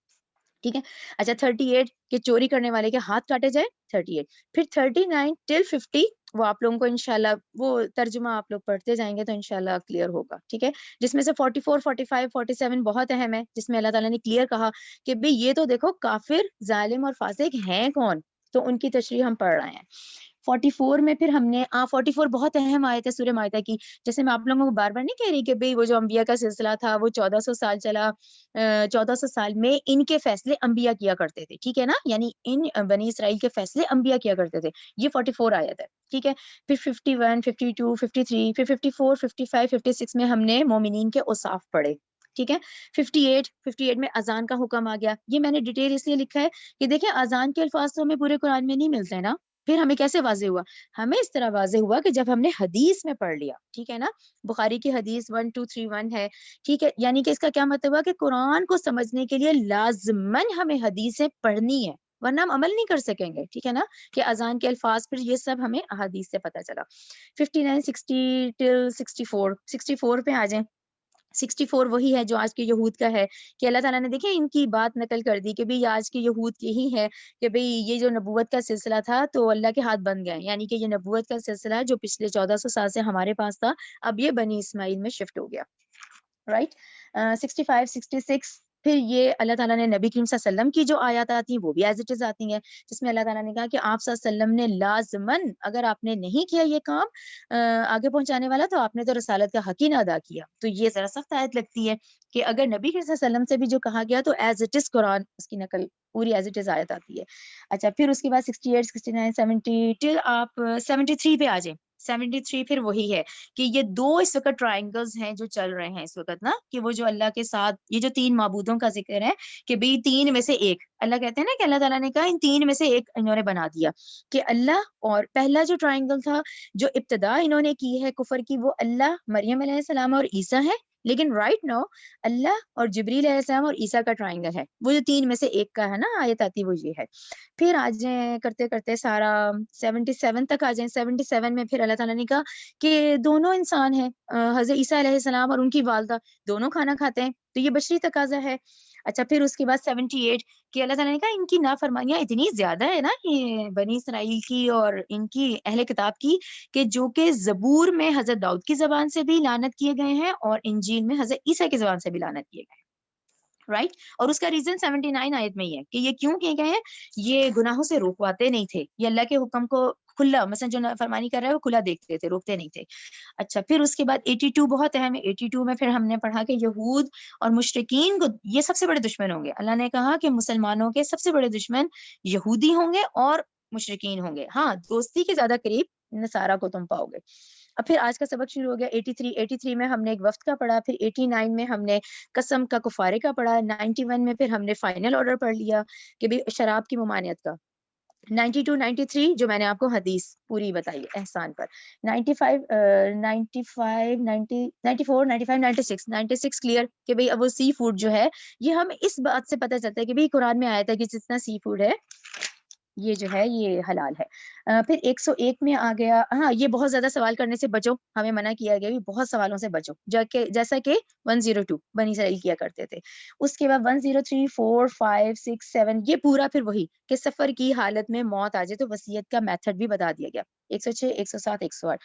ٹھیک ہے اچھا 38 کہ چوری کرنے والے کے ہاتھ کاٹے جائے. 38 پھر 39 till 50 وہ آپ لوگوں کو انشاءاللہ وہ ترجمہ آپ لوگ پڑھتے جائیں گے تو انشاءاللہ کلیئر ہوگا. ٹھیک ہے جس میں سے 44 45 47 بہت اہم ہے جس میں اللہ تعالیٰ نے کلیئر کہا کہ بھئی یہ تو دیکھو کافر ظالم اور فاسق ہیں کون, تو ان کی تشریح ہم پڑھ رہے ہیں. 44 میں پھر ہم نے 44 بہت اہم آیت ہے سورہ مائدہ کی. جیسے میں آپ لوگوں کو بار بار نہیں کہہ رہی کہ بھئی وہ جو انبیاء کا سلسلہ تھا وہ 1400 سال چلا, 1400 سال میں ان کے فیصلے انبیاء کیا کرتے تھے. ٹھیک ہے نا یعنی ان بنی اسرائیل کے فیصلے انبیاء کیا کرتے تھے. یہ 44 آیت ہے. ٹھیک ہے پھر 51 52 53 پھر 54 55 56 میں ہم نے مومنین کے اوصاف پڑھے. ٹھیک ہے 58 میں اذان کا حکم آ گیا. یہ میں نے ڈیٹیل اس لیے لکھا ہے کہ دیکھیں اذان کے الفاظ تو ہمیں پورے قرآن میں نہیں ملتے ہیں نا. پھر ہمیں کیسے واضح ہوا؟ ہمیں اس طرح واضح ہوا کہ جب ہم نے حدیث میں پڑھ لیا. ٹھیک ہے نا بخاری کی حدیث 1231 ہے. ٹھیک ہے یعنی کہ اس کا کیا مطلب ہوا کہ قرآن کو سمجھنے کے لیے لازماً ہمیں حدیثیں پڑھنی ہے. ورنہ ہم عمل نہیں کر سکیں گے. ٹھیک ہے نا, کہ اذان کے الفاظ پھر یہ سب ہمیں احادیث سے پتہ چلا. 59 60 till 64 پہ آ جائیں. 64 وہی ہے جو آج کے یہود کا ہے, کہ اللہ تعالیٰ نے دیکھیں ان کی بات نقل کر دی کہ بھئی آج کے یہود کی ہی ہے کہ بھئی یہ جو نبوت کا سلسلہ تھا تو اللہ کے ہاتھ بن گئے, یعنی کہ یہ نبوت کا سلسلہ جو پچھلے 1400 سال سے ہمارے پاس تھا اب یہ بنی اسماعیل میں شفٹ ہو گیا. رائٹ. 65 66 پھر یہ اللہ تعالیٰ نے نبی کریم صلی اللہ علیہ وسلم کی جو آیات آتی ہیں وہ بھی ایز اٹ از آتی ہیں, جس میں اللہ تعالیٰ نے کہا کہ آپ صلی اللہ علیہ وسلم نے لازمن, اگر آپ نے نہیں کیا یہ کام آگے پہنچانے والا, تو آپ نے تو رسالت کا حق ہی نہ ادا کیا. تو یہ ذرا سخت آیت لگتی ہے کہ اگر نبی کریم صلی اللہ علیہ وسلم سے بھی جو کہا گیا تو ایز اٹ از قرآن اس کی نقل پوری ایز اٹ از آیت آتی ہے. اچھا, پھر اس کے بعد 68 69 70 ٹل آپ 73 پہ آ جائیں. 73 پھر وہی ہے کہ یہ دو اس وقت ٹرائنگلز ہیں جو چل رہے ہیں اس وقت نا, کہ وہ جو اللہ کے ساتھ یہ جو 3 معبودوں کا ذکر ہے کہ بھئی 3 میں سے ایک, اللہ کہتے ہیں نا کہ اللہ تعالیٰ نے کہا ان 3 میں سے ایک انہوں نے بنا دیا, کہ اللہ اور پہلا جو ٹرائنگل تھا جو ابتدا انہوں نے کی ہے کفر کی, وہ اللہ, مریم علیہ السلام اور عیسیٰ ہے. لیکن رائٹ نو اللہ اور جبریل علیہ السلام اور عیسیٰ کا ٹرائنگل ہے, وہ جو 3 میں سے ایک کا ہے نا آیت آتی وہ یہ ہے. پھر آ جائیں کرتے کرتے سارا 77 تک آ جائیں. 77 میں پھر اللہ تعالیٰ نے کہا کہ دونوں انسان ہیں, حضرت عیسیٰ علیہ السلام اور ان کی والدہ دونوں کھانا کھاتے ہیں, تو یہ بشری تقاضا ہے. اچھا, پھر اس کے بعد 78 کہ اللہ تعالیٰ نے کہا ان کی نافرمانیاں اتنی زیادہ ہے نا یہ بنی اسرائیل کی اور ان کی اہل کتاب کی, کہ جو کہ زبور میں حضرت داؤد کی زبان سے بھی لعنت کیے گئے ہیں اور انجیل میں حضرت عیسیٰ کی زبان سے بھی لعنت کیے گئے ہیں. رائٹ. اور اس کا ریزن 79 آیت میں ہی ہے کہ یہ کیوں کیے گئے ہیں, یہ گناہوں سے روکواتے نہیں تھے, یہ اللہ کے حکم کو کھلا, مثلا جو فرمانی کر رہا ہے وہ کھلا دیکھتے تھے, روکتے نہیں تھے. اچھا, پھر اس کے بعد 82 بہت اہم ہے. 82 میں پھر ہم نے پڑھا کہ یہود اور مشرکین کو یہ سب سے بڑے دشمن ہوں گے. اللہ نے کہا کہ مسلمانوں کے سب سے بڑے دشمن یہودی ہوں گے اور مشرکین ہوں گے, ہاں دوستی کے زیادہ قریب نصارہ کو تم پاؤ گے. اب پھر آج کا سبق شروع ہو گیا. 83 میں ہم نے ایک وفد کا پڑھا, پھر 89 میں ہم نے قسم کا کفارے کا پڑھا, 91 میں پھر ہم نے فائنل آرڈر پڑھ لیا کہ بھی شراب کی ممانعت کا. 92 93 جو میں نے آپ کو حدیث پوری بتائی احسان پر. 95 95 90 94 95 96 96 کلیئر کہ بھئی اب وہ سی فوڈ جو ہے یہ ہم اس بات سے پتہ چلتا ہے کہ بھئی قرآن میں آیا تھا کہ جتنا سی فوڈ ہے یہ جو ہے یہ حلال ہے. پھر 101 میں آ گیا, ہاں یہ بہت زیادہ سوال کرنے سے بچو, ہمیں منع کیا گیا بہت سوالوں سے بچو, جیسا کہ 102 بنی اسرائیل کیا کرتے تھے. اس کے بعد 103 4 5 6 7 یہ پورا پھر وہی کہ سفر کی حالت میں موت آ جائے تو وصیت کا میتھڈ بھی بتا دیا گیا. 106 107 108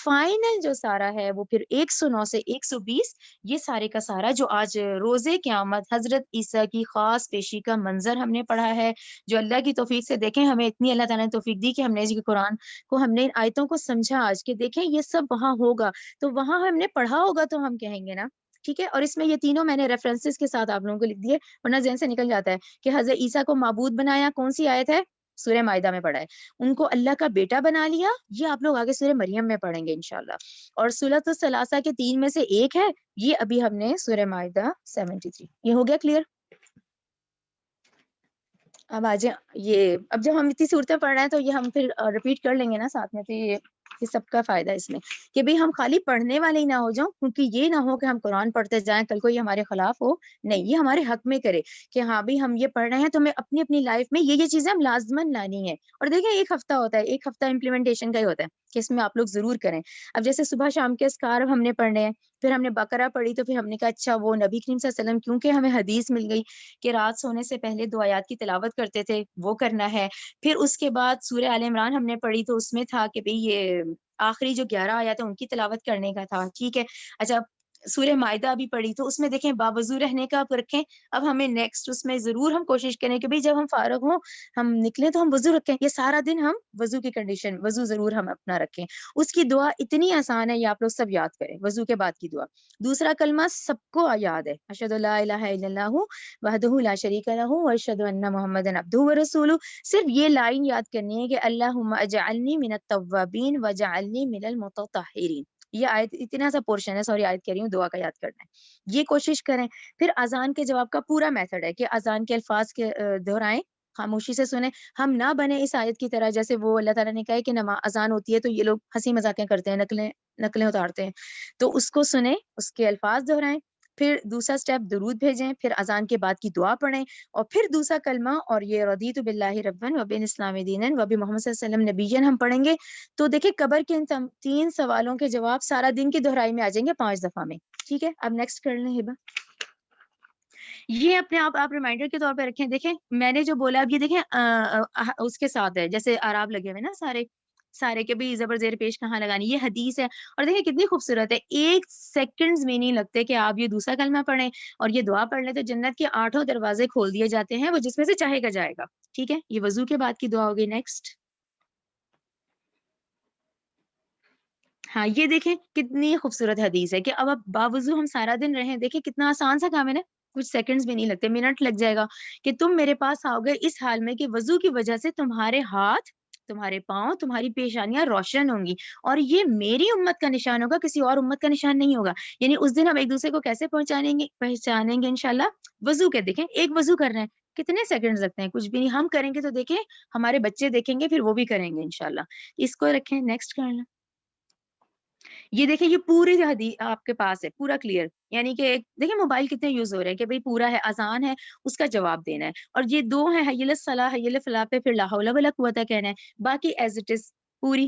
فائنل جو سارا ہے وہ پھر 109 سے 120 یہ سارے کا سارا جو آج روزے قیامت حضرت عیسیٰ کی خاص پیشی کا منظر ہم نے پڑھا ہے, جو اللہ کی توفیق سے دیکھیں ہمیں اتنی اللہ تعالیٰ نے توفیق دی کہ ہم نے قرآن کو ہم نے ان آیتوں کو سمجھا آج کے, دیکھیں یہ سب وہاں ہوگا تو وہاں ہم نے پڑھا ہوگا تو ہم کہیں گے نا. ٹھیک ہے, اور اس میں یہ تینوں میں نے ریفرنسز کے ساتھ آپ لوگوں کو لکھ دیے ورنہ ذہن سے نکل جاتا ہے کہ حضرت عیسیٰ کو معبود بنایا, کون سی آیت ہے, سورہ مائدہ میں پڑھا ہے. ان کو اللہ کا بیٹا بنا لیا, یہ آپ لوگ آگے سورہ مریم میں پڑھیں گے انشاءاللہ. اور سورۃ الثلاثہ کے 3 میں سے ایک ہے, یہ ابھی ہم نے سورہ مائدہ 73. یہ ہو گیا کلیئر. اب آ جائیں, یہ اب جب ہم اتنی صورتیں پڑھ رہے ہیں تو یہ ہم پھر ریپیٹ کر لیں گے نا ساتھ میں, تو یہ سب کا فائدہ اس میں کہ بھئی ہم خالی پڑھنے والے ہی نہ ہو جاؤں, کیونکہ یہ نہ ہو کہ ہم قرآن پڑھتے جائیں کل کو یہ ہمارے خلاف ہو, نہیں یہ ہمارے حق میں کرے کہ ہاں بھئی ہم یہ پڑھ رہے ہیں تو ہمیں اپنی اپنی لائف میں یہ چیزیں ہم لازماً لانی ہے. اور دیکھیں ایک ہفتہ ہوتا ہے, ایک ہفتہ امپلیمنٹیشن کا ہی ہوتا ہے کہ اس میں آپ لوگ ضرور کریں. اب جیسے صبح شام کے اذکار ہم نے پڑھنے ہیں, پھر ہم نے بقرہ پڑھی تو پھر ہم نے کہا اچھا وہ نبی کریم صلی اللہ علیہ وسلم کیونکہ ہمیں حدیث مل گئی کہ رات سونے سے پہلے 2 آیات کی تلاوت کرتے تھے, وہ کرنا ہے. پھر اس کے بعد سورہ آل عمران ہم نے پڑھی تو اس میں تھا کہ بھئی یہ آخری جو 11 آیات ہیں ان کی تلاوت کرنے کا تھا. ٹھیک ہے, اچھا سورہ مائدہ بھی پڑھی تو اس میں دیکھیں باوضو رہنے کا آپ رکھیں. اب ہمیں نیکسٹ اس میں ضرور ہم کوشش کریں کہ بھئی جب ہم فارغ ہوں ہم نکلیں تو ہم وضو رکھیں, یہ سارا دن ہم وضو کی کنڈیشن وضو ضرور ہم اپنا رکھیں. اس کی دعا اتنی آسان ہے, یہ آپ لوگ سب یاد کریں وضو کے بعد کی دعا. دوسرا کلمہ سب کو یاد ہے, اشہد لا الہ الا اللہ وحدہ لا شریک لہ واشہد ان محمدا عبدہ ورسولہ. صرف یہ لائن یاد کرنی ہے کہ اللہم اجعلنی من التوابین واجعلنی من المتطہرین. یہ آیت اتنا سا پورشن ہے, سوری آیت کہہ رہی ہوں, دعا کا یاد کرنا ہے, یہ کوشش کریں. پھر اذان کے جواب کا پورا میتھڈ ہے کہ اذان کے الفاظ کے دہرائیں, خاموشی سے سنیں. ہم نہ بنے اس آیت کی طرح جیسے وہ اللہ تعالیٰ نے کہا ہے کہ اذان ہوتی ہے تو یہ لوگ ہنسی مذاقیں کرتے ہیں, نقلیں اتارتے ہیں, تو اس کو سنیں, اس کے الفاظ دہرائیں. پھر دوسرا سٹیپ درود بھیجیں، پھر اذان کے بعد کی دعا پڑھیں، اور پھر دوسرا کلمہ اور یہ رضیت باللہ ربًا وبالاسلام دینا وبمحمد صلی اللہ علیہ وسلم نبیًا ہم پڑھیں گے، تو دیکھیں قبر کے ان 3 سوالوں کے جواب سارا دن کی دہرائی میں آ جائیں گے 5 دفعہ میں. ٹھیک ہے، اب نیکسٹ کر لیں ہبہ. یہ اپنے آپ ریمائنڈر کے طور پہ رکھیں. دیکھیں میں نے جو بولا اب یہ دیکھیں اس کے ساتھ ہے، جیسے اعراب لگے ہوئے نا سارے کے بھی زبر زیر پیش کہاں لگانی، یہ حدیث ہے. اور دیکھیں کتنی خوبصورت ہے، 1 سیکنڈز میں نہیں لگتے کہ آپ یہ دوسرا کلمہ پڑھیں اور یہ دعا پڑھ لیں تو جنت کے 8 دروازے کھول دیے جاتے ہیں، وہ جس میں سے چاہے گا جائے گا. ٹھیک ہے، یہ وضو کے بعد کی دعا ہوگی. نیکسٹ. ہاں یہ دیکھیں کتنی خوبصورت حدیث ہے کہ اب باوضو ہم سارا دن رہیں. دیکھیں کتنا آسان سا کام ہے نا، کچھ سیکنڈز بھی نہیں لگتے، منٹ لگ جائے گا کہ تم میرے پاس آؤ گے اس حال میں کہ وضو کی وجہ سے تمہارے ہاتھ، تمہارے پاؤں، تمہاری پیشانیاں روشن ہوں گی، اور یہ میری امت کا نشان ہوگا، کسی اور امت کا نشان نہیں ہوگا. یعنی اس دن ہم ایک دوسرے کو کیسے پہچانیں گے انشاءاللہ؟ وضو کے. دیکھیں ایک وضو کر رہے ہیں کتنے سیکنڈز لگتے ہیں، کچھ بھی نہیں. ہم کریں گے تو دیکھیں ہمارے بچے دیکھیں گے، پھر وہ بھی کریں گے انشاءاللہ. اس کو رکھیں. نیکسٹ کر لیں. یہ دیکھیں یہ پوری حدیث آپ کے پاس ہے، پورا کلیئر. یعنی کہ دیکھیں موبائل کتنے یوز ہو رہے ہیں کہ بھئی پورا ہے، اذان ہے، اس کا جواب دینا ہے، اور یہ 2 ہیں حی الصلاۃ حی الفلاح پہ پھر لا حول ولا قوت کہنا ہے. باقی ایز اٹ از پوری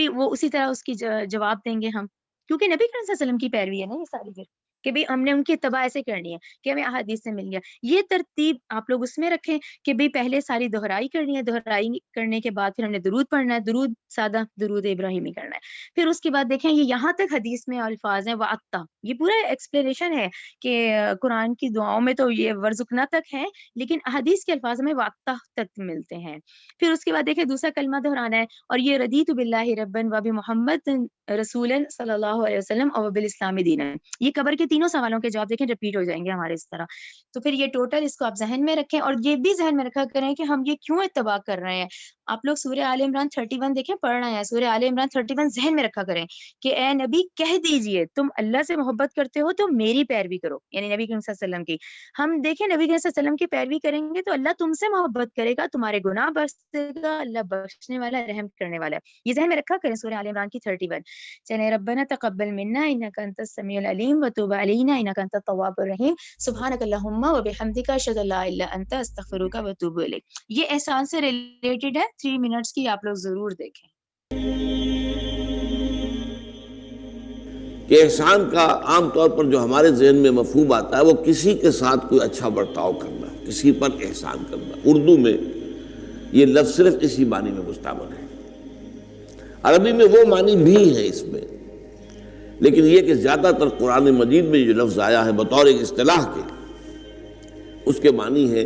وہ اسی طرح اس کی جواب دیں گے ہم، کیونکہ نبی کریم صلی اللہ علیہ وسلم کی پیروی ہے نا یہ ساری. پھر کہ بھئی ہم نے ان کی اتباع ایسے کرنی ہے کہ ہمیں احادیث سے مل گیا. یہ ترتیب آپ لوگ اس میں رکھیں کہ بھئی پہلے ساری دہرائی کرنی ہے، دہرائی کرنے کے بعد پھر ہم نے درود پڑھنا ہے، درود سادہ درود ابراہیمی کرنا ہے. پھر اس کے بعد دیکھیں یہ یہاں تک حدیث میں الفاظ ہیں وَأَتَّا، یہ پورا ایکسپلینیشن ہے کہ قرآن کی دعاؤں میں تو یہ ورزقنا تک ہے، لیکن حدیث کے الفاظ میں وَأَتَّا تک ملتے ہیں. پھر اس کے بعد دیکھیں دوسرا کلمہ دہرانا ہے، اور یہ رضیت باللہ ربًا وبمحمد رسولا صلی اللہ علیہ وسلم اور وبالاسلام دینا. یہ قبر کے تینوں سوالوں کے جواب دیکھیں ریپیٹ ہو جائیں گے ہمارے اس طرح. تو پھر یہ ٹوٹل اس کو آپ ذہن میں رکھیں، اور یہ بھی ذہن میں رکھا کریں کہ ہم یہ کیوں اتباع کر رہے ہیں. آپ لوگ سورہ آل عمران 31 دیکھیں پڑھ رہے ہیں، سورہ آل عمران 31 ذہن میں رکھا کریں کہ اے نبی کہہ دیجئے تم اللہ سے محبت کرتے ہو تو میری پیروی کرو، یعنی نبی کریم صلی اللہ علیہ وسلم کی. ہم دیکھیں نبی کریم صلی اللہ علیہ وسلم کی پیروی کریں گے تو اللہ تم سے محبت کرے گا، تمہارے گناہ بخش دے گا. اللہ بخشنے والا ہے، رحم کرنے والا ہے. یہ ذہن میں رکھا کریں سورہ آل عمران کی 31. چلیں. ربنا تقبل منا انک انت السمیع العلیم وتب علینا انک انت التواب الرحیم سبحانک اللہم وبحمدک اشہد ان لا الہ الا انت استغفرک واتوب الیک. یہ احسان سے ریلیٹڈ ہے، 3 منٹس کی آپ لوگ ضرور دیکھیں. کہ احسان کا عام طور پر جو ہمارے ذہن میں مفہوم آتا ہے وہ کسی کے ساتھ کوئی اچھا برتاؤ کرنا، کسی پر احسان کرنا. اردو میں یہ لفظ صرف اسی معنی میں مستعمل ہے. عربی میں وہ معنی بھی ہیں اس میں، لیکن یہ کہ زیادہ تر قرآن مجید میں جو لفظ آیا ہے بطور ایک اصطلاح کے، اس کے معنی ہے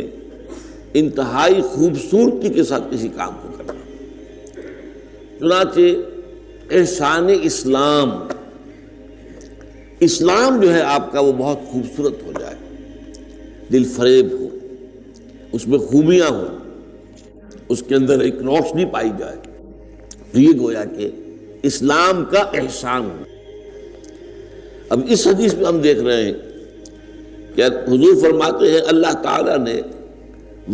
انتہائی خوبصورتی کے ساتھ کسی کام کو کرنا. چنانچہ احسان اسلام جو ہے آپ کا وہ بہت خوبصورت ہو جائے، دل فریب ہو، اس میں خوبیاں ہوں، اس کے اندر ایک روشنی پائی جائے، تو یہ گویا کہ اسلام کا احسان ہو. اب اس حدیث میں ہم دیکھ رہے ہیں کہ حضور فرماتے ہیں اللہ تعالیٰ نے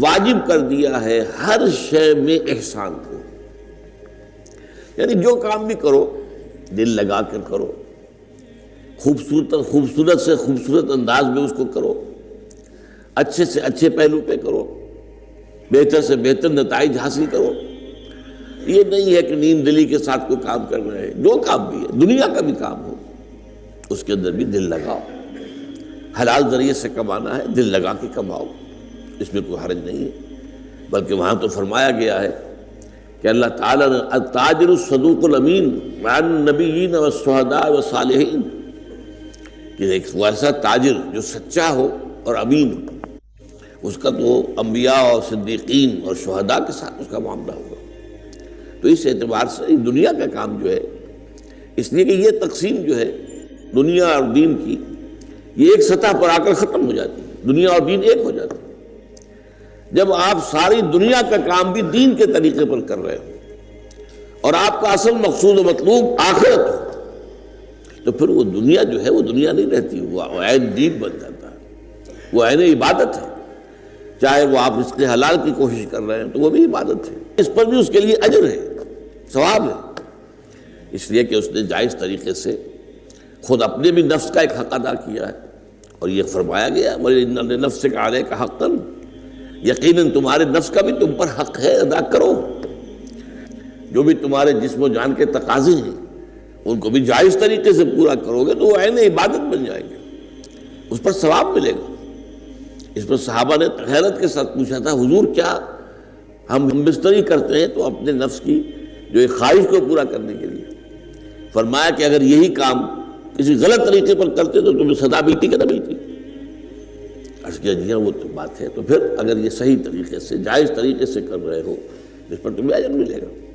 واجب کر دیا ہے ہر شے میں احسان کو. یعنی جو کام بھی کرو دل لگا کر کرو، خوبصورت سے خوبصورت انداز میں اس کو کرو، اچھے سے اچھے پہلو پہ کرو، بہتر سے بہتر نتائج حاصل کرو. یہ نہیں ہے کہ نیند دلی کے ساتھ کوئی کام کر رہے ہیں. جو کام بھی ہے، دنیا کا بھی کام ہو، اس کے اندر بھی دل لگاؤ. حلال ذریعے سے کمانا ہے، دل لگا کے کماؤ، اس میں کوئی حرج نہیں ہے. بلکہ وہاں تو فرمایا گیا ہے کہ اللہ تعالیٰ نے التاجر الصدوق الامین مع النبیین والشہداء والصالحین، کہ ایک ایسا تاجر جو سچا ہو اور امین ہو، اس کا تو انبیاء اور صدیقین اور شہداء کے ساتھ اس کا معاملہ ہوگا. تو اس اعتبار سے دنیا کا کام جو ہے، اس لیے کہ یہ تقسیم جو ہے دنیا اور دین کی، یہ ایک سطح پر آ کر ختم ہو جاتی ہے. دنیا اور دین ایک ہو جاتی ہے جب آپ ساری دنیا کا کام بھی دین کے طریقے پر کر رہے ہو اور آپ کا اصل مقصود و مطلوب آخرت ہو، تو پھر وہ دنیا جو ہے وہ دنیا نہیں رہتی، وہ عین دین بن جاتا ہے، وہ عین عبادت ہے. چاہے وہ آپ رزق حلال کی کوشش کر رہے ہیں تو وہ بھی عبادت ہے، اس پر بھی اس کے لیے اجر ہے، ثواب ہے. اس لیے کہ اس نے جائز طریقے سے خود اپنے بھی نفس کا ایک حق ادا کیا ہے، اور یہ فرمایا گیا وَإِنَّ لِنَفْسِكَ عَلَيْكَ حَقًّا، یقیناً تمہارے نفس کا بھی تم پر حق ہے، ادا کرو۔ جو بھی تمہارے جسم و جان کے تقاضے ہیں ان کو بھی جائز طریقے سے پورا کرو گے تو وہ عین عبادت بن جائیں گے، اس پر ثواب ملے گا۔ اس پر صحابہ نے حیرت کے ساتھ پوچھا تھا حضور کیا ہم بستری کرتے ہیں تو اپنے نفس کی جو ایک خواہش کو پورا کرنے کے لیے؟ فرمایا کہ اگر یہی کام کسی غلط طریقے پر کرتے تو تمہیں سزا ملتی کہ نہ ملتی؟ عرض کیا جی ہاں وہ تو بات ہے، تو پھر اگر یہ صحیح طریقے سے جائز طریقے سے کر رہے ہو اس پر تمہیں اجر ملے گا۔